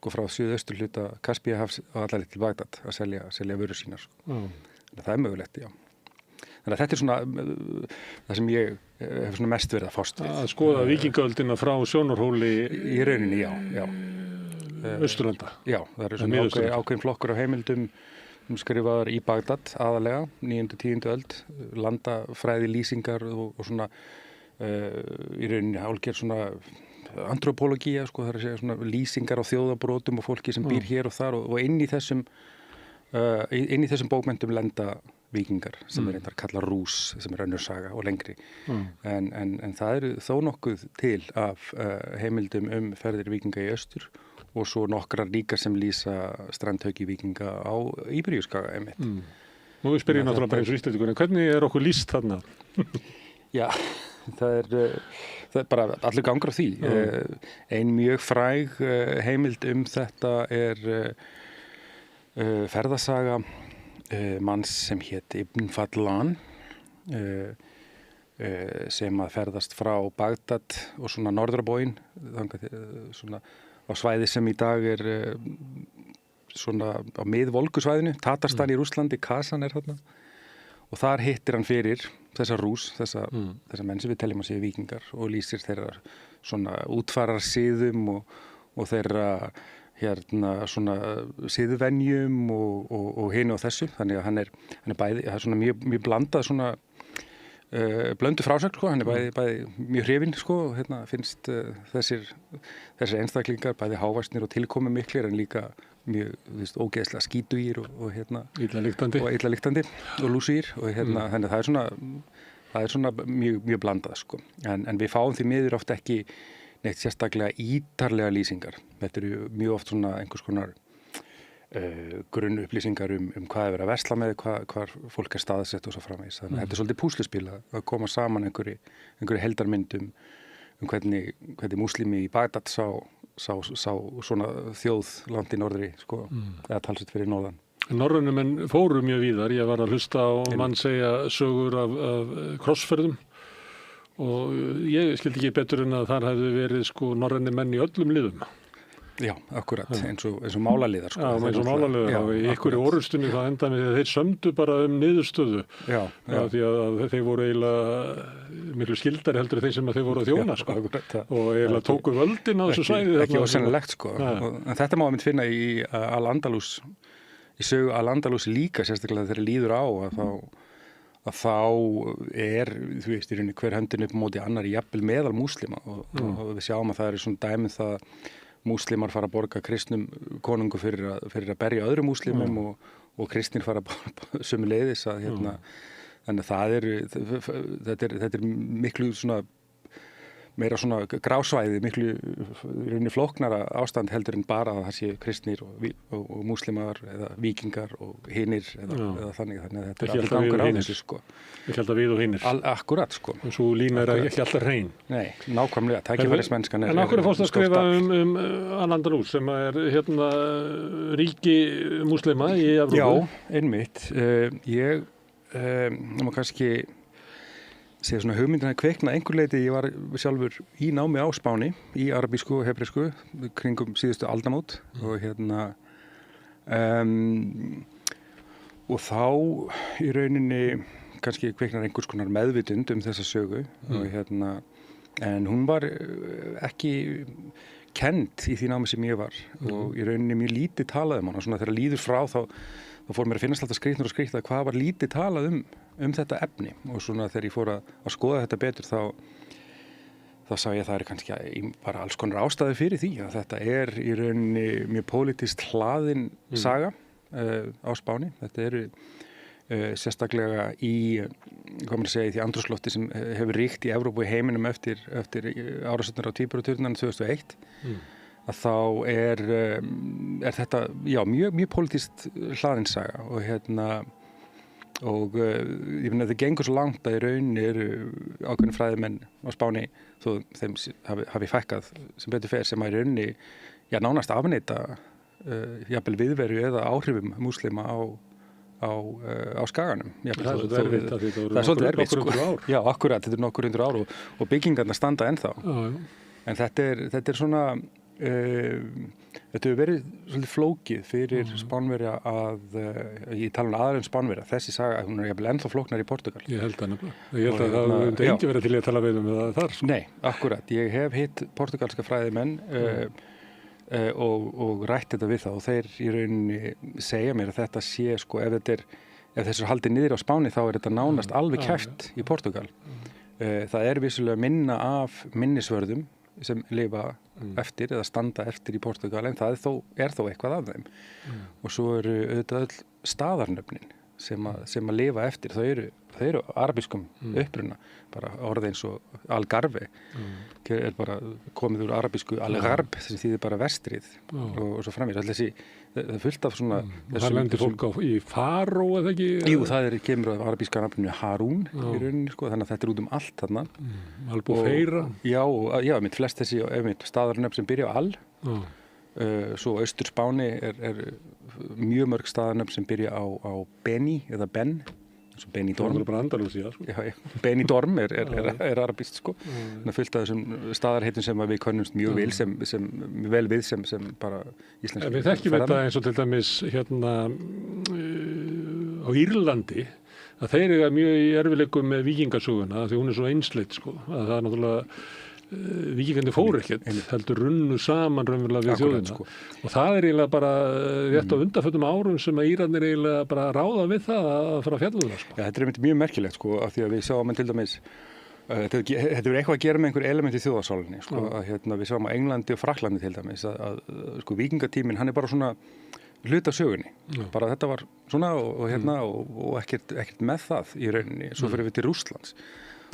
Speaker 20: frá suðaustur hluta Kaspíahafs og allar til Bagdad að selja vörur sínar. Það er mögulegt, já. Þannig að þetta er svona það sem ég hef svona mest verið að fást við.
Speaker 1: Að skoða víkingaöldina frá sjónarhóli
Speaker 20: í rauninni, já.
Speaker 1: Austurlanda.
Speaker 20: Já, það eru svona ákveðin flokkur af heimildum skrifaðar í Bagdad aðalega, 9. 10. öld, landafræði lýsingar og svona í rauninni hálfgerð svona antropología, það er að segja svona lýsingar á þjóðabrótum og fólki sem býr hér og þar og inn í þessum bókmenntum lenda víkingar sem er reyndar kalla rús sem er önnur saga og lengri en það eru þó nokkuð til af heimildum ferðir víkinga í austur og svo nokkrar líka sem lýsa strandhauki víkinga á Íberíuskaga einmitt.
Speaker 1: Nú við spyrjum náttúrulega bara eins og Íslendingur, hvernig er okkur lýst þarna?
Speaker 20: Já, það er bara allur gangur á því. Ein mjög fræg heimild þetta er ferðasaga manns sem hét Ibn Fadlan sem að ferðast frá Bagdad og svona norðrabóginn svona á svæði sem í dag er svona á miðvolgusvæðinu, Tatarstan í Rússlandi, Kazan er þarna og þar hittir hann fyrir þessa rús, þessa menn sem við teljum að séu víkingar og lýsir þeirra svona útfararsiðum og þeirra svona siðvenjum og hinu og þessu, þannig að hann er bæði, það er svona mjög blandað svona blöndu frásögn, hann er bæði mjög hrifinn, finnst þessir einstaklingar bæði hávaxnir og tilkomu miklir en líka mjög, þú veist, ógeðslega skítugir og
Speaker 1: illa lyktandi
Speaker 20: og lúsugir og þannig að það er svona mjög blandað, sko. En við fáum því miður oft ekki neitt sérstaklega ítarlega lýsingar. Þetta eru mjög oft svona einhvers konar grunn upplýsingar hvað er verið að versla með, hvar fólk er staðsett og svo framvegis. Þannig að þetta er svolítið púsluspil að koma saman einhverju heldarmyndum hvernig múslimi í Bagdad sá svona þjóð langt í norðri, sko, eða talsett fyrir norðan.
Speaker 1: Norrænu menn fóru mjög víðar. Ég var að hlusta á mann segja sögur af krossferðum og ég skildi ekki betur en að þar hefði verið, sko, norræni menn í öllum liðum.
Speaker 20: Já, akkurat, eins og málaliðar, sko.
Speaker 1: Já, eins og málaliðar, og í einhverju orrustunni það endaði með því að þeir sömdu bara niðurstöðu. Já. Því að þeir voru eiginlega miklu skildari heldur þeir sem að þeir voru að þjóna, sko. Og eiginlega tóku völdin á þessu svæði.
Speaker 20: Ekki ósennilegt, sko. En þetta má að finna í Al-Andalus, í sögu Al-Andalus líka, sérstaklega þegar líður á að þá þú veist, í rauninni hver höndin upp móti annar í jafnvel meðal múslima og við sjáum að það er svona dæmið það múslimar fara að borga kristnum konungu fyrir að berja öðrum múslimum og kristnir fara sömuleiðis að þannig að þetta er miklu svona meira svona grásvæði, miklu rauninni flóknara ástand heldur en bara að það sé kristnir og múslimar eða víkingar og hinir eða þannig að þetta er alltaf gangur á þessu, sko.
Speaker 1: Ekki alltaf við og hinir.
Speaker 20: Akkurat, sko.
Speaker 1: En svo lína er ekki alltaf hrein.
Speaker 20: Nei, nákvæmlega, tækifærismennskan
Speaker 1: En af hverju fórstu að skrifa Al-Andalus sem er ríki múslima í Evrópu?
Speaker 20: Já, einmitt. Ég má kannski segja svona hugmyndina kveikna einhver leiti. Ég var sjálfur í námi á Spáni í arabísku og hebreisku kringum síðustu aldamót og og þá í rauninni kannski kveiknar einhvers konar meðvitund þessa sögu og en hún var ekki kennd í því námi sem ég var og í rauninni mjög lítið talað hana, svona þegar líður frá þá fór mér að finnast alltaf skrýtnur og skrýtt að hvað var lítið talað þetta efni og svona þegar ég fór að skoða þetta betur þá sá ég að það er kannski bara alls konar ástæði fyrir því að þetta er í rauninni mjög pólitískt hlaðin saga á Spáni. Þetta eru sérstaklega í því andrúmslofti sem hefur ríkt í Evrópu og í heiminum eftir árásirnar á tvíburaturnana 2001 að þá er þetta mjög pólitískt hlaðin saga og ég finna að það gengur svo langt að í rauninni eru ákveðnir fræðimenn á Spáni þó þeim hafi fækkað sem betur fer sem að í rauninni nánast afneita jafnvel viðveru eða áhrifum múslima á Skaganum.
Speaker 1: Það er
Speaker 20: svolítið erfitt, sko. Já, akkurat, þetta er nokkur hundur ár og byggingarna standa ennþá. En þetta er svona þetta hefur verið svolítið flókið fyrir Spánverja ég tala aðra Spánverja, þessi saga, hún er jafnvel ennþá flóknar í Portugal.
Speaker 1: Ég held að það myndi ekki verið til að tala við það þar.
Speaker 20: Sko. Nei, akkurat, ég hef hitt portugalska fræðimenn og rætt þetta við það og þeir í rauninni segja mér að þetta sé, sko, ef þessu er haldið niður á Spáni þá er þetta nánast alveg kæft í Portugal. Það er vissulega minna af minnisvörðum sem lifa eftir eða standa eftir í Portugal en það er þó eitthvað af þeim og svo eru auðvitað öll staðarnöfnin sem að lifa eftir þau eru arabískum uppruna bara orð eins og Algarve er bara komið úr arabísku Algarb sem þýðir bara vestrið og svo framvegis það er fullt af svona
Speaker 1: það lendir fólk í Faró eða ekki?
Speaker 20: Jú, það kemur af arabíska nafninu Harún í rauninni, sko, þannig að þetta er út allt þarna
Speaker 1: Albufeira?
Speaker 20: Já, mitt flest þessi staðarnöfn sem byrja á Al svo austur Spáni er mjög mörg staðarnöfn sem byrja á Beni eða Ben Benidorm.
Speaker 1: Það er bara Andalúsía, sko.
Speaker 20: Já, Benidorm er arabískt, sko. Það er fullt af þessum staðarheitum sem við könnumst mjög vel sem bara íslensk.
Speaker 1: Við þekkjum þetta eins og til dæmis á Írlandi að þeir eru mjög í erfiðleikum með víkingasöguna því hún er svo einsleitt, sko. Að það er náttúrulega víkingandi fóru ekkert, heldur runnu saman raunverulega við þjóðina. Sko. Og það er eiginlega bara rétt á undanföllum árum sem að Írarnir eiginlega bara ráða við það að fara að fjalla það. Sko.
Speaker 20: Já, þetta er mjög merkilegt, sko, af því að við sjáum til dæmis Þetta er eitthvað að gera með einhver element í þjóðarsálinni, sko, að við sáum á Englandi og Frakklandi til dæmis, að sko víkingatíminn, hann er bara svona hluta sögunni, bara þetta var svona og ekkert með það í rauninni, svo fyrir við til Rússlands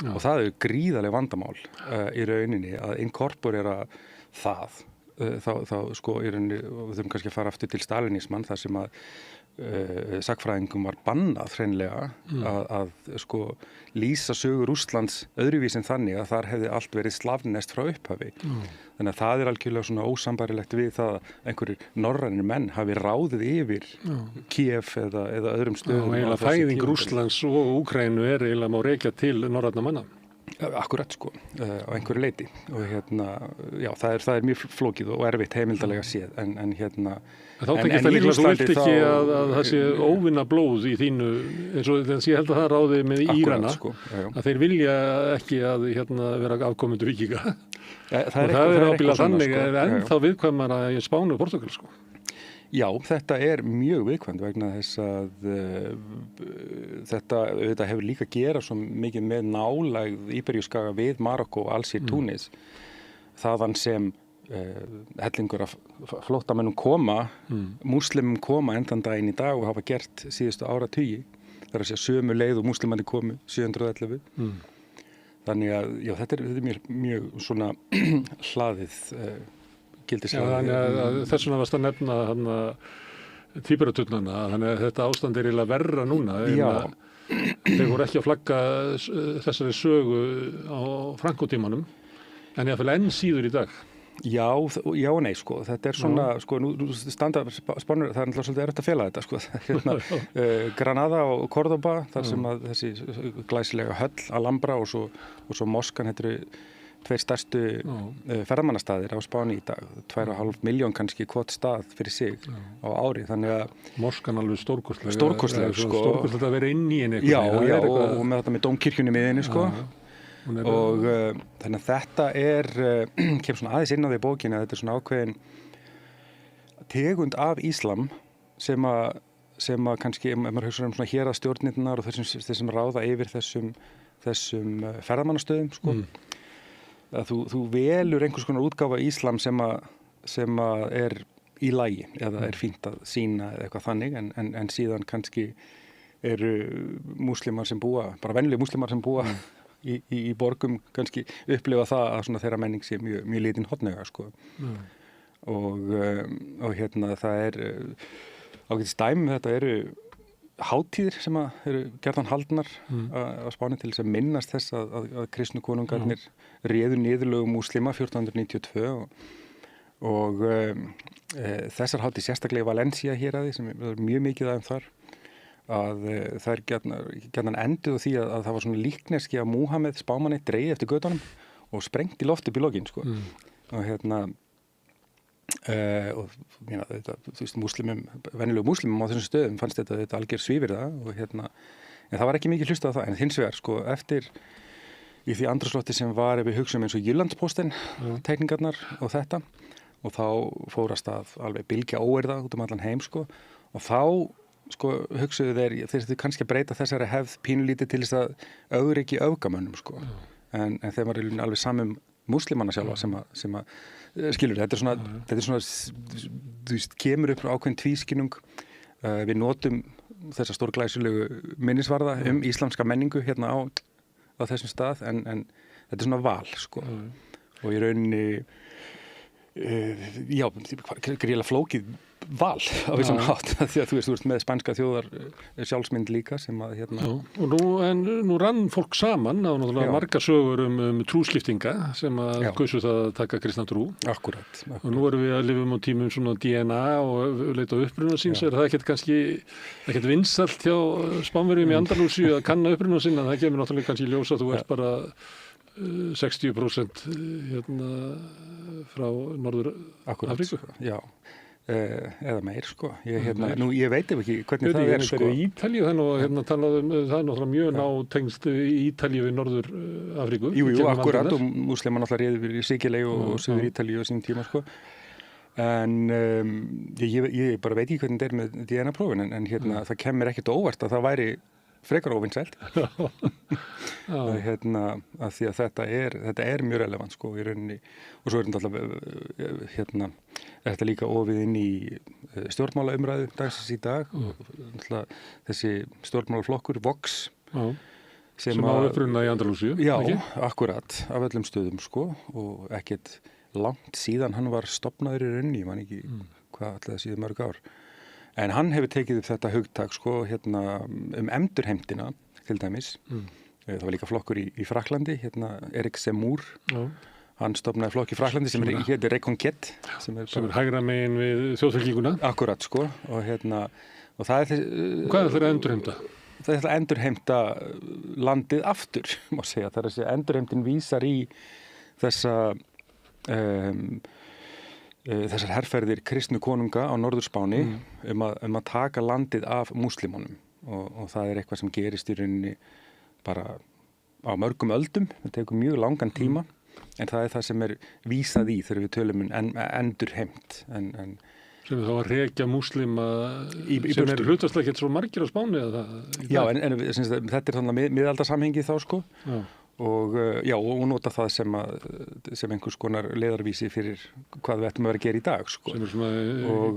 Speaker 20: og það er gríðarleg vandamál í rauninni að inkorporera það, þá sko í rauninni, og við þurfum kannski að fara aftur til stalinismann, þar sem að sakfræðingum var bannað hreinlega að sko lýsa sögu Rússlands öðruvísin þannig að þar hefði allt verið slavnest frá upphafi. Þannig að það er algjörlega svona ósambærilegt við það að einhverjir norrænir menn hafi ráðið yfir Kíev eða öðrum stöðum.
Speaker 1: Já, eiginlega fæðing Rússlands og Úkraínu er eiginlega má rekja til norrænna manna.
Speaker 20: Akkurat sko, á einhverju leyti og já, það er mjög flókið og erfitt heimildalega séð en
Speaker 1: þá tekist það líklega, þú vilt ekki að það sé óvinna blóð í þínu, eins og þess ég held að það ráði með Írana,
Speaker 20: sko,
Speaker 1: að þeir vilja ekki að vera afkomendur víkinga og það er ábyggilega þannig
Speaker 20: sko,
Speaker 1: ennþá viðkvæmara í Spáni og Portúgal sko.
Speaker 20: Já, þetta er mjög viðkvæmt vegna þess að þetta hefur líka að gera svo mikið með nálægð Íberíuskaga við Marokkó og Alsír Túnis þaðan sem hellingur af flóttamönnum koma, múslimum koma endan daginn í dag og hafa gert síðustu áratugi, það er að segja sömu leið og múslimandi komu 711 þannig að já, þetta er mjög svona hlaðið
Speaker 1: þannig að þess vegna varst að nefna tvíburaturnana, þannig að þetta ástand er eiginlega verra núna þeir voru ekki að flagga þessari sögu á Franko-tímanum en ég að enn síður í dag.
Speaker 20: Já og nei sko, þetta er svona sko, nú standa Spánur, það er náttúrulega svolítið erfitt að fela þetta sko, Granada og Córdoba, þar sem að þessi glæsilega höll, Alhambra og svo Moskan, þetta eru tveir stærstu ferðamannastaðir á Spáni í dag, 2,5 miljón kannski hvort stað fyrir sig á ári, þannig að
Speaker 1: Moskan alveg stórkostleg
Speaker 20: sko,
Speaker 1: stórkostleg að vera inn í henni
Speaker 20: og með þetta með dómkirkjunni miðinni sko og þannig að þetta kemur svona aðeins inn á því bókinni að þetta er svona ákveðin tegund af íslam sem að kannski, ef maður hugsa svona héraðsstjórnirnar og þessum ráða yfir þessum ferðamannastöðum sko, að þú velur einhvers konar útgáfa íslam sem að er í lagi eða er fínt að sýna eða eitthvað þannig en síðan kannski eru múslimar sem búa, bara venjuleg múslimar sem búa í borgum kannski upplifa það að svona þeirra menning sé mjög lítinn hornauga sko. Og það er ágætis dæmi, þetta eru hátíðir sem eru gjarnan haldnar á Spáni til þess að minnast þess að kristnu konungarnir réðu niðurlögum múslima 1492 og þessar hátíð sérstaklega í Valencia héraði sem er mjög mikið aðeins þar að það er gjarnan enduð því að það var svona líkneski að Múhameð spámanni dreigi eftir götunum og sprengt í loft upp í lokin sko. Og og þú veist venjulegu múslimum á þessum stöðum fannst þetta algjör svívirða og en það var ekki mikið hlustað á það en hins vegar sko eftir í því andrúmslofti sem var ef við hugsaum eins og Jyllandsposten teikningarnar og þetta og þá fórast að alveg bylgja óerða út allan heim sko og þá sko hugsuðu þeir kannski að breyta þessari hefð pínulítið til þess að öðriki öfgamönnum sko en þeim var alveg samum múslimanna sjálfa sem að skilur, þetta er svona þú veist, kemur upp ákveðin tvískinnung við notum þessa stórglæsilegu minnisvarða íslamska menningu hérna á þessum stað en þetta er svona val sko og í rauninni gríðarlega flókið val á vissan hátt því að þú veist með spænska þjóðar sjálfsmynd líka sem að
Speaker 1: og nú rann fólk saman á náttúrulega margar sögur trúskiptinga sem að kusu það að taka kristna trú.
Speaker 20: Akkurat.
Speaker 1: Og nú erum við að lifum á tímum svona DNA og leita uppruna síns er það ekkert vinsælt hjá Spánverjum í Andalúsíu að kanna uppruna sín en það kemur náttúrulega kannski í ljós að þú ert bara 60% frá Norður Afríku.
Speaker 20: Já. Eða meir sko ég veit ekki hvernig það er sko
Speaker 1: Ítalíu það er náttúrulega mjög nátengst Ítalíu við Norður Afríku
Speaker 20: Jú, akkurat og múslimar náttúrulega réði í Sikilei og Suður Ítalíu á sínum tíma sko en ég bara veit ekki hvernig þetta er með DNA-prófin en það kemur ekkert óvart að það væri frekar óvinsælt að því að þetta er mjög relevant sko í rauninni og svo er þetta þetta líka ofið inn í stjórnmálaumræðu dagsins í dag og þessi stjórnmálaflokkur Vox
Speaker 1: sem á uppruna í Andalúsíu.
Speaker 20: Já, akkurat, af öllum stöðum sko og ekkert langt síðan hann var stofnaður í rauninni, ég man ekki hvað alltaf síðan mörg ár. En hann hefur tekið upp þetta hugtak sko endurheimtina til dæmis. Það var líka flokkur í Frakklandi, Erik Zemmour. Hann stofnaði flokk í Frakklandi sem heitir Reconquête. Sem er
Speaker 1: hægra megin við þjóðfylkinguna.
Speaker 20: Akkurat sko og það er
Speaker 1: hvað er það að endurheimta?
Speaker 20: Það er að endurheimta landið aftur, má segja. Það er að segja endurheimtin vísar í þessar herferðir kristnu konunga á Norður-Spáni að taka landið af múslimunum og það er eitthvað sem gerist í rauninni bara á mörgum öldum, það tekur mjög langan tíma en það er það sem er vísað í þegar við tölum endurheimt
Speaker 1: sem þá að rekja múslima sem er hlutastlega ekki svo margir á Spáni
Speaker 20: Já, en þetta er þannig að miðaldarsamhengi þá sko og nota það sem einhvers konar leiðarvísi fyrir hvað við ættum að vera að gera í dag sko.
Speaker 1: Sem er svona,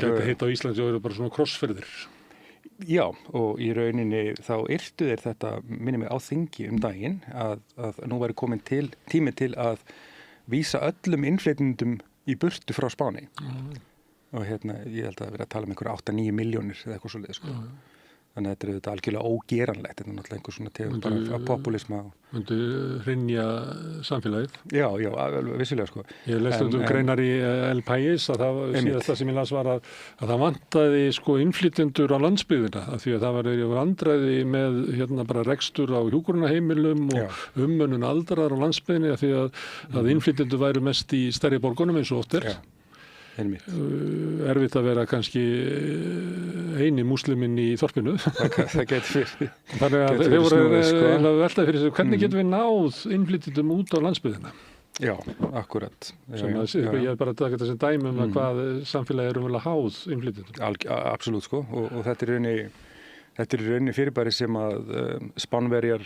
Speaker 1: gæti heita á Íslandi og eru bara svona krossferðir.
Speaker 20: Já, og í rauninni þá yrtu þeir þetta, minni mig á þingi daginn, að nú væri komin tími til að vísa öllum innflytjendum í burtu frá Spáni. Og ég held að vera að tala um einhverja 8-9 milljónir eða eitthvað svoleiðis sko. Þannig að þetta er auðvitað algjörlega ógeranlegt, þetta er náttúrulega einhver svona tegund bara af populisma.
Speaker 1: Myndi hrynja samfélagið?
Speaker 20: Já, vissilega sko.
Speaker 1: Ég lesti greinar í El País að það síðasta sem ég las var að það vantaði sko innflytjendur á landsbyggðina af því að það var vandræði með bara rekstur á hjúkrunarheimilum og umönnun aldraðar á landsbyggðinni af því að innflytjendur væru mest í stærri borgunum eins og oft er. Erfitt að vera kannski eini músliminn í þorpinu
Speaker 20: það getur fyrir
Speaker 1: þannig að þeir voru að velta fyrir sig hvernig getum við náð innflytjendum út á landsbyggðina
Speaker 20: Já, akkurat
Speaker 1: ég er bara að taka þetta sem dæmi að hvað samfélagi eru vel að háð innflytjendum
Speaker 20: Absolutt sko og þetta er í rauninni fyrirbæri sem að Spánverjar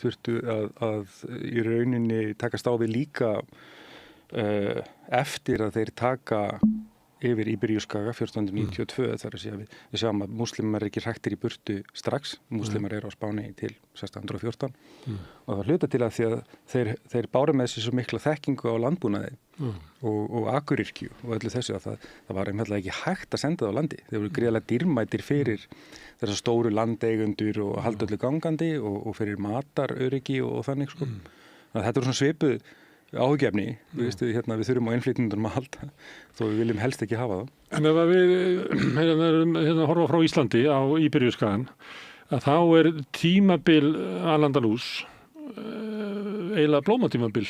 Speaker 20: þurftu að í rauninni takast á við líka eftir að þeir taka yfir Íberíuskaga 1492 þar að segja við sjáum að múslimar er ekki hræktir í burtu strax, múslimar eru á Spáni til 1614 og það hluta til að því að þeir báru með þessi svo mikla þekkingu á landbúnaði og akuryrkju og öllu þessu að það var einfaldlega ekki hægt að senda það á landi, þeir voru gríðarlega dýrmætir fyrir þessar stóru landeigendur og halda öllu gangandi og fyrir mataröryggi og þannig sko. Þetta er svona svipuð áhugjefni, við þurfum á innflytjendunum að halda þó við viljum helst ekki hafa það.
Speaker 1: En ef við horfa frá Íslandi á Íberíuskagann að þá er tímabil Al-Andalús eiginlega blómatímabil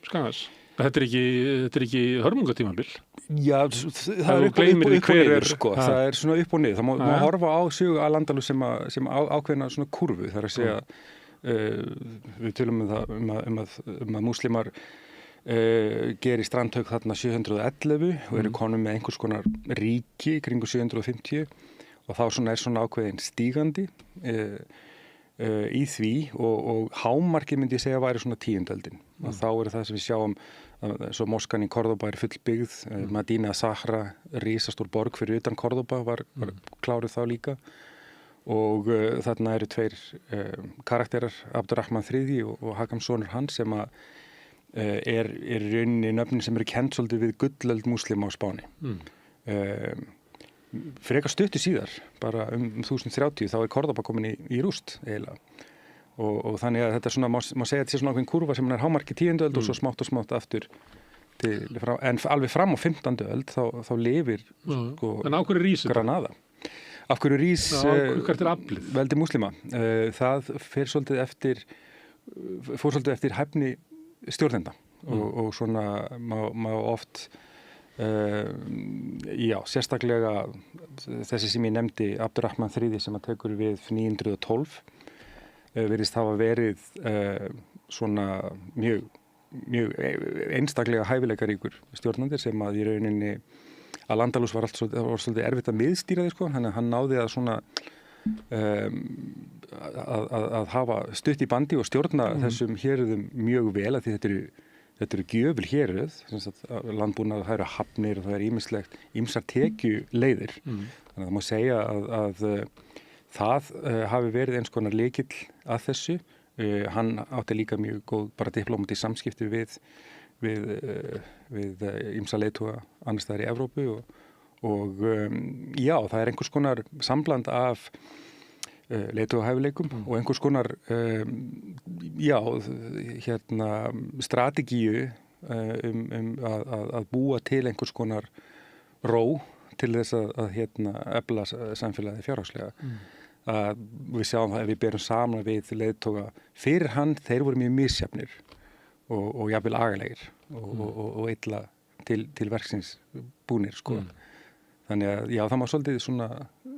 Speaker 1: skagans. Þetta er ekki hörmungatímabil.
Speaker 20: Já, það er upp og niður sko. Það er svona upp og niður. Það má horfa á sögu Al-Andalús sem ákveðna svona kurvu, það er að segja við tölum að múslimar geri strandhaug þarna 711 og eru konum með einhvers konar ríki kringu 750 og þá er svona ákveðin stígandi í því og hámarkið myndi ég segja væri svona 10. öldin og þá er það sem við sjáum svo moskan í Córdoba er fullbyggð Medina Sahra, risastór borg fyrir utan Córdoba var kláruð þá líka og þarna eru tveir karakterar, Abdurrahman III og Hakam sonur hans sem er rauninni nöfnin sem eru kennd svolítið við gullöld múslima á Spáni. Frekar stuttu síðar, bara 1030 þá er Córdoba komin í rúst eiginlega og þannig að þetta er svona, má segja að þetta sé svona ákveðin kurva sem er hámarki 10. öld og svo smátt og smátt aftur en alveg fram á 15. öld þá lifir sko Granada. Af hverju rís veldi múslima? Það fór svolítið eftir hæfni stjórnenda og svona má oft sérstaklega þessi sem ég nefndi Abdurrahman III sem að tekur við 912 virðist hafa verið svona mjög einstaklega hæfileikaríkur stjórnandi sem að í rauninni Al-Andalús var svolítið erfitt að miðstýra því sko, hann náði að svona að hafa stutt í bandi og stjórna þessum héruðum mjög vel, að því þetta eru gjöful héruð, landbúnað, það eru hafnir og það er ýmsar tekjuleiðir. Þannig að það má segja að það hafi verið eins konar lykill að þessu. Hann átti líka mjög góð bara diplómatísk samskipti við ýmsa leiðtoga annars staðar í Evrópu og já, það er einhvers konar sambland af leiðtogahæfileikum og einhvers konar strategíu að búa til einhvers konar ró til þess að efla samfélagið fjárhagslega. Að við sjáum það ef við berum saman við leiðtoga fyrir hann, þeir voru mjög misjafnir og jafnvel agalegir og illa til verksins búnir, sko. Þannig að já, það má svolítið svona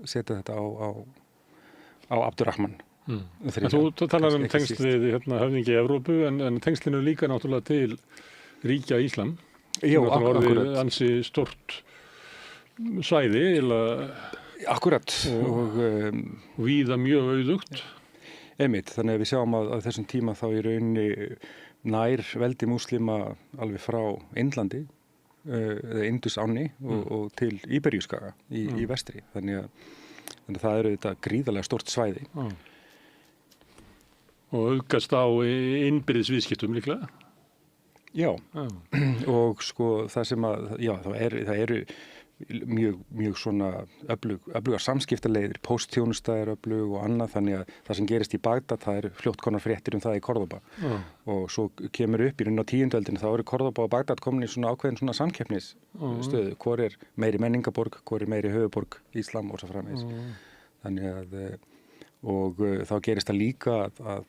Speaker 20: setja þetta á Abdurrahman.
Speaker 1: Þú talar tengsl við höfðingi í Evrópu, en tengslinu líka náttúrulega til ríkja Íslam.
Speaker 20: Já,
Speaker 1: akkurat. Ansi stort svæði,
Speaker 20: akkurat.
Speaker 1: Og víða mjög auðugt.
Speaker 20: Einmitt, þannig að við sjáum að þessum tíma þá í rauninni nær veldi múslima alveg frá Indlandi, eða Indusánni og til Íberíuskaga í vestri. Þannig að það eru þetta gríðarlega stort svæði.
Speaker 1: Og aukast á innbyrðis viðskiptum líklega?
Speaker 20: Já, og sko það sem að, já, það eru mjög svona öflugar samskiptaleiðir, póstþjónusta er öflug og annað, þannig að það sem gerist í Bagdad, það eru fljótt konar fréttir það í Kordoba og svo kemur upp í rauninni á 10. öldinni, þá eru Kordoba og Bagdad komin í svona ákveðin svona samkeppnisstöðu, hvor er meiri menningaborg, hvor er meiri höfuborg Íslam og svo framvegis. Þannig að og þá gerist það líka að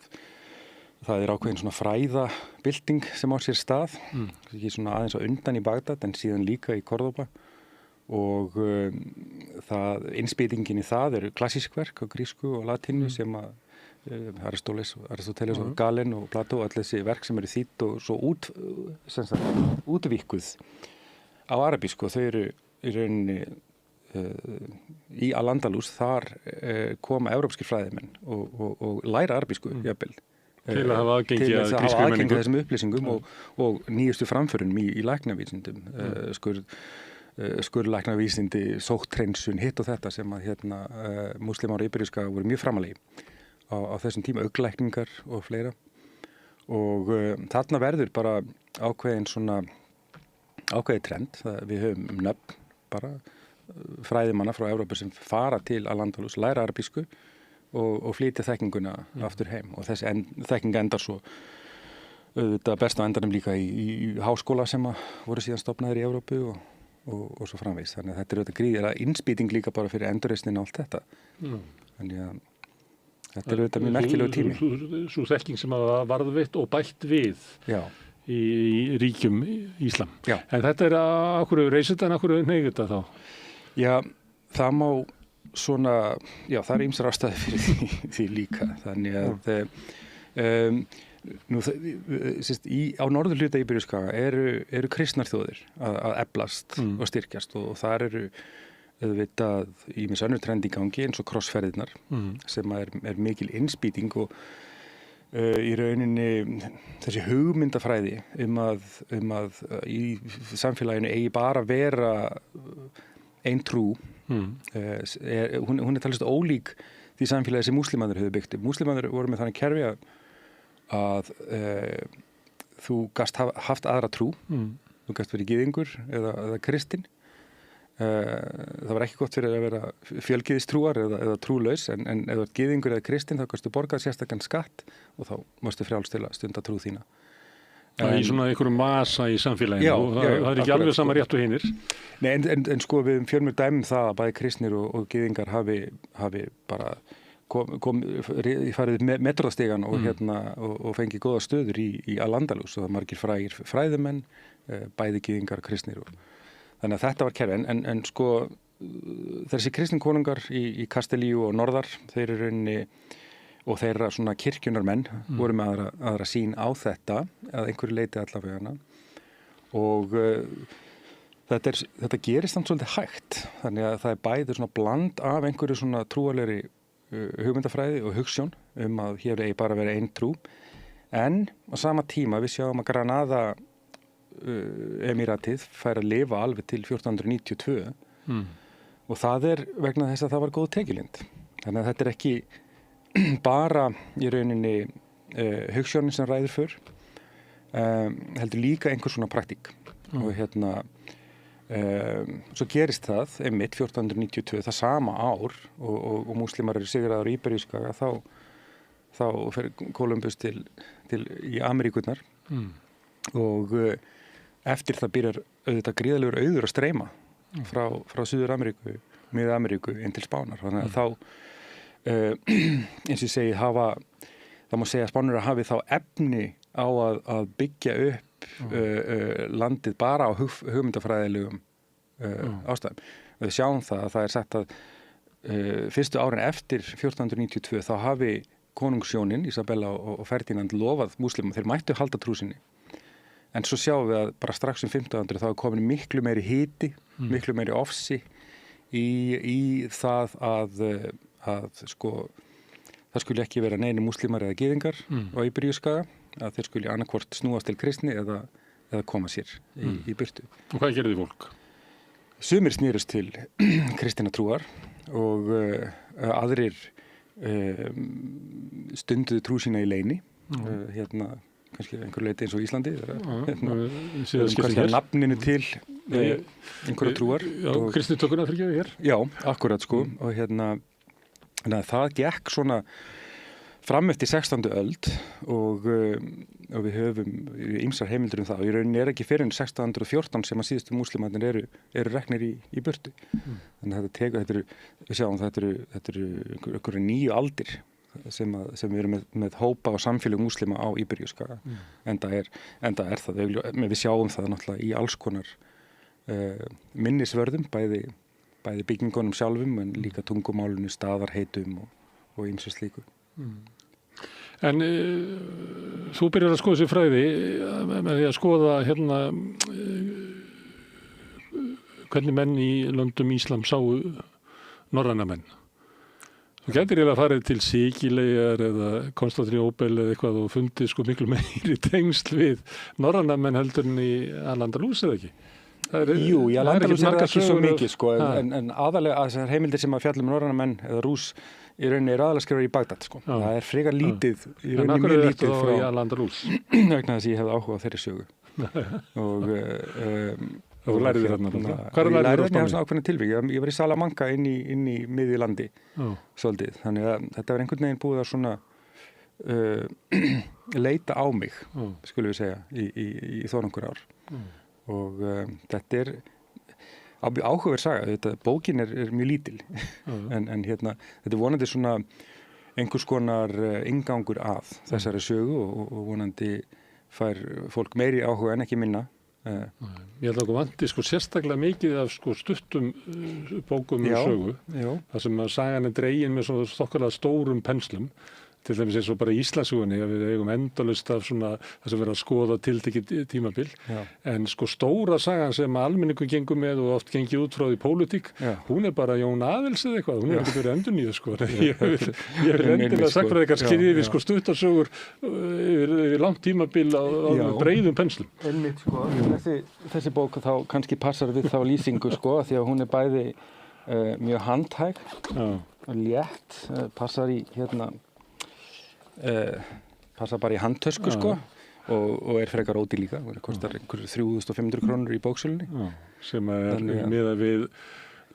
Speaker 20: það er ákveðin svona fræðabylting sem á sér stað, ekki svona aðeins á undan í Bagdad en síðan líka í Kordoba. Og innspýtingin í það eru klassísk verk á grísku og latínu sem að Aristóteles og Galen og Plató, allir þessi verk sem eru þýdd og svo útvíkkuð á arabísku, og þau eru í rauninni í Al-Andalus, þar koma evrópskir fræðimenn og læra arabísku jafnvel.
Speaker 1: Til að hafa aðgengi að grískri menningu.
Speaker 20: Þessum upplýsingum og nýjustu framförum í læknavísindum, skurðlæknavísindi, sótthreinsun, hitt og þetta sem að múslimar og Íberíuskaga voru mjög framalegi á þessum tíma, augnlækningar og fleira. Og þarna verður bara ákveðið trend, við höfum nöfn bara fræðimanna frá Evrópu sem fara til Al-Andalus, læra arabísku og flytja þekkinguna aftur heim, og þessi þekkinga endar svo auðvitað best á endanum líka í háskóla sem voru síðan stofnaðir í Evrópu og svo framvegis. Þannig að þetta er auðvitað gríðarlega innspýting líka bara fyrir endurreisnin og allt þetta. Þannig að þetta er auðvitað mjög merkilegu tími.
Speaker 1: Svo þekking sem að varðveitt og bætt við í ríkjum Íslam.
Speaker 20: Já.
Speaker 1: En þetta er okkur reysið en okkur neyðið þetta þá?
Speaker 20: Já, það má svona, já, það er ýmsar ástæður fyrir því líka. Þannig að á norðurhluta Íberíuskaga eru kristnar þjóðir að eflast og styrkjast, og þar eru auðvitað ýmis önnur trend í gangi eins og krossferðirnar sem er mikil innspýting og í rauninni þessi hugmyndafræði að í samfélaginu eigi bara vera ein trú, hún er talist ólík því samfélagi sem múslimarnir höfðu byggt upp. Múslimarnir voru með þannig kerfi að þú gast haft aðra trú, þú gast verið gyðingur eða kristinn. Það var ekki gott fyrir að vera fjölgyðistrúar eða trúlaus, en ef þú ert gyðingur eða kristinn þá gastu borgað sérstakann skatt og þá mástu frjáls til að stunda trú þína.
Speaker 1: Það er í svona einhverjum masa í samfélaginu og það er ekki alveg sama rétt og hinir.
Speaker 20: Nei, en sko við fjölmur dæmum það að bæði kristnir og gyðingar hafi bara farið metroðastegan og fengið góða stöður í Al-Andalus, og það margir fræðimenn, bæði gyðingar og kristnir. Þannig að þetta var kerfi, en sko þessi kristninkonungar í Kastilíu og norðar, þeir eru rauninni og þeirra svona kirkjunarmenn voru með aðra sýn á þetta, að einhverju leiti allavega hana, og þetta gerist þannig svolítið hægt, þannig að það er bæði svona bland af einhverju svona trúarlegri hugmyndafræði og hugsjón að hér eigi bara að vera einn trú, en á sama tíma við sjáum að Granada Emiratið fær að lifa alveg til 1492 og það vegna þess að það var góð tekjulind. Þannig að þetta ekki bara í rauninni hugsjónin sem ræður för, heldur líka einhver svona praktík. Og svo gerist það einmitt 1492, það sama ár og múslimar eru sigraðar í Íberíuskaga, þá fer Kólumbus til í Ameríkurnar og eftir það byrjar auðvitað gríðalegur auður að streyma frá Suður-Ameríku, Mið-Ameríku inn til Spánar. Þannig að þá, eins og ég segi, það má segja að Spánverjar hafi þá efni á að byggja upp landið bara á hugmyndafræðilegum ástæðum. Við sjáum það að það sagt að fyrstu árin eftir 1492 þá hafi konungshjónin Isabella og Ferdinand lofað múslimum, þeir mættu halda trú sinni. En svo sjáum við að bara strax 1500 þá komin miklu meiri hiti, miklu meiri ofsi í það að sko það skuli ekki vera neini múslimar eða gyðingar á Íberíuskaga, að þeir skuli annarkvort snúast til kristni eða koma sér í burtu.
Speaker 1: Og hvað gerði fólk?
Speaker 20: Sumir snýrust til kristina trúar og aðrir stunduðu trú sína í leyni, kannski einhver leiti eins og Íslandi, kannski nafninu til einhverja trúar.
Speaker 1: Já, kristnitökuna fyrir hér.
Speaker 20: Já, akkurat sko, og það gekk svona fram eftir 16. öld og við höfum ýmsar heimildir það og í rauninni ekki fyrir en 1614 sem að síðustu múslimarnir eru reknir í burtu. Þannig að við sjáum þetta eru einhverju 9 aldir sem við erum með hópa og samfélag múslima á Íberíuskaga. Enda er það, við sjáum það náttúrulega í alls konar minnisvörðum, bæði byggingunum sjálfum en líka tungumálunu, staðarheitum og ýmsu slíku.
Speaker 1: En þú byrjar að skoða þessi fræði með því að skoða hvernig menn í löndum Íslam sáu norræna menn. Þú getur eiginlega farið til Sikileyjar eða Konstantíópel eða eitthvað og fundið sko miklu meiri tengsl við norræna menn heldur en í Al-Andalus eða ekki?
Speaker 20: Jú, í Al-Andalus er það ekki svo mikið sko, en aðalega að þessar heimildir sem að fjalla norræna menn eða rús í rauninni aðalega skrifar í Bagdad sko. Það frekar lítið, í rauninni mjög lítið
Speaker 1: frá í Al-Andalus.
Speaker 20: Vegna þess að ég hefði áhuga á þeirri sögu. Og
Speaker 1: þú læriði þarna? Hvað
Speaker 20: læriði þarna? Ég hafði svona ákveðna tilvík. Ég var í Salamanca inn í miðju landi svolítið. Þannig að þetta var einhvern veginn búið að svona leita á mig, skulum við segja, í þó nokkur ár. Og þetta er áhugaverð saga, bókin er mjög lítil en þetta er vonandi svona einhvers konar inngangur að þessari sögu og vonandi fær fólk meiri áhuga en ekki minna.
Speaker 1: Ég held að okkur vanti sko sérstaklega mikið af sko stuttum bókum sögu, þar sem að sagan er dregin með svona stokkarlega stórum penslum. Til dæmis eins og bara í Íslandsugunni að við eigum endalaust af svona það sem verður að skoða tiltekið tímabil. En sko stóra sagan sem almenningur gengur með og oft gengið út frá því pólitík, hún er bara Jón Aðils eða eitthvað, hún er ekki verið endurnýjuð sko. Ég vil endilega sagnfræðingar skilja yfir sko stuttasögur yfir langt tímabil á breiðum penslum.
Speaker 20: Einmitt sko, þessi bók þá kannski passar við þá lýsingu sko, því að hún er bæði mjög handhæg og létt, passar í passa bara í handtösku sko og er frekar ódýr líka, það kostar einhverju 3.500 krónur í bóksölunni.
Speaker 1: Sem er miðað við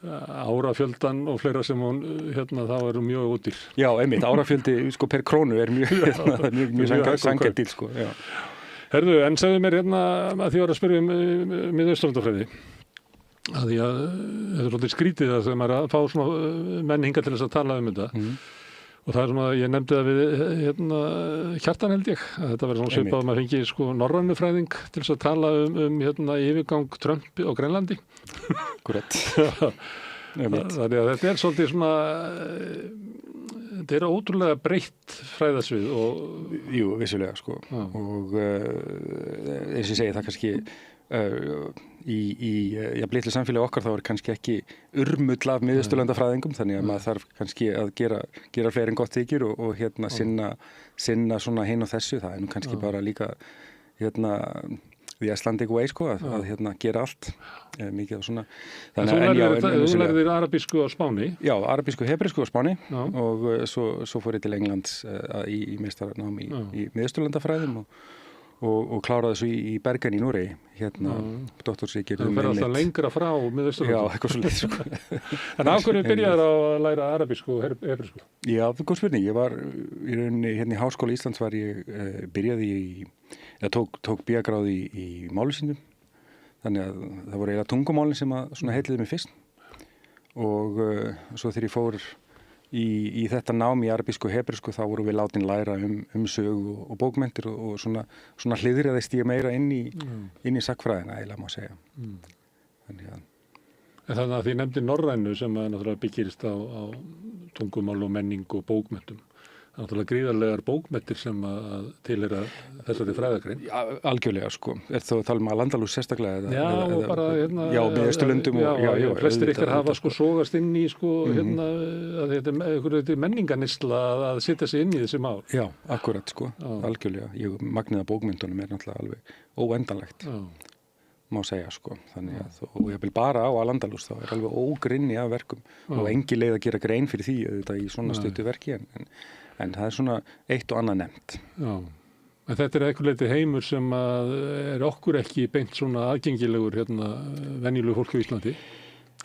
Speaker 1: árafjöldan og fleira sem hún þá eru mjög ódýr.
Speaker 20: Já, einmitt, árafjöldi sko per krónu er mjög sanngjarnt til sko.
Speaker 1: Herðu, en segðu mér að því var að spyrja Miðausturlandafræði að því að þetta er svolítið skrítið það sem er að fá svona menn hingað til þess að tala um þetta. Og það er svona, ég nefndi það við Kjartan held ég, að þetta verður svona svipað að maður fengi sko norrænu fræðing til þess að tala um yfirgang Trump á Grænlandi.
Speaker 20: Korrekt.
Speaker 1: Þannig að þetta er svolítið svona, þetta er ótrúlega breytt fræðasvið og...
Speaker 20: Jú, vissulega sko. Og eins og ég segi það kannski, í litlu samfélagi okkar þá kannski ekki urmull af miðausturlandafræðingum, þannig að maður þarf kannski að gera fleiri en gott þykir og sinna svona hinn og þessu. Það nú kannski bara líka the Icelandic way, sko, að gera allt mikið og svona.
Speaker 1: Þú lærðir arabísku á Spáni?
Speaker 20: Já, arabísku, hebrísku á Spáni og svo fór ég til Englands í meistarnám í miðausturlandafræðum og kláraði þessu í Bergen í Noregi, doktorsritgerð.
Speaker 1: Það fer alltaf lengra frá miðausturlanda.
Speaker 20: Já, eitthvað svo litið, sko.
Speaker 1: En af hverju byrjaðir á að læra arabísku og hebrísku?
Speaker 20: Já, það er góð spurning. Ég var í rauninni, í Háskóla Íslands byrjaði tók B.A.gráðu í mállýsindum, þannig að það voru eiginlega tungumálin sem heitliði mig fyrst og svo þegar ég fór í þetta nám í arabísku og hebrísku þá voru við látin læra sögu og bókmenntir og svona hliðraðist ég meira inn í sagnfræðina, eiginlega má segja.
Speaker 1: Þannig að því nefndi norrænu sem náttúrulega byggirist á tungumál og menning og bókmenntum. Náttúrulega gríðarlegar bókmenntir sem að tilheyra þessari fræðagrein.
Speaker 20: Já, algjörlega, sko. Þú að tala Al-Andalus sérstaklega?
Speaker 1: Og bara,
Speaker 20: já, Miðausturlöndum.
Speaker 1: Já, flestir ykkar hafa, sogast inn í, að þetta er menninganistla að setja sig inn í þessi mál.
Speaker 20: Já, akkurat, sko. Algjörlega. Magnið af bókmyndunum náttúrulega alveg óendanlegt. Má segja, sko. Þannig að, og ég vil bara á Al-Andalus, þá alveg ógrynni af verkum og engin leið að gera grein fyrir því auðvitað í svona stuttu verki, en það svona eitt og annað nefnt.
Speaker 1: Já, en þetta eitthvað leiti heimur sem er okkur ekki beint svona aðgengilegur venjulegu fólki á Íslandi,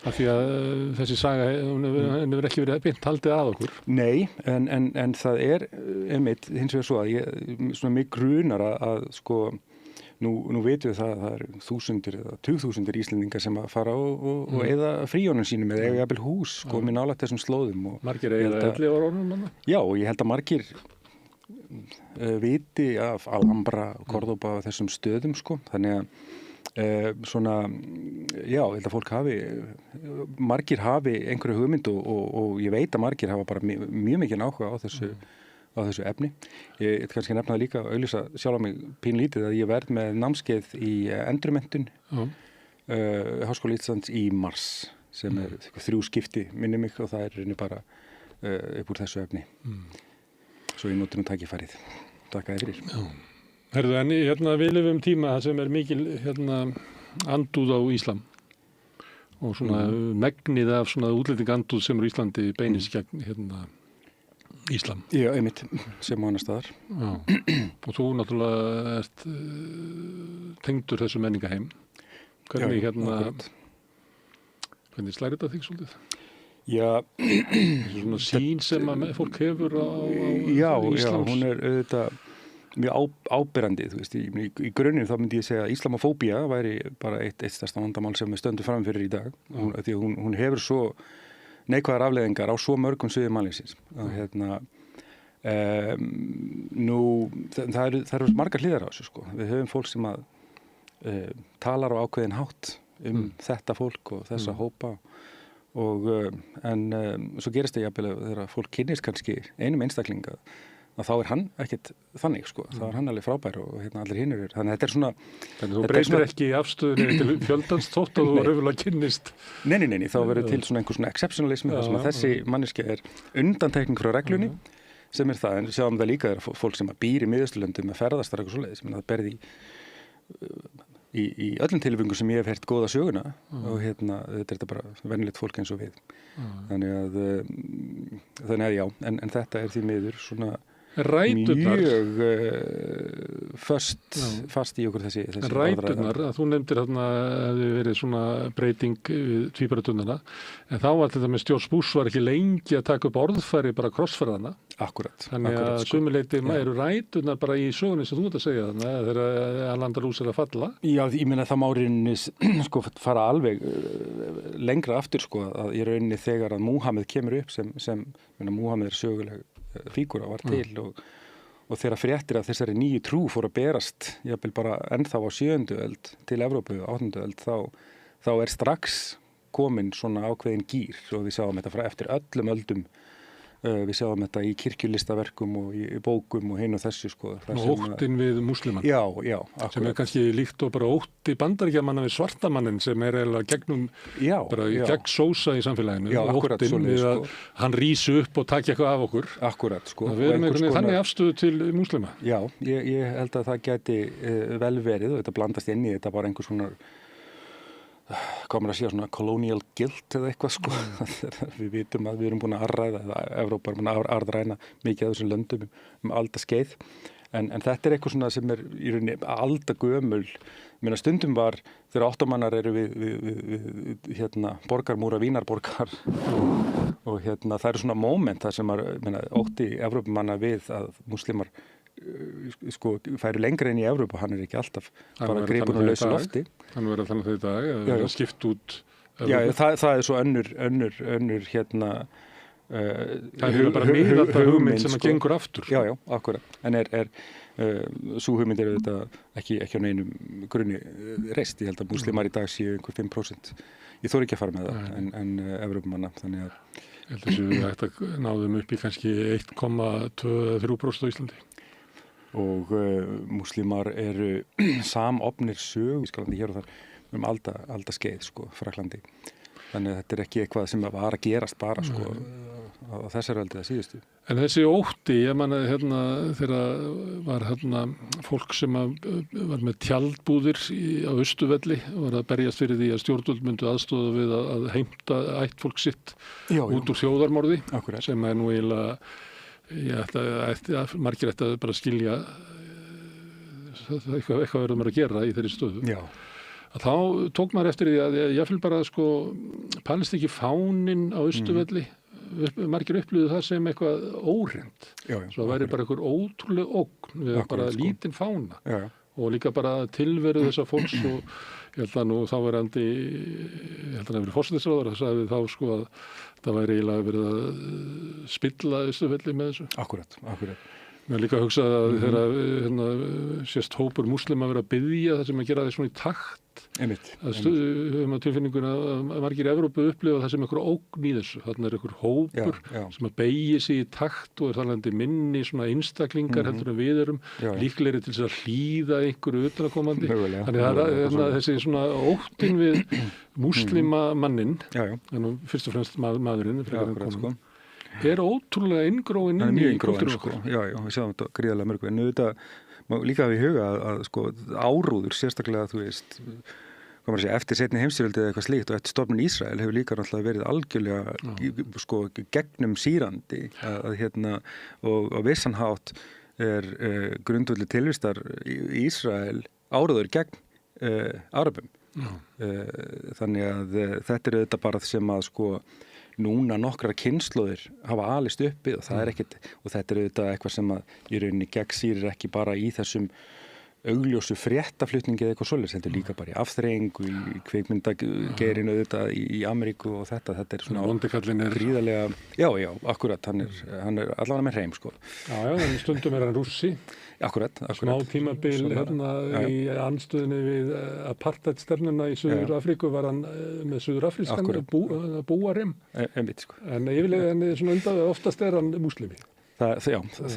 Speaker 1: af því að þessi saga hefur ekki verið beint haldið að okkur.
Speaker 20: Nei, en það einmitt hins vegar svo að mig grunar að sko Nú veitum við það er þúsundir eða 20.000 Íslendingar sem að fara og eyða fríjónum sínum eða eiga jafnvel hús með nálægt þessum slóðum.
Speaker 1: Margir eiga 11 ára orðum?
Speaker 20: Já, og ég held að margir viti af Alhambra og Córdoba og þessum stöðum, sko. Þannig að ég held að fólk margir hafi einhverju hugmynd og ég veit að margir hafa bara mjög mikið áhuga á þessu efni. Ég kannski nefna það líka að auglýsa sjálf á mig pínlítið að ég verð með námskeið í endurmenntun Háskóla Íslands í mars sem 3 skipti minni mig og það rauninni bara upp úr þessu efni. Svo ég notum tækifærið. Takk að þér fyrir.
Speaker 1: Herðu, en við lifum tíma sem er mikil andúð á Íslam og svona megnið af svona útlendingandúð sem er Íslandi beinist gegn Íslam.
Speaker 20: Já, einmitt, sem á annar staðar.
Speaker 1: Já, og þú náttúrulega ert tengdur þessu menningaheim. Hvernig hvernig slærir þetta þig svolítið?
Speaker 20: Já.
Speaker 1: Þessu svona sín sem að fólk hefur á Íslams.
Speaker 20: Já, hún er auðvitað mjög áberandi, þú veist, í grunninn þá myndi ég segja að islamofóbía væri bara eitt stærsta vandamál sem við stöndum fram fyrir í dag. Því að hún hefur svo neikvæðar afleiðingar á svo mörgum sviðum mannlífsins. Það eru margar hliðar á þessu, sko. Við höfum fólk sem talar á ákveðin hátt þetta fólk og þessa hópa en svo gerist það jafnvel þegar fólk kynnist kannski einum einstakling að þá er hann ekkert þannig, sko. Þá er hann alveg frábær og allir hinnir eru. Þannig að þetta er svona...
Speaker 1: Þannig þú breytir ekki afstöðunni til fjöldans þótt að þú raunverulega kynnist.
Speaker 20: Nei, þá verður til svona einhver svona exceptionalism þar sem að þessi manneskja er undantekning frá reglunni sem er það. En sjáum það líka þegar fólk sem býr í Miðausturlöndum að ferðast þar eitthvað svoleiðis. Það berði í öllum tilfengum sem ég hef heyrt góða söguna og þetta er þetta bara venjulegt fólk eins og við. Þannig að já, en þetta er því miður svona
Speaker 1: ræturnar
Speaker 20: mjög fast í okkur þessi
Speaker 1: ræturnar, að þú nefndir þarna hefði verið svona breyting við tvíburatunnana, en þá var þetta með George Bush var ekki lengi að taka upp orðfæri bara krossferðana.
Speaker 20: Akkurat.
Speaker 1: Þannig að sumuleyti eru ræturnar bara í sögunni sem þú ert að segja þarna þegar Al-Andalus er að falla.
Speaker 20: Já, ég meina það má rauninni sko fara alveg lengra aftur, sko, að í rauninni þegar að Múhameð kemur upp sem Múhameð er söguleg fígúra var til og þegar fréttir að þessari nýju trú fór að berast jafnvel bara ennþá á 7. öld til Evrópu, 8. öld þá er strax komin svona ákveðin gír og við sáum þetta frá eftir öllum öldum Við sjáum þetta í kirkjulistaverkum og í bókum og hinn og þessu sko.
Speaker 1: Óttin við múslimann.
Speaker 20: Já, akkurat.
Speaker 1: Sem kannski líkt og bara ótti bandaríkjamanna við svartamannin sem eiginlega gegnum, gegn sósa í samfélaginu.
Speaker 20: Já, akkurat
Speaker 1: svoleiðis sko. Hann rísi upp og taki eitthvað af okkur.
Speaker 20: Akkurat sko.
Speaker 1: Við erum einhvern veginn þannig afstöðu til múslima.
Speaker 20: Já, ég held að það gæti vel verið og þetta blandast inn í þetta bara einhvers konar komur að segja svona colonial guilt eða eitthvað sko. Við vitum að við erum búin að arræða eða Evrópa er búin að arðræna mikið af þessum löndum aldaskeið en þetta er eitthvað svona sem er í rauninni aldagömul. Stundum var þegar ottomanar eru við borgarmúra Vínarborgar og það eru svona moment þar sem ótti Evrópumanna við að múslimar færi lengra inn í Evrópu, hann er ekki alltaf bara gripun og lausu lofti.
Speaker 1: Hann verður þannig þau í dag, að það er skipt út Evrópu.
Speaker 20: Já, það er svo önnur
Speaker 1: það er bara miðalda hugmynd sem að gengur aftur.
Speaker 20: Já, akkurat. En sú hugmynd er þetta ekki á neinum grunni reist. Ég held að múslimar í dag séu einhver 5%. Ég þori ekki að fara með það en Evrópumanna, þannig að
Speaker 1: ég held að þessu hægt að náðum upp í kannski 1,2-3% á Íslandi.
Speaker 20: Og múslimar eru samofnir sög í Skalandi hér og þar aldaskeið sko, Fraklandi. Þannig að þetta er ekki eitthvað sem var að gerast bara sko, á þessari öldið að síðustu.
Speaker 1: En þessi ótti, ég man að þegar var fólk sem var með tjaldbúðir á Austurvelli var að berjast fyrir því að stjórnvöld myndu aðstoða við að heimta ættfólk sitt út úr þjóðarmorði.
Speaker 20: Akkurat. Sem
Speaker 1: nú eiginlega margir ætti að bara skilja eitthvað verður maður að gera í þeirri stöðu.
Speaker 20: Já.
Speaker 1: Þá tók maður eftir því að ég fylg bara palestíski fáninn á Austurvelli, margir upplýðu það sem eitthvað óhreint. Svo það væri bara eitthvað ótrúlega ógn við bara lítinn fána. Og líka bara tilveru þessa fólks og ég held að nú þá verandi, ég held að það verið forsætisráðherra, það sagði þá að það væri eiginlega verið að spilla Austurvelli með þessu.
Speaker 20: Akkurat.
Speaker 1: Mér líka að hugsa að þegar sést hópur múslima vera að biðja það sem að gera því svona í takt. Höfum að tilfinninguna að margir í Evrópu upplifa það sem einhver ógn í þessu. Þarna er einhver hópur sem að beygja sig í takt og er þarlandi minni svona einstaklingar heldur en við erum, líklegri til þess að hlýða einhverju utanakomandi. Þannig að þessi svona óttin við múslimamannin, fyrst og fremst maðurinn, er ótrúlega inngróin inn í kultúrinn okkur.
Speaker 20: Já, við sjáum þetta gríðarlega mörg. En auðvitað má líka hafa í huga að áróður, sérstaklega eftir seinni heimsstyrjaldi eða eitthvað slíkt og eftir stofnun Ísrael hefur líka náttúrulega verið algjörlega gegnum sýrandi og á vissan hátt er grundvöldur tilvistar í Ísrael áróður gegn Arabum. Þannig að þetta er auðvitað bara sem að núna nokkrar kynslóðir hafa alist uppi og það er ekkert, og þetta er auðvitað eitthvað sem að í rauninni gegnsýrir ekki bara í þessum augljósu fréttaflutningi eða eitthvað svoleiðis, heldur líka bara í afþreyingu, í kvikmyndageirinu auðvitað í Ameríku og þetta er svona
Speaker 1: vondikallinn er
Speaker 20: gríðarlega, já, akkurat, hann er allavega með hreim sko.
Speaker 1: Já, en stundum er hann rússi.
Speaker 20: Akkurat.
Speaker 1: Smá tímabil í andstöðinni við apartheidstefnuna í Suður-Afríku var hann með suður-afrískan búarem.
Speaker 20: Sko.
Speaker 1: En yfirlega hann er svona undan, oftast er hann múslimi.
Speaker 20: Það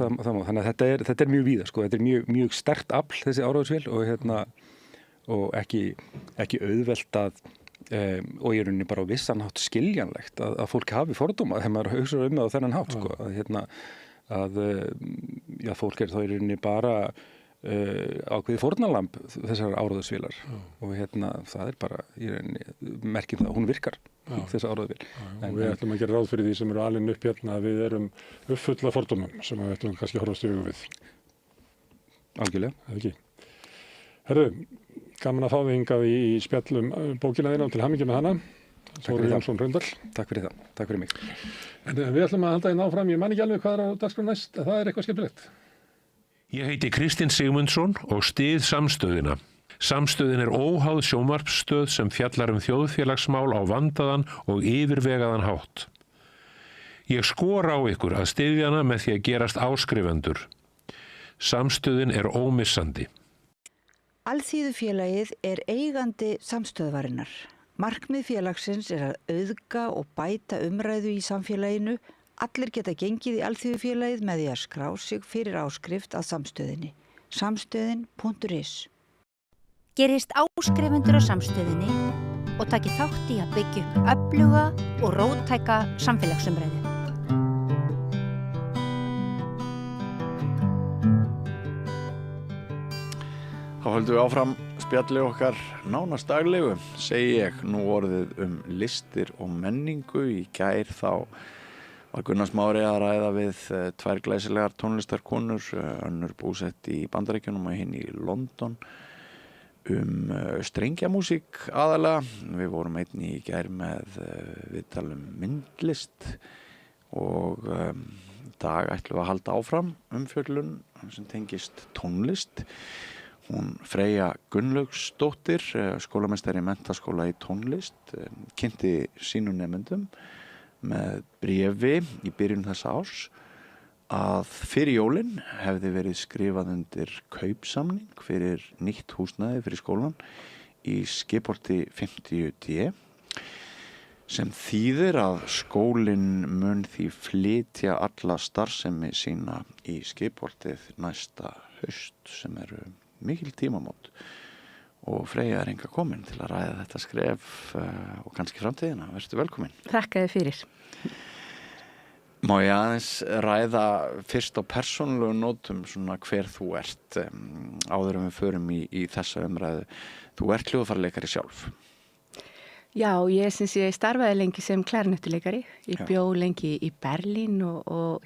Speaker 20: má. Þannig að þetta er mjög víða sko. Þetta er mjög sterkt afl þessi áráðsvél og ekki auðvelt að og ég er rauninni bara á vissan hátt skiljanlegt að fólk hafi fordóma þegar maður hugsa það á þennan hátt sko. Að fólk er þá í rauninni bara ákveðið fórnarlamb þessar áráðsvélar og það er bara í rauninni merkjum það að hún virkar þessa áráðsvél.
Speaker 1: Og við ætlum að gera ráð fyrir því sem eru alin upp að við erum uppfulla fordómum sem við ætlum kannski að horfast í augu við.
Speaker 20: Algjörlega.
Speaker 1: Eða ekki. Herru, gaman að fá þig hingað í spjallum bókina þína og til hamingju með hana. Þórir Jónsson Hraundal.
Speaker 20: Takk fyrir það. Takk fyrir mig.
Speaker 1: En við ætlum að halda þín áfram. Ég man ekki alveg hvað er á dagskrá næst. Það er eitthvað skemmtilegt.
Speaker 21: Ég heiti Kristinn Sigmundsson og styð Samstöðina. Samstöðin er óháð sjónvarpsstöð sem fjallar þjóðfélagsmál á vandaðan og yfirvegaðan hátt. Ég skora á ykkur að styðja hana með því að gerast áskrifendur. Samstöðin er ómissandi.
Speaker 13: Alþýðufélagið er eigandi Samstöðvarinnar. Markmið félagsins er að auðga og bæta umræðu í samfélaginu, Allir geta gengið í Alþýðufélagið með því að skrá sig fyrir áskrift að samstöðinni. Samstöðin.is.
Speaker 15: Gerist áskrifendur á samstöðinni og taki þátt í að byggja upp öfluga og róttæka samfélagsumræðu.
Speaker 3: Þá höldum við áfram spjalli okkar nánast daglegu, segi ég, nú orðið listir og menningu. Í gær þá var Gunnar Smári að ræða við tvær glæsilegar tónlistarkonur, önnur búsett í Bandaríkjunum og hinn í London, strengjamúsík aðalega. Við vorum einnig í gær með viðtal myndlist og dag ætlum við að halda áfram umfjöllun sem tengist tónlist. Hún Freyja Gunnlaugsdóttir, skólameistari í menntaskóla í tónlist, kynnti sínum nemendum með bréfi í byrjun þessa árs að fyrir jólin hefði verið skrifað undir kaupsamning fyrir nýtt húsnæði fyrir skólan í Skipholti 50D, sem þýðir að skólinn mun því flytja alla starfsemi sína í Skipholtið næsta haust, sem eru mikil tímamót, og Freyja er enga komin til að ræða þetta skref og kannski framtíðina. Vertu velkomin.
Speaker 22: Þakka þér fyrir.
Speaker 3: Má ég aðeins ræða fyrst á persónulegu nótum svona hver þú ert áður en við förum í þessa umræðu. Þú ert hljóðfæraleikari sjálf.
Speaker 22: Já, ég starfaði lengi sem klarinettuleikari. Ég bjó lengi í Berlín og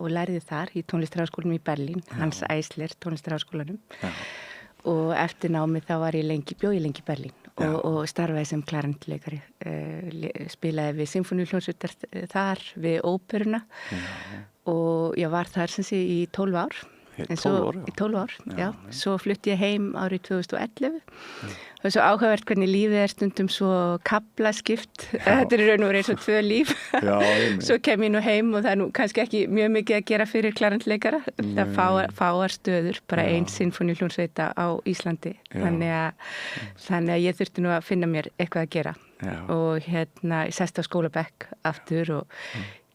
Speaker 22: lærði þar í tónlistarháskólanum í Berlín, Hans Eisler tónlistarháskólanum. Og eftir námið þá bjó ég lengi í Berlín og starfaði sem klarinettuleikari. Spilaði við symfóníuhljómsveitar þar, við óperuna og ég var þar í 12 ár. Í 12 ár, já. Svo flutti ég heim árið 2011. Það er svo áhugavert hvernig lífið er stundum svo kaflaskipt. Þetta er raun og verið eins og 2 líf. Svo kem ég nú heim og það er nú kannski ekki mjög mikið að gera fyrir klarinetleikara. Það fáar stöður, bara 1 sinfóníuhljómsveita á Íslandi. Þannig að ég þurfti nú að finna mér eitthvað að gera. Og ég sest á skólabekk aftur og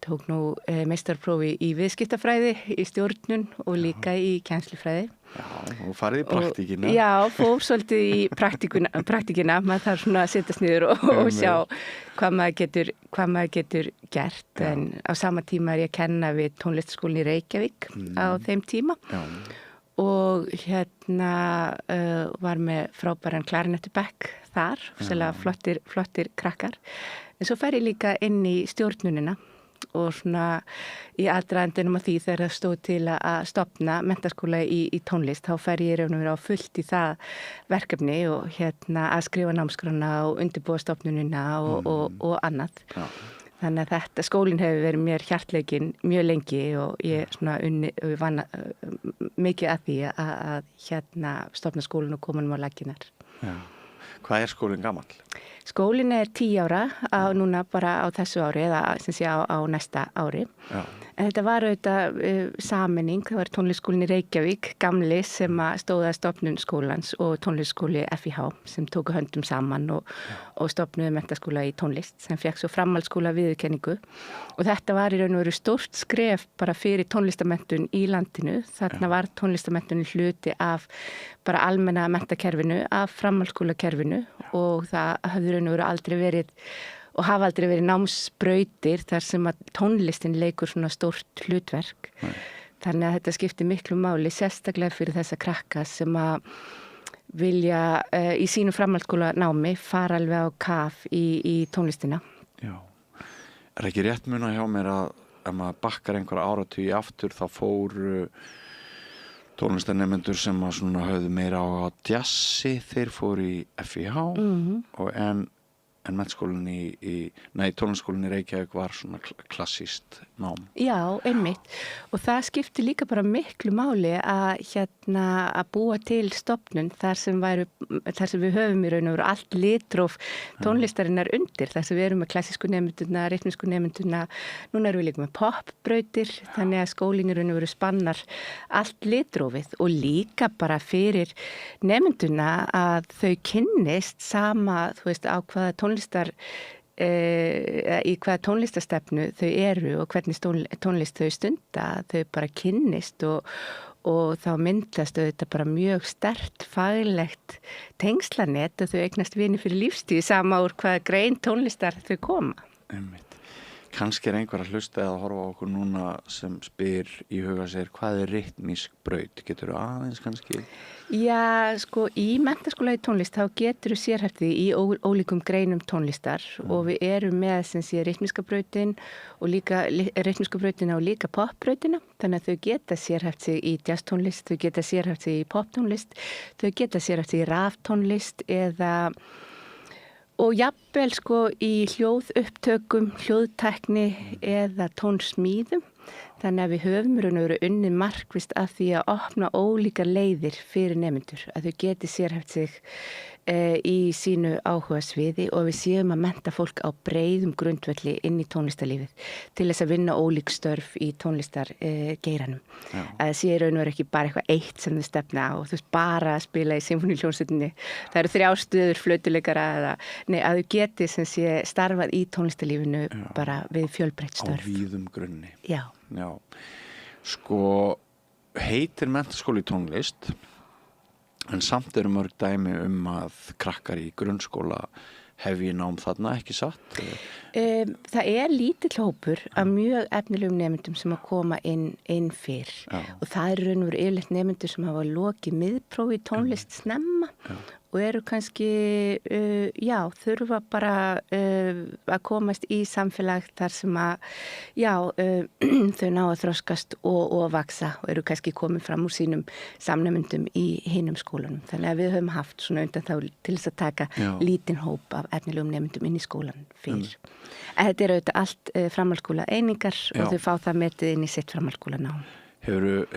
Speaker 22: tók nú meistaraprófi í viðskiptafræði, í stjórnun og líka í kennslufræði.
Speaker 3: Já, og farið í praktíkina.
Speaker 22: Já, fór svolítið í praktíkina. Maður þarf svona að setjast niður og sjá hvað maður getur gert. En á sama tíma er ég að kenna við tónlistarskólann í Reykjavík á þeim tíma. Og var með frábæran klarinettubekk þar, svolítið flottir krakkar. En svo fer ég líka inn í stjórnunina og svona í aðdragandinum að því þegar það stóð til að stofna menntaskóla í tónlist, þá fer ég raun og vera á fullt í það verkefni og að skrifa námskrána og undirbúa stofnunina og annað. Þannig að skólinn hefur verið mér hjartleikinn mjög lengi og ég vann mikið að því að stofna skólinn og koma á laggirnar.
Speaker 3: Hvað er skólinn gamall?
Speaker 22: Skólinn er 10 ára núna bara á þessu ári eða á næsta ári. En þetta var auðvitað sameining, það var tónlistskólinn í Reykjavík, gamli sem stóð að stofnun skólans og tónlistskóli FIH sem tóku höndum saman og stofnuðu menntaskóla í tónlist sem fékk svo framhaldsskóla viðurkenningu. Og þetta var í raun og veru stórt skref bara fyrir tónlistamenntun í landinu. Þarna var tónlistamenntunin hluti af bara almenna menntakerfinu, af framhaldsskólakerfinu og það hafði raun og veru aldrei verið og hafa aldrei verið námsbrautir þar sem að tónlistin leikur svona stórt hlutverk. Þannig að þetta skiptir miklu máli, sérstaklega fyrir þessa krakka sem að vilja í sínu framhaldsskóla námi fara alveg á kaf í tónlistina.
Speaker 3: Já. Er ekki rétt muna hjá mér að ef maður bakkar einhverja áratugi aftur þá fóru tónlistarnemendur sem að svona höfðu meira á jazzi, þeir fóru í FIH og en menntaskólinn tónlistarskólinn í Reykjavík var svona klassískt nám.
Speaker 22: Já, einmitt. Og það skiptir líka bara miklu máli að búa til stofnun þar sem við höfum í raun og veru allt litróf tónlistarinnar undir, þar sem við erum með klassísku nemynduna, rytmísku nemynduna, núna erum við líka með popbrautir, þannig að skólinn í raun og veru spannar allt litrófið og líka bara fyrir nemynduna að þau kynnist sama, á hvaða í hvaða tónlistastefnu þau eru og hvernig tónlist þau stunda, þau bara kynnist og þá myndast auðvitað bara mjög sterkt faglegt tengslanett og þau eignast vini fyrir lífstíð sama úr hvaða grein tónlistar þau koma.
Speaker 3: Kannski einhver að hlusta eða horfa á okkur núna sem spyr í huga sér hvað rytmísk braut? Getur þú aðeins kannski?
Speaker 22: Já, sko í menntaskóla í tónlist þá getur þú sérhæft í ólíkum greinum tónlistar og við erum með sem sé rytmíska brautin og líka rytmíska brautina og líka popbrautina, þannig að þau geta sérhæft sig í jazztónlist, þau geta sérhæft sig í poptónlist, þau geta sérhæft sig í raftónlist og jafnvel sko í hljóðupptökum, hljóðtækni eða tónsmíðum. Þannig að við höfum raun og veru unnið markvisst að því að opna ólíkar leiðir fyrir nemendur, að þau geti sérhæft sig í sínu áhugasviði og við séum að mennta fólk á breiðum grundvelli inn í tónlistarlífið til þess að vinna ólík störf í tónlistargeiranum. Að það sé raun og veru ekki bara eitthvað eitt sem þau stefna á og þú veist bara að spila í symfóníuhljómsveitinni. Það eru 3 stöður flautuleikara að þau geti sem sé starfað í tónlistarlífinu bara við fjölbreytt störf.
Speaker 3: Á víðum grunni.
Speaker 22: Já.
Speaker 3: Sko heitir menntaskóli í tónlist en samt eru mörg dæmi að krakkar í grunnskóla hefji nám þarna, ekki satt?
Speaker 22: Það lítill hópur af mjög efnilegum nemendum sem að koma inn fyrr og það eru raun og veru yfirleitt nemendur sem hafa lokið miðprófi í tónlist snemma og eru kannski, þurfa bara að komast í samfélag þar sem að, þau ná að þroskast og vaksa og eru kannski komin fram úr sínum samnemendum í hinum skólanum. Þannig að við höfum haft svona undan þá til þess að taka lítinn hóp af efnilegum nemendum inn í skólan fyrir. En þetta eru auðvitað allt framhaldsskóla einingar og þau fá það metið inn í sitt framhaldsskóla nám.
Speaker 3: Hefur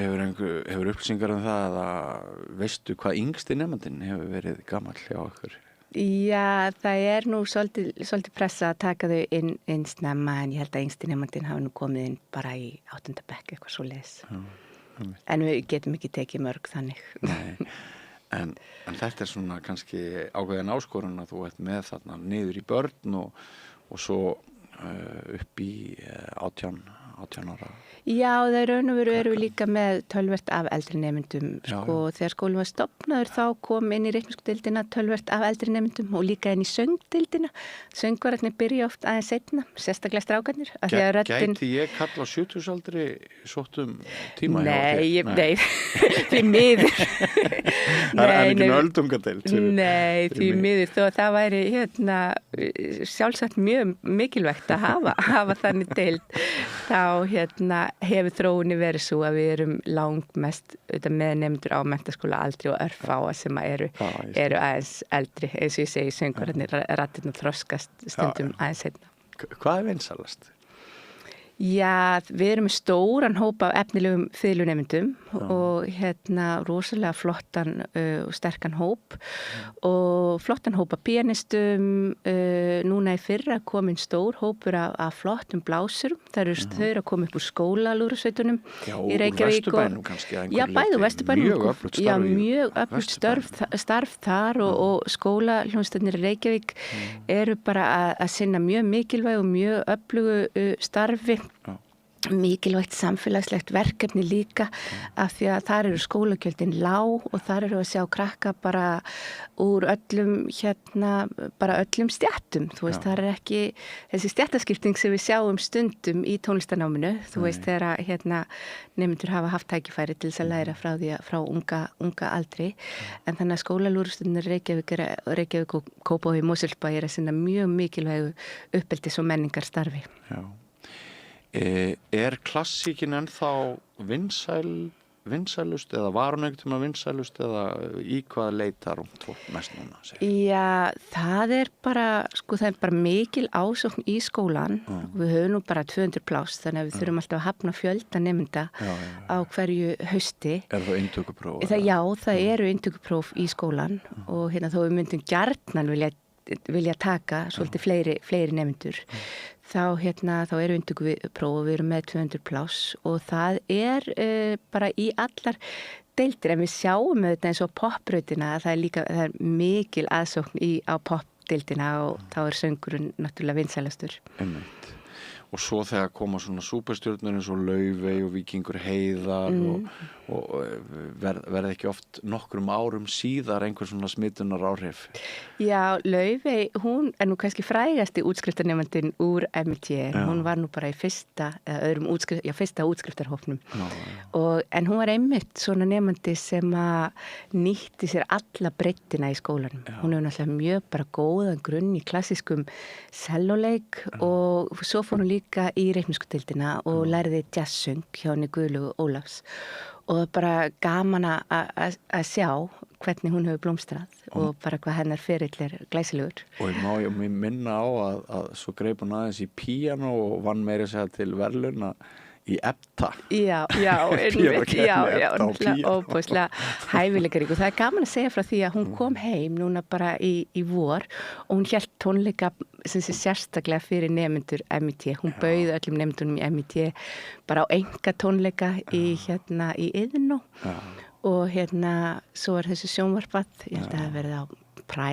Speaker 3: upplýsingar það að veistu hvað yngsti nemandinn hefur verið gamall hjá okkur?
Speaker 22: Já, það nú svolítið pressa að taka þau inn snemma en ég held að yngsti nemandinn hafi nú komið inn bara í 8. bekk eitthvað svo leis. En við getum ekki tekið mörg þannig.
Speaker 3: Nei, en þetta svona kannski ákveðin áskorun að þú ert með þarna niður í börn og svo upp í 18 ára.
Speaker 22: Já, það raun og veru eru við líka með töluvert af eldri nemendum. Sko, þegar skólinn var stofnaður þá kom inn í rytmísku deildina töluvert af eldri nemendum og líka inn í söngdeildina. Söngvararnir byrja oft aðeins seinna, sérstaklega strákarnir.
Speaker 3: Gæti ég kalla á 70-aldri sóttum tíma hjá þér?
Speaker 22: Nei, því miður.
Speaker 3: Það er ekki öldungadeild.
Speaker 22: Nei, því miður. Þó að það væri sjálfsagt mjög mikilvægt að hafa þannig deild. Þá hefur þróunni verið svo að við erum langmest með nemendur á menntaskóla aldri og örfáa sem eru aðeins eldri, eins og ég segi söngvararnir rattirnar þroskast stundum aðeins seinna.
Speaker 3: Hvað er vinsalast?
Speaker 22: Já, við erum með stóran hóp af efnilegum fiðlunemendum og rosalega flottan og sterkan hóp og flottan hóp af pianistum. Núna í fyrra komin stór hópur af flottum blásurum. Þau eru að koma upp úr skólalúðrasveitunum í Reykjavík.
Speaker 3: Já, úr Vesturbænum kannski að einhverju leyti.
Speaker 22: Já, bæði úr Vesturbænum.
Speaker 3: Mjög öflugt starf.
Speaker 22: Já, mjög öflugt starf þar og skólahljómsveitarnir í Reykjavík eru bara að sinna mjög mikilvæg og mjög öflugu starfi. Mikilvægt samfélagslegt verkefni líka af því að þar eru skólagjöldin lág og þar eru að sjá krakka bara úr öllum stéttum. Þú veist, það ekki þessi stéttaskipting sem við sjáum stundum í tónlistarnáminu. Þú veist, þegar nemendur hafa haft tækifæri til þess að læra frá unga aldri. En þannig að skólalúðrasveitarnir Reykjavík og Kópavogi Mosfellsbæ að sinna mjög mikilvægu uppeldis- og menningarstarfi.
Speaker 3: Já. Er klassíkin ennþá vinsælust eða var hún einhvern tíma vinsælust eða í hvað leitar hún mest núna?
Speaker 22: Já, það er bara mikil ásókn í skólan. Við höfum nú bara 200 pláss þannig að við þurfum alltaf að hafna fjölda nemenda á hverju hausti.
Speaker 3: Er það inntökupróf?
Speaker 22: Já, það eru inntökupróf í skólan og þó við myndum gjarnan vilja taka svolítið fleiri nemendur. Þá eru inntökupróf og við erum með 200 pláss og það bara í allar deildir en við sjáum þetta eins og popbrautina það er mikil aðsókn á deildina og þá söngurinn náttúrulega vinsælastur.
Speaker 3: Einmitt. Og svo þegar koma svona súperstjörnur eins og Laufey og Víkingur Heiðar og verða ekki oft nokkrum árum síðar einhver svona smitunar áhrif?
Speaker 22: Já, Laufey, hún er nú kannski frægasti útskriftarnemandinn úr MIT. Hún var nú bara í fyrsta útskriftarhópnum. En hún var einmitt svona nemandi sem að nýtti sér alla breiddina í skólanum. Hún hefur náttúrulega mjög bara góðan grunn í klassískum sellóleik og svo fór hún líka í reikningsdeildina og lærði jazzsöng hjá henni Guðlaugu Ólafs og bara gaman að sjá hvernig hún hefur blómstrað og bara hvað hennar ferill glæsilegur.
Speaker 3: Og ég má minna á að svo greip hún aðeins í píano og vann meira að segja til verðlauna í EBTA. Já, óbúslega hæfileikarík og það gaman að segja frá því að hún kom heim núna bara í vor og hún hélt tónleika sem sé sérstaklega fyrir nemendur MIT. Hún bauð öllum nemendunum í MIT bara á enga tónleika í Iðnó og svo þessi sjónvarpað, ég held að það verði á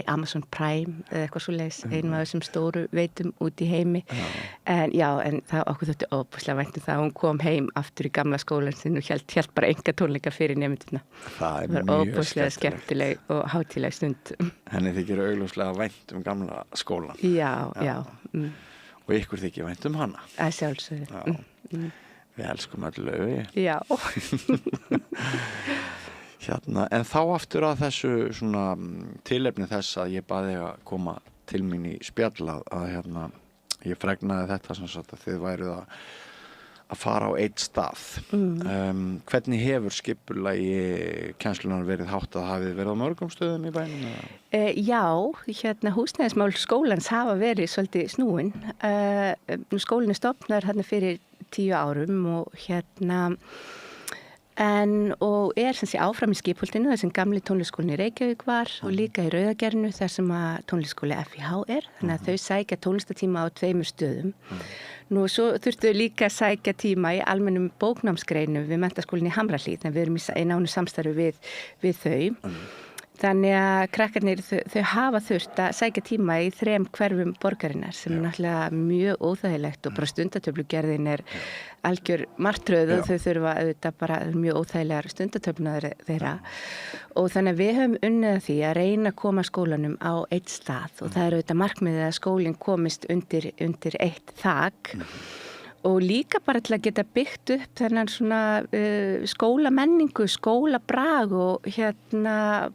Speaker 3: Amazon Prime eða eitthvað svo leiðis, einu af þessum stóru veitum út í heimi en það okkur þótti óbúslega vænt það að hún kom heim aftur í gamla skólan sinn og hélt bara enga tónleika fyrir nemendurna. Það var óbúslega skemmtileg og hátíðleg stund. Henni þykir augljóslega vænt gamla skólan.
Speaker 22: Já.
Speaker 3: Og ykkur þykir vænt hana.
Speaker 22: Að sjálfsögðu.
Speaker 3: Við elskum öll Laufey.
Speaker 22: Já.
Speaker 3: En þá aftur að þessu svona tilefni þess að ég baði að koma til mín í spjall að ég fregnaði þetta sem sagt að þið væruð að fara á eitt stað. Hvernig hefur skipulagi kennslunar verið háttað? Hafið verið á mörgum stöðum í bænum?
Speaker 22: Já, húsnæðismál skólans hafa verið svolítið snúin. Skólinn er stofnar fyrir 10 árum og og sem sé áfram í Skipholtinu þar sem gamli tónlistarskólinn í Reykjavík var og líka í Rauðagerinu þar sem að tónlistarskóli FIH er, þannig að þau sækja tónlistartíma á 2 stöðum. Nú svo þurftu líka að sækja tíma í almennum bóknámsgreinum við menntaskólinn í Hamrahlíð, en við erum í nánu samstarfi við þau. Þannig að krakkarnir þau hafa þurft að sækja tíma í 3 hverfum borgarinnar sem er náttúrulega mjög óþægilegt og bara stundatöflugerðin er algjör martröð og þau þurfa auðvitað bara mjög óþægilegar stundatöflunar þeirra og þannig að við höfum unnið að því að reyna að koma skólanum á eitt stað og það er auðvitað markmiðið að skólinn komist undir eitt þak. Og líka bara til að geta byggt upp þennan svona skólamenningu, skólabrag og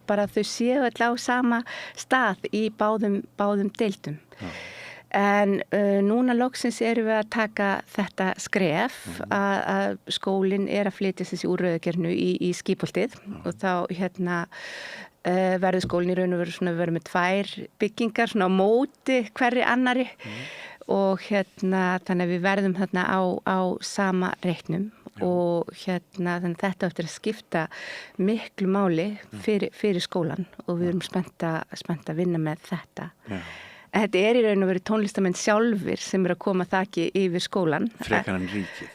Speaker 22: bara þau séu öll á sama stað í báðum deildum. En núna loksins erum við að taka þetta skref að skólinn er að flytja þessi úr Rauðagerinu í Skipholtið og þá verður skólinn í raun og veru verður með 2 byggingar svona á móti hverri annari. Og þannig að við verðum á sama reitnum og þannig að þetta eftir að skipta miklu máli fyrir skólan og við erum spennt að vinna með þetta. Þetta er í raun og veru tónlistamenn sjálfur sem er að koma þaki yfir skólan.
Speaker 3: Frekar en ríkið?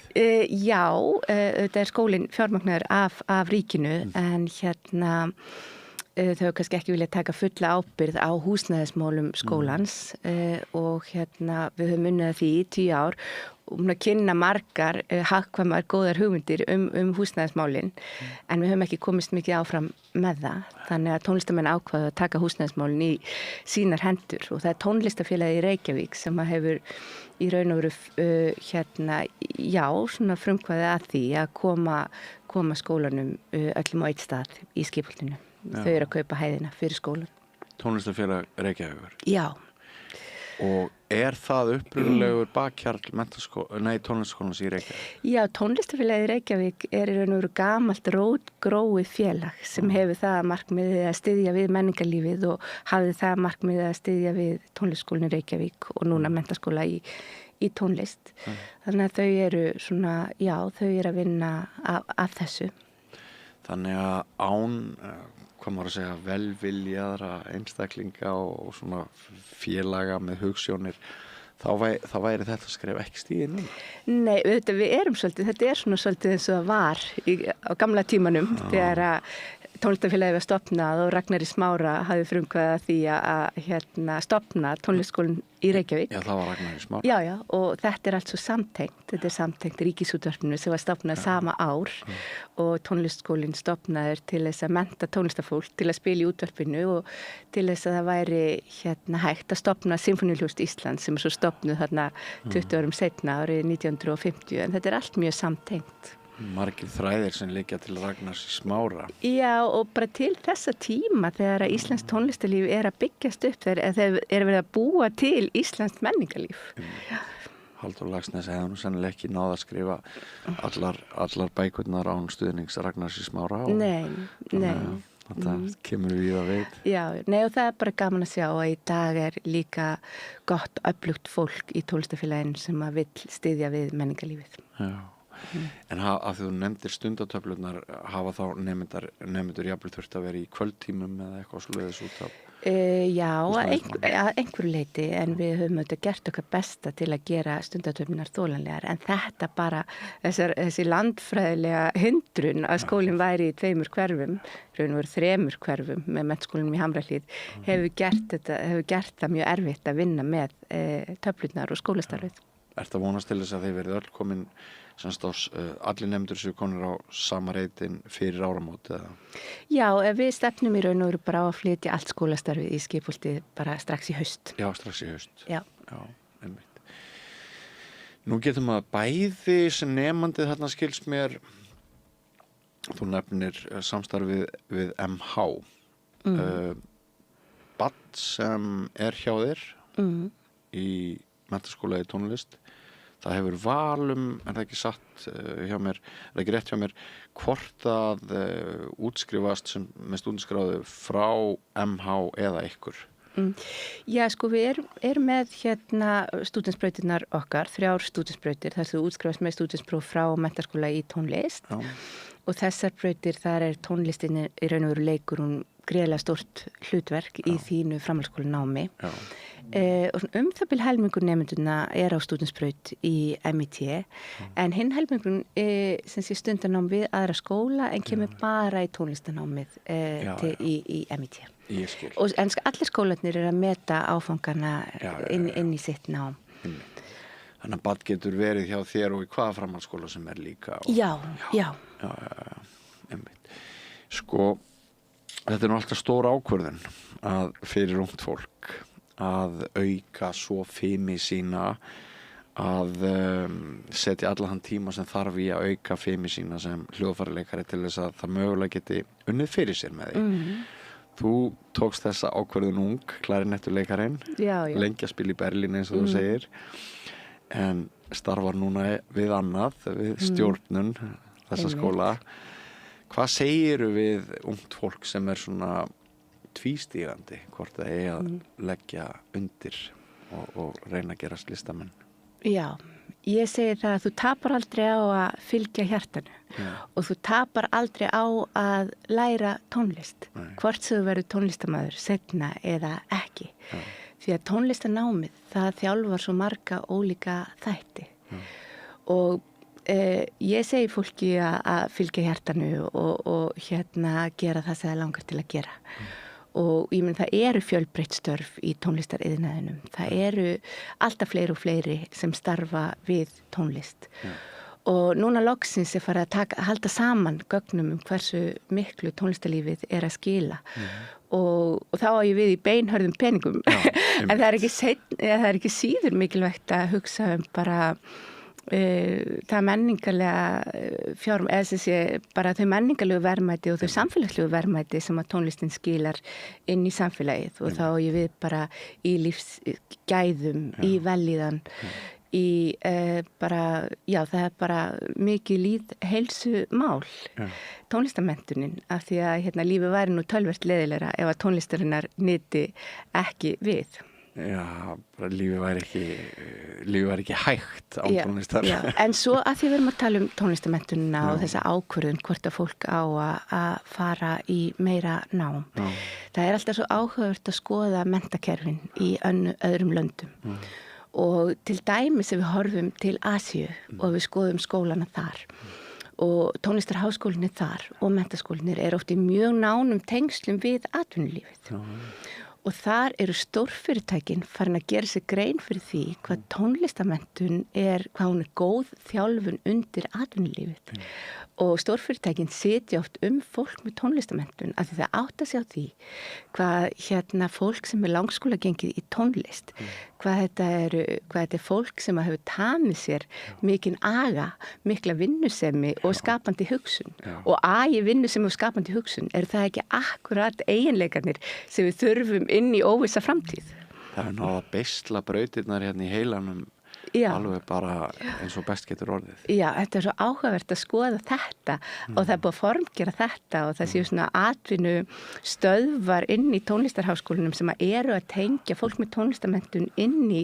Speaker 22: Já, þetta er skólinn fjármagnaður af ríkinu en þau kannski ekki vilja taka fulla ábyrgð á húsnæðismálum skólans og við höfum unnið að því í 10 ár og að kynna margar hagkvæmar góðar hugmyndir húsnæðismálin en við höfum ekki komist mikið áfram með það. Þannig að tónlistamenn ákvaðu að taka húsnæðismálin í sínar hendur og það er tónlistafélagið í Reykjavík sem hefur í raun og veru svona frumkvæði að því að koma skólanum öllum á eitt stað í Skipholtinu. Þau eru að kaupa hæðina fyrir skólan.
Speaker 3: Tónlistarfélag Reykjavíkur?
Speaker 22: Já.
Speaker 3: Og er það upprunalegur bakkjarl tónlistarskólans í Reykjavík?
Speaker 22: Já, tónlistarfélagið Reykjavík er í raun og veru gamalt rótgróið félag sem hefur það markmiðið að styðja við menningarlífið og hafði það markmiðið að styðja við tónlistarskólann í Reykjavík og núna menntaskóla í tónlist. Þannig að þau eru þau eru að vinna af þessu.
Speaker 3: Þannig að án hvað maður að segja, velviljaðra einstaklinga og svona félaga með hugsjónir, þá væri þetta skref ekki stigið núna?
Speaker 22: Nei, við erum svolítið, þetta er svona svolítið eins og það var á gamla tímanum þegar að tónlistarfélagið var stofnað og Ragnari Smára hafði frumkvæða því að stofna tónlistskólinn í Reykjavík.
Speaker 3: Já, það var Ragnari Smára.
Speaker 22: Já, og þetta er allt svo samtengt. Þetta er samtengt Ríkisútvarpinu sem var stofnað sama ár og tónlistskólinn stofnaður til þess að mennta tónlistarfólk til að spila í útvarpinu og til þess að það væri hægt að stofna Sinfóníuhljómsveit Íslands sem er svo stofnuð þarna 20 árum seinna árið 1950 en þetta er allt mjög samtengt.
Speaker 3: Margir þræðir sem liggja til Ragnars Smára.
Speaker 22: Já, og bara til þessa tíma þegar að íslenskt tónlistarlíf er að byggjast upp þegar er verið að búa til íslenskt menningarlíf.
Speaker 3: Halldór Laxness hefði nú sennilega ekki náð að skrifa allar bækurnar án stuðnings Ragnars Smára.
Speaker 22: Nei.
Speaker 3: Þetta kemur við að veit.
Speaker 22: Já, og það er bara gaman að sjá að í dag er líka gott öflugt fólk í tónlistarfélaginu sem að vill styðja við menningarlífið.
Speaker 3: Já. En að þú nefndir stundatöflunar hafa þá nefndur jafnvel þurft að vera í kvöldtímum eða eitthvað svoleiðis út af?
Speaker 22: Já, að einhverju leyti en við höfum auðvitað gert okkar besta til að gera stundatöflunar þólanlegar en þetta bara, þessi landfræðilega hindrun að skólinn væri í 2 hverfum, raun og veru 3 hverfum með menntaskólanum í Hamrahlíð hefur gert það mjög erfitt að vinna með töflunar og skólastarfið.
Speaker 3: Ertu að vonast til þess að þeir verið öll komin allir nefndur sem konur á sama reytin fyrir áramót eða?
Speaker 22: Já, við stefnum í raun og veru bara á að flytja allt skólastarfið í Skipholti bara strax í haust.
Speaker 3: Já, strax í haust.
Speaker 22: Já,
Speaker 3: einmitt. Nú getum að bæði sem nefnandið þarna skilst mér, þú nefnir samstarfið við MH. Barn sem er hjá þér í menntaskóla í tónlist. Það hefur valum, er það ekki satt hjá mér, er það ekki rétt hjá mér, hvort að útskrifast með stúdentskráðu frá MH eða ykkur?
Speaker 22: Já, sko við erum með stúdentsbrautirnar okkar, 3 stúdentsbrautir, þar sem þú útskrifast með stúdentspróf frá menntaskóla í tónlist og þessar brautir þar er tónlistin í raun og veru leikur gríðarlega stórt hlutverk í þínu framhaldsskólanámi. Og það bil helmingur nemenduna er á stúdentsbraut í MIT en hinn helmingur sem sé stundanám við aðra skóla en kemur bara í tónlistanámið í MIT. Og allir skólarnir eru að meta áfangana inn í sitt nám.
Speaker 3: Þannig að barn getur verið hjá þér og í hvaða framhaldsskóla sem er líka.
Speaker 22: Já.
Speaker 3: Sko, þetta er nú alltaf stór ákvörðun fyrir ungt fólk að auka svo fimi sína að setja allan þann tíma sem þarf í að auka fimi sína sem hljóðfæraleikari til þess að það mögulega geti unnið fyrir sér með því. Þú tókst þessa ákvörðun ung, klarinettuleikarinn, lengi að spila í Berlín eins og þú segir, en starfar núna við annað, við stjórnun þessa skóla. Hvað segiru við ungt fólk sem er svona tvístígandi, hvort það er að leggja undir og reyna að gerast listamenn?
Speaker 22: Já, ég segi það að þú tapar aldrei á að fylgja hjartanu og þú tapar aldrei á að læra tónlist, hvort sem þú verður tónlistarmaður seinna eða ekki. Því að tónlistarnámið, það þjálfar svo marga ólíka þætti og ég segi fólki að fylgja hjartanu og gera það sem það langar til að gera. Og ég menn það eru fjölbreytt störf í tónlistariðnaðinum. Það eru alltaf fleiri og fleiri sem starfa við tónlist. Og núna loksins er farið að halda saman gögnum hversu miklu tónlistarlífið er að skila. Og þá á ég við í beinhörðum peningum. En það er ekki síður mikilvægt að hugsa bara það menningarlega bara þau menningarlegu verðmæti og þau samfélagslegu verðmæti sem að tónlistin skilar inn í samfélagið og þá ég við bara í lífsgæðum, í vellíðan, það er bara mikið lýðheilsu mál, tónlistarmenntunin, af því að lífið væri nú tölvert leiðilegra ef að tónlistarinnar nyti ekki við.
Speaker 3: Já, bara lífið væri ekki hægt án tónlistar.
Speaker 22: Já, en svo að því við erum að tala um tónlistarmenntunina og þessa ákvörðun hvort að fólk á að fara í meira nám. Það er alltaf svo áhugavert að skoða menntakerfin í öðrum löndum. Og til dæmis ef við horfum til Asíu og við skoðum skólana þar og tónlistarháskólinni þar og menntaskólinni er oft í mjög nánum tengslum við atvinnulífið. Og þar eru stórfyrirtækin farin að gera sér grein fyrir því hvað tónlistamenntun hvað hún góð þjálfun undir atvinnulífið. Og stórfyrirtækin sitja oft fólk með tónlistamenntun af því það átta sig á því hvað fólk sem er langskóla gengið í tónlist, hvað þetta er fólk sem hefur tamið sér mikinn aga, mikla vinnusemi og skapandi hugsun. Og agi vinnusemi og skapandi hugsun það ekki akkurat eiginleikarnir sem við þurfum inn í óvissa framtíð.
Speaker 3: Það náða að beisla brautirnar hérna í heilanum alveg bara eins og best getur orðið.
Speaker 22: Já, þetta er svo áhugavert að skoða þetta og það er búið að formgera þetta og það séu svona atvinnu stöðvar inn í tónlistarháskólanum sem eru að tengja fólk með tónlistarmenntun inn í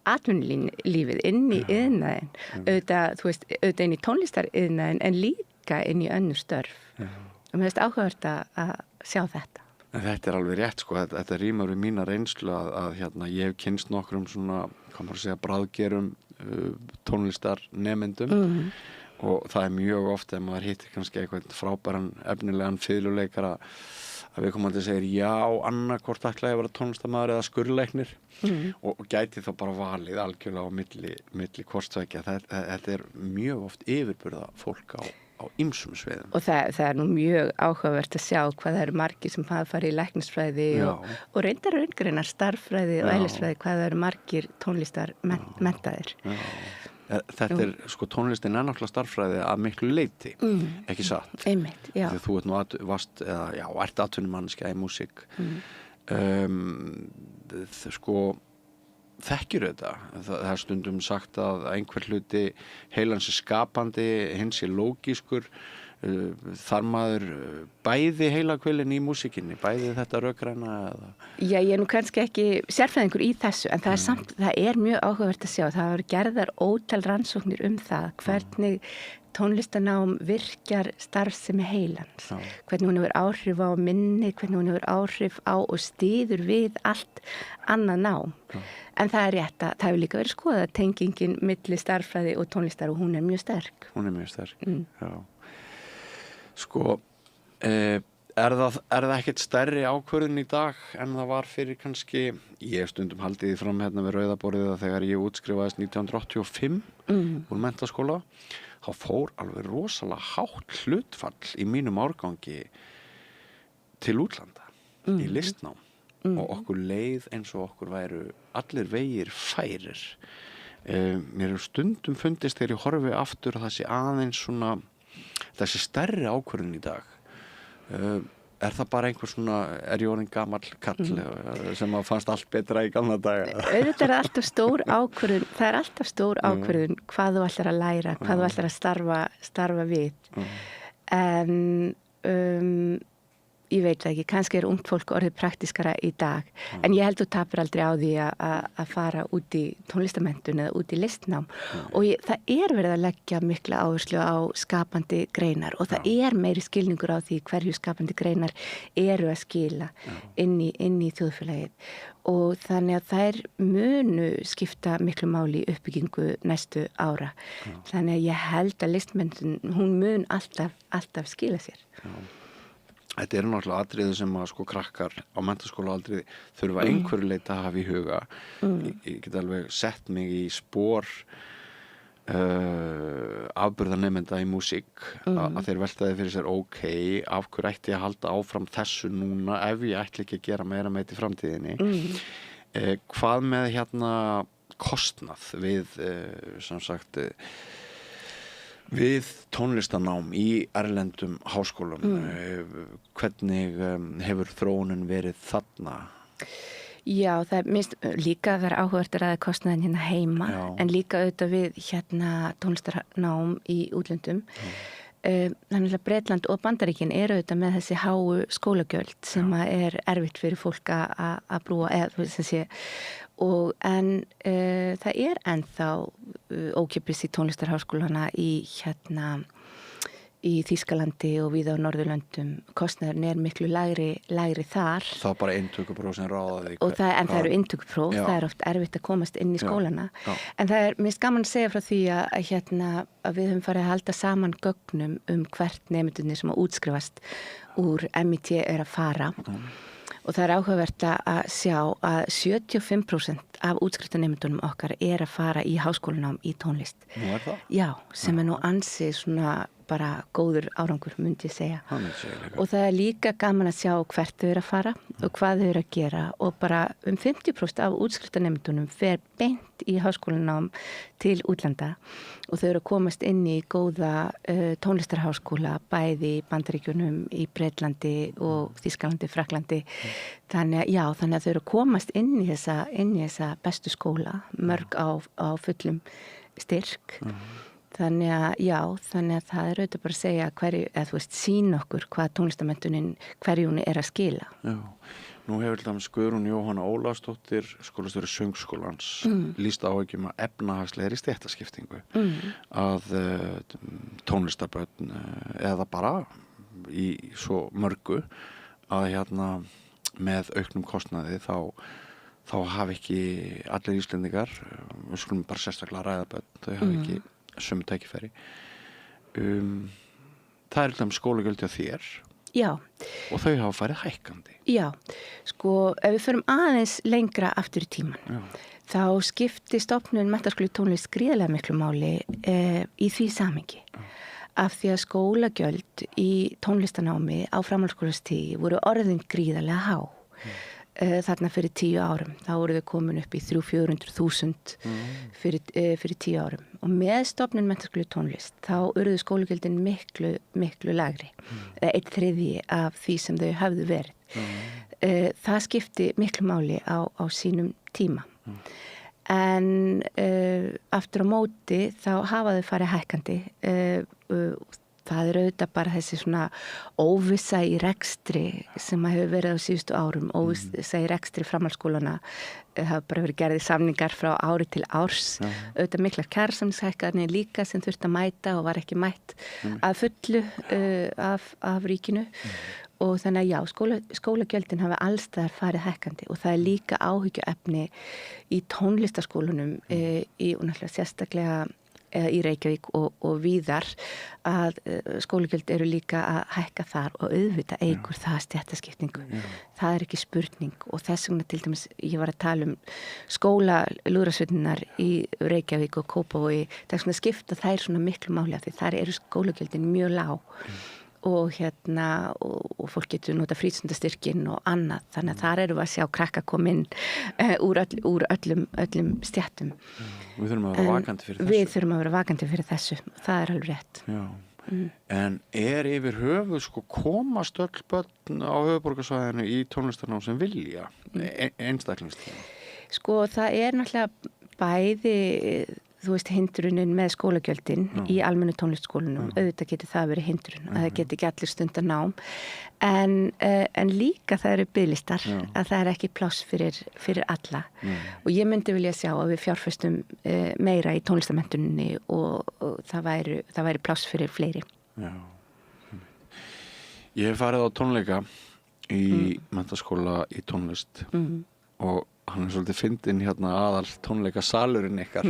Speaker 22: atvinnulífið, inn í iðnaðinn, auðvitað inn í tónlistariðnaðinn en líka inn í önnur störf. Og mér finnst áhugavert að sjá þetta.
Speaker 3: Þetta er alveg rétt, sko. Þetta rýmar við mína reynslu að ég hef kynnst nokkrum svona, hvað maður segja, bráðgerum tónlistarnemendum og það er mjög oft ef maður hittir kannski eitthvað frábæran efnilegan fiðluleikara að viðkomandi segir já, annarkvort ætla ég að vera tónlistarmaður eða skurðlæknir og gæti þá bara valið algjörlega á milli hvort-tveggja. Þetta er mjög oft yfirburða fólk á ýmsum sviðum.
Speaker 22: Og það er nú mjög áhugavert að sjá hvað það eru margir sem hafa farið í læknisfræði og reyndar raungreinar starffræði og eðlisfræði hvað það eru margir tónlistar menntaðir.
Speaker 3: Þetta er, sko, tónlistin er náttúrulega starffræði að miklu leyti, ekki satt?
Speaker 22: Einmitt, já.
Speaker 3: Þegar þú ert nú ert atvinnumanneskja í músík. Sko, þekkir þetta. Það er stundum sagt að einhver hluti heilans er skapandi, hins er lógískur. Þar maður bæði heilakvölin í músíkinni, bæði þetta rökræna eða?
Speaker 22: Já, ég er nú kannski ekki sérfræðingur í þessu, en það er mjög áhugavert að sjá. Það hafa gerðar ótal rannsóknir það, hvernig tónlistanám virkjar starfsemi heilans, hvernig hún hefur áhrif á minni, hvernig hún hefur áhrif á og styður við allt annað nám. En það er rétt að það hefur líka verið skoðað tengingin milli starffræði og tónlistar og hún er mjög sterk.
Speaker 3: Hún er mjög sterk, já. Sko, er það ekkert stærri ákvörðun í dag en það var fyrir kannski, ég stundum haldið því fram hérna við Rauðaborðið að þegar ég útskrifaðist 1985 úr menntaskóla, þá fór alveg rosalega hátt hlutfall í mínum árgangi til útlanda, í listnám. Og okkur leið eins og okkur væru allir vegir færir. Mér hefur stundum fundist þegar ég horfi aftur að það sé aðeins svona þessi stærri ákvörðun í dag. Er það bara einhver svona, er ég orðinn gamall kall sem að fannst allt betra í gamla daga?
Speaker 22: Auðvitað er alltaf stór ákvörðun, það er alltaf stór ákvörðun hvað þú ætlar að læra, hvað þú ætlar að starfa við. En ég veit það ekki, kannski er ungt fólk orðið praktískara í dag, en ég held þú tapir aldrei á því að fara út í tónlistamenntun eða út í listnám og það er verið að leggja mikla áherslu á skapandi greinar og það er meiri skilningur á því hverju skapandi greinar eru að skila inn í þjóðfélagið og þannig að þær munu skipta miklu máli í uppbyggingu næstu ára. Þannig að ég held að listmenntun, hún mun alltaf skila sér.
Speaker 3: Þetta eru náttúrulega atriði sem að sko krakkar á menntaskólaaldri þurfa einhverju leyti að hafa í huga. Ég get alveg sett mig í spor afburðanemenda í músík að þeir veltaði fyrir sér af hverju ætti ég að halda áfram þessu núna ef ég ætla ekki að gera meira með þetta í framtíðinni. Hvað með hérna kostnað við sem sagt við tónlistanám í erlendum háskólum, hvernig hefur þróunin verið þarna?
Speaker 22: Já, það er minnst líka það er áhugavert að ræða kostnaðin hérna heima, en líka auðvitað við hérna tónlistarnám í útlöndum. Þannig að Bretland og Bandaríkin eru auðvitað með þessi háu skólagjöld sem er erfitt fyrir fólk að brúa eða sem sé en það er ennþá ókeypis í tónlistarháskólana í í Þýskalandi og víða á Norðurlöndum. Kostnaðurinn miklu lægri þar.
Speaker 3: Það er bara inntökupróf sem ráða því.
Speaker 22: En það eru inntökupróf, það er oft erfitt að komast inn í skólana. En það er mér gaman að segja frá því að við höfum farið að halda saman gögnum hvert nemendurnir sem að útskrifast úr MIT er að fara. Og það er áhugavert að sjá að 75% af útskriftarnemendunum okkar er að fara í háskólanám í tónlist.
Speaker 3: Nú er það?
Speaker 22: Já, sem er nú ansið svona bara góður árangur, myndi ég segja. Og það er líka gaman að sjá hvert þau eru að fara og hvað þau eru að gera og bara 50% af útskriftarnemendunum fer beint í háskólanám til útlanda og þau eru að komast inn í góða tónlistarháskóla bæði í Bandaríkjunum, í Breitlandi og Þýskalandi, Fraklandi. Þannig að þau eru að komast inn í þessa bestu skóla, mörg á fullum styrk. Þannig að það er auðvitað bara að segja sína okkur hvað tónlistarmenntunin hverju hún er að skila.
Speaker 3: Já, nú hefur til dæmis Guðrún Jóhanna Ólafsdóttir, skólastjóri Söngskólans, lýst áhyggjum að efnahagslegri stéttaskiptingu að tónlistarbörn eða bara í svo mörgu að með auknum kostnaði þá hafi ekki allir Íslendingar, við skulum bara sérstaklega ræða börn, þau hafi ekki sömu tækifæri. Það er til skólagjöld hjá þér.
Speaker 22: Já.
Speaker 3: Og þau hafa farið hækkandi.
Speaker 22: Já, ef við förum aðeins lengra aftur í tíman, þá skipti stofnun Menntaskóli tónlist gríðarlega miklu máli í því samhengi. Af því að skólagjöld í tónlistanámi á framhaldsskólastigi voru orðin gríðarlega há. Þarna fyrir 10 árum. Þá voru þau komin upp í 300–400.000 fyrir 10 árum. Og með stofnun Menntaskóli tónlist þá urðu skólagjöldin miklu lægri. 1/3 af því sem þau hafðu verið. Það skipti miklu máli á sínum tíma. En aftur á móti þá hafa þau farið hækkandi. Það er auðvitað bara þessi svona óvissa í rekstri sem hefur verið á síðustu árum. Óvissa í rekstri framhaldsskólana hafa bara verið gerðir samningar frá ári til árs. Auðvitað miklar kjarasamningshækkanir líka sem þurfti að mæta og var ekki mætt að fullu af ríkinu. Og þannig að skólagjöldin hafa allstaðar farið hækkandi og það er líka áhyggjuefni í tónlistarskólunum og náttúrulega sérstaklega í Reykjavík og víðar að skólagjöld eru líka að hækka þar og auðvitað eigur það stéttaskiptingu. Það er ekki spurning og þess vegna til dæmis ég var að tala skólalúðrasveitirnar í Reykjavík og Kópavogi. Það er svona skipta þær svona miklu máli af því þar eru skólagjöldin mjög lág. Og fólk getur nota frístundastyrkin og annað. Þannig að þar eru við að sjá krakka koma inn úr öllum stéttum.
Speaker 3: Við þurfum að vera vakandi fyrir þessu.
Speaker 22: Við þurfum að vera vakandi fyrir þessu. Það er alveg rétt.
Speaker 3: Já. En er yfir höfuð komast öll börn á höfuðborgarsvæðinu í tónlistarnám sem vilja einstaklingstíma?
Speaker 22: Það er náttúrulega bæði hindrunin með skólagjöldin í almennu tónlistskólunum. Auðvitað getur það verið hindrun að það getur ekki allir stundar nám en líka það eru biðlistar að það er ekki pláss fyrir alla og ég myndi vilja sjá að við fjárfestum meira í tónlistarmenntuninni og það væri pláss fyrir fleiri.
Speaker 3: Já. Ég hef farið á tónleika í menntaskóla í tónlist og hann er svolítið fyndinn aðal tónleikasalurinn ykkar.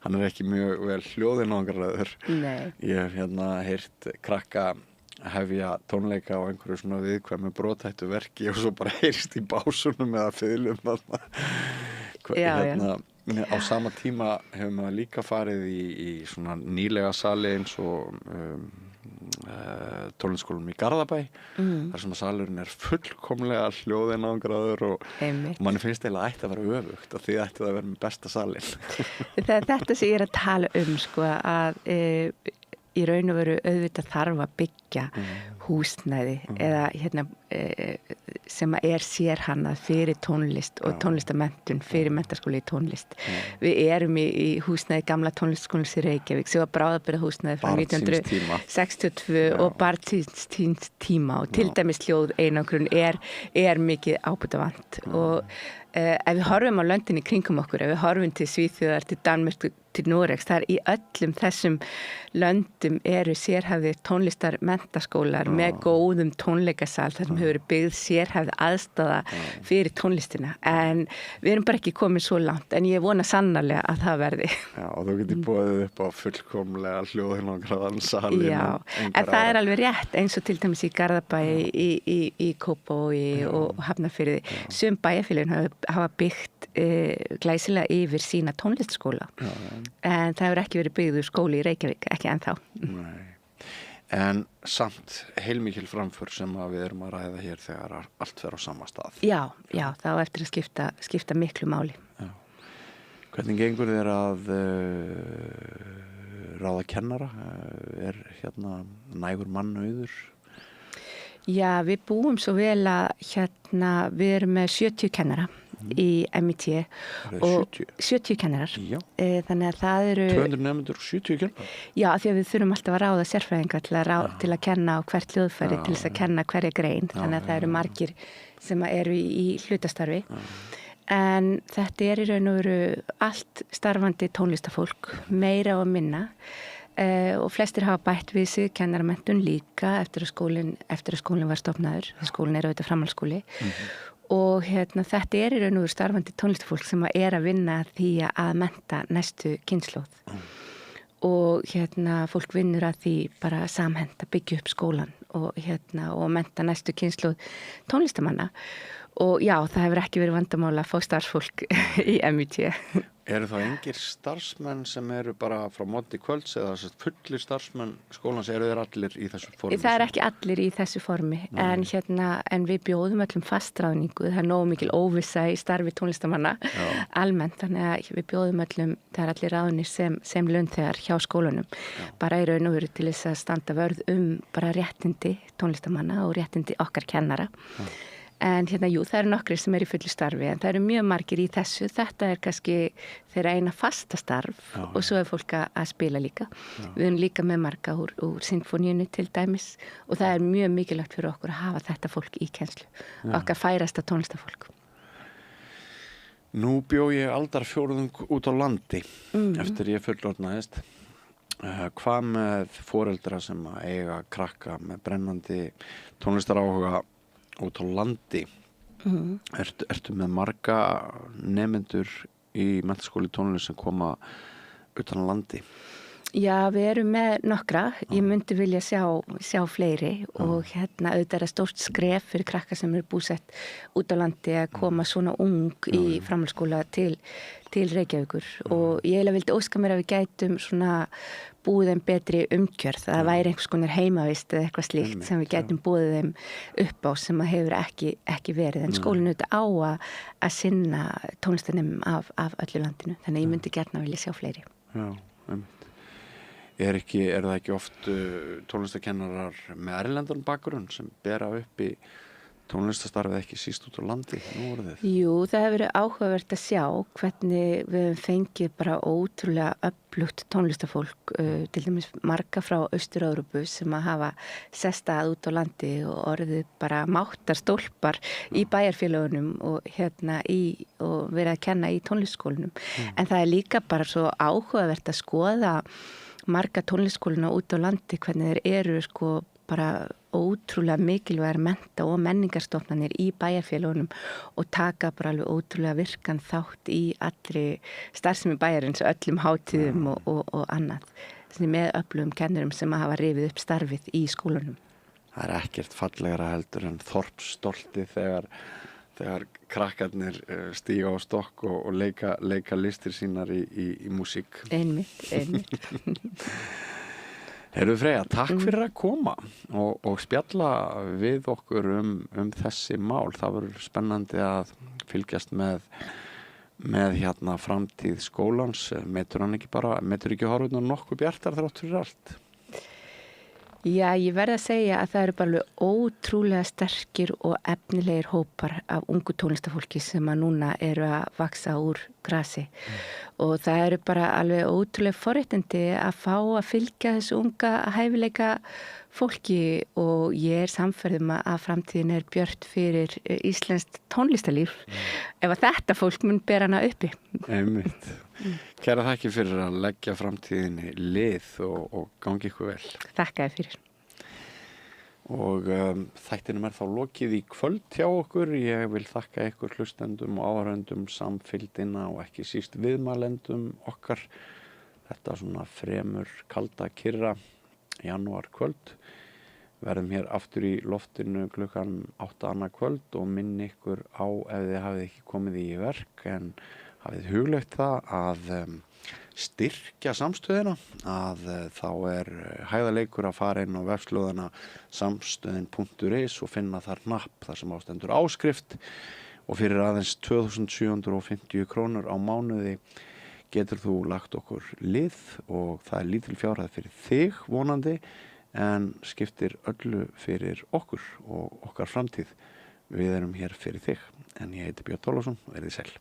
Speaker 3: Hann er ekki mjög vel hljóðinangraður.
Speaker 22: Nei.
Speaker 3: Ég hef heyrt krakka hefja tónleika á einhverju svona viðkvæmu brothættu verki og svo bara heyrst í básunum eða fiðlum þarna. Á sama tíma hefur maður líka farið í svona nýlega sali eins og tónlistarskólanum í Garðabæ þar sem að salurinn er fullkomlega hljóðinangraður og manni finnst eiginlega ætti að vera öfugt og því ætti það að vera með besta salin.
Speaker 22: Þetta sem ég er að tala að í raun og veru auðvitað þarf að byggja húsnæði eða sem er sérhannað fyrir tónlist og tónlistarmenntun fyrir menntaskóla í tónlist. Við erum í húsnæði gamla tónlistskólans í Reykjavík sem var bráðabirgðahúsnæði frá 1962 og barn síns tíma og til dæmis hljóðeinangrun er mikið ábótavant og ef við horfum á löndin í kringum okkur, ef við horfum til Svíþjóðar, til Danmörku, til Noregs, þar í öllum þessum löndum eru sérhæfðir tónlistarmenntaskólar með góðum tónleikasal þar sem hefur byggð sérhæfð aðstaða fyrir tónlistina, en við erum bara ekki komin svo langt, en ég vona sannarlega að það verði.
Speaker 3: Já, og þú getur boðið upp á fullkomlega hljóðhinangraðan sal.
Speaker 22: Já, en það er alveg rétt, eins og til dæmis í Garðabæ, í Kópavogi og Hafnarfirði. Sum bæjarfélögin hafa byggt glæsilega yfir sína tónlistarskóla. En það hefur ekki verið byggður skóli í Reykjavík, ekki ennþá.
Speaker 3: Nei. En samt heilmikil framför sem við erum að ræða hér þegar allt fer á sama stað.
Speaker 22: Já, þá eftir að skipta miklu máli.
Speaker 3: Já. Hvernig gengur þér að ráða kennara? Er hérna nægur mannauður?
Speaker 22: Já, við búum svo vel að við erum með 70 kennara í MIT og 70 kennarar. Þannig að það eru
Speaker 3: 200 nemendur og 70 kennarar?
Speaker 22: Já, því að við þurfum alltaf að ráða sérfræðinga til að kenna á hvert hljóðfæri, til þess að kenna hverja grein. Þannig að það eru margir sem eru í hlutastarfi. En þetta er í raun og veru allt starfandi tónlistafólk, meira og minna. Og flestir hafa bætt við sig kennaramenntun líka eftir að skólinn var stofnaður. Skólinn er auðvitað framhaldsskóli. Og þetta er í raun og veru starfandi tónlistafólk sem er að vinna því að mennta næstu kynslóð. Og fólk vinnur að því bara samhent að byggja upp skólan og mennta næstu kynslóð tónlistamanna. Og já, það hefur ekki verið vandamál að fá starfsfólk í MIT.
Speaker 3: Eru þá engir starfsmenn sem eru bara frá móti kvölds eða fullir starfsmenn skólans, eru þeir allir í þessu formi?
Speaker 22: Það er ekki allir í þessu formi, en við bjóðum öllum fastráðningu. Það er nógu mikil óvissa í starfi tónlistamanna almennt, þannig að við bjóðum öllum, það er allir ráðnir sem launþegar hjá skólanum. Bara í raun og veru til þess að standa vörð bara réttindi tónlistamanna og réttindi okkar kennara. En jú, það eru nokkrir sem eru í fullu starfi, en það eru mjög margir í þessu. Þetta er kannski þeirra eina fasta starf og svo er fólk að spila líka. Við erum líka með marga úr sinfóníunni til dæmis og það er mjög mikilvægt fyrir okkur að hafa þetta fólk í kennslu. Okkar færasta tónlistafólk.
Speaker 3: Nú bjó ég aldarfjórðung út á landi eftir ég fullorðnaðist. Hvað með foreldra sem eiga krakka með brennandi tónlistaráhuga út á landi? Ertu með marga nemendur í menntaskóli tónlist sem koma utan á landi?
Speaker 22: Já, við erum með nokkra. Ég myndi vilja sjá fleiri og auðvitað er það stórt skref fyrir krakka sem eru búsett út á landi að koma svona ung í framhaldsskóla til Reykjavíkur og ég vildi óska mér að við gætum svona búið þeim betri umgjörð, að það væri einhvers konar heimavist eða eitthvað slíkt sem við gætum búið þeim upp á sem að hefur ekki verið, en skólinn auðvitað á að sinna tónlistarnemum af öllu landinu, þannig að ég myndi gjarna vilja sjá fleiri.
Speaker 3: Já, Er það ekki oft tónlistakennarar með erlendan bakgrunn sem bera upp í tónlistastarfið ekki síst út á landi?
Speaker 22: Jú, það hefur verið áhugavert að sjá hvernig við hefum fengið bara ótrúlega öflugt tónlistafólk, til dæmis marga frá Austur-Evrópu sem að hafa sest að út á landi og orðið bara máttarstólpar í bæjarfélögunum og og verið að kenna í tónlistskólanum. En það er líka bara svo áhugavert að skoða marga tónlistskóluna út á landi, hvernig þeir eru bara ótrúlega mikilvægar mennta- og menningarstofnanir í bæjarfélögunum og taka bara alveg ótrúlega virkan þátt í allri starfsemi bæjarins, öllum hátíðum og annað. Með öflugum kennurum sem hafa rifið upp starfið í skólanum.
Speaker 3: Það er ekkert fallegra heldur en þorpsstolti þegar krakkarnir stíga á stokk og leika listir sínar í músík.
Speaker 22: Einmitt.
Speaker 3: Heyrðu Freyja, takk fyrir að koma og spjalla við okkur þessi mál. Það verður spennandi að fylgjast með framtíð skólans. Metur ekki horfuna nokkuð bjartar þrátt fyrir allt?
Speaker 22: Já, ég verð að segja að það eru bara ótrúlega sterkir og efnilegir hópar af ungu tónlistafólki sem að núna eru að vaksa úr grasi og það eru bara alveg ótrúlega forréttindi að fá að fylgja þessu unga hæfileika fólki og ég er sannfærð að framtíðin er björt fyrir íslenskt tónlistarlíf ef að þetta fólk mun bera hana uppi.
Speaker 3: Einmitt. Kæra þakki fyrir að leggja framtíðinni lið og gangi ykkur vel.
Speaker 22: Þakkaði fyrir.
Speaker 3: Og þættinum þá lokið í kvöld hjá okkur. Ég vil þakka ykkur hlustendum og áhörendum samfylgdina og ekki síst viðmælendum okkar. Þetta svona fremur kalda kyrra janúar kvöld. Verðum hér aftur í loftinu klukkan 8 annað kvöld og minn ykkur á ef þið hafið ekki komið í verk en hafið huglegt það að styrkja samstöðina að þá er hægðarleikur að fara inn á vefslóðana samstöðin.is og finna þar hnapp þar sem ástendur áskrift og fyrir aðeins 2.750 krónur á mánuði getur þú lagt okkur lið og það er lítil fjárhæð fyrir þig vonandi en skiptir öllu fyrir okkur og okkar framtíð. Við erum hér fyrir þig en ég heiti Björn Þorláksson og verið sæl.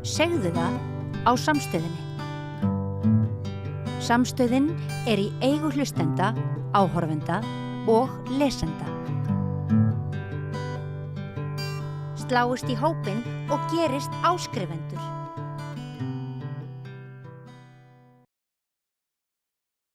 Speaker 15: Segðu það á Samstöðinni. Samstöðin er í eigu hlustenda, áhorfenda og lesenda. Sláist í hópinn og gerist áskrifendur.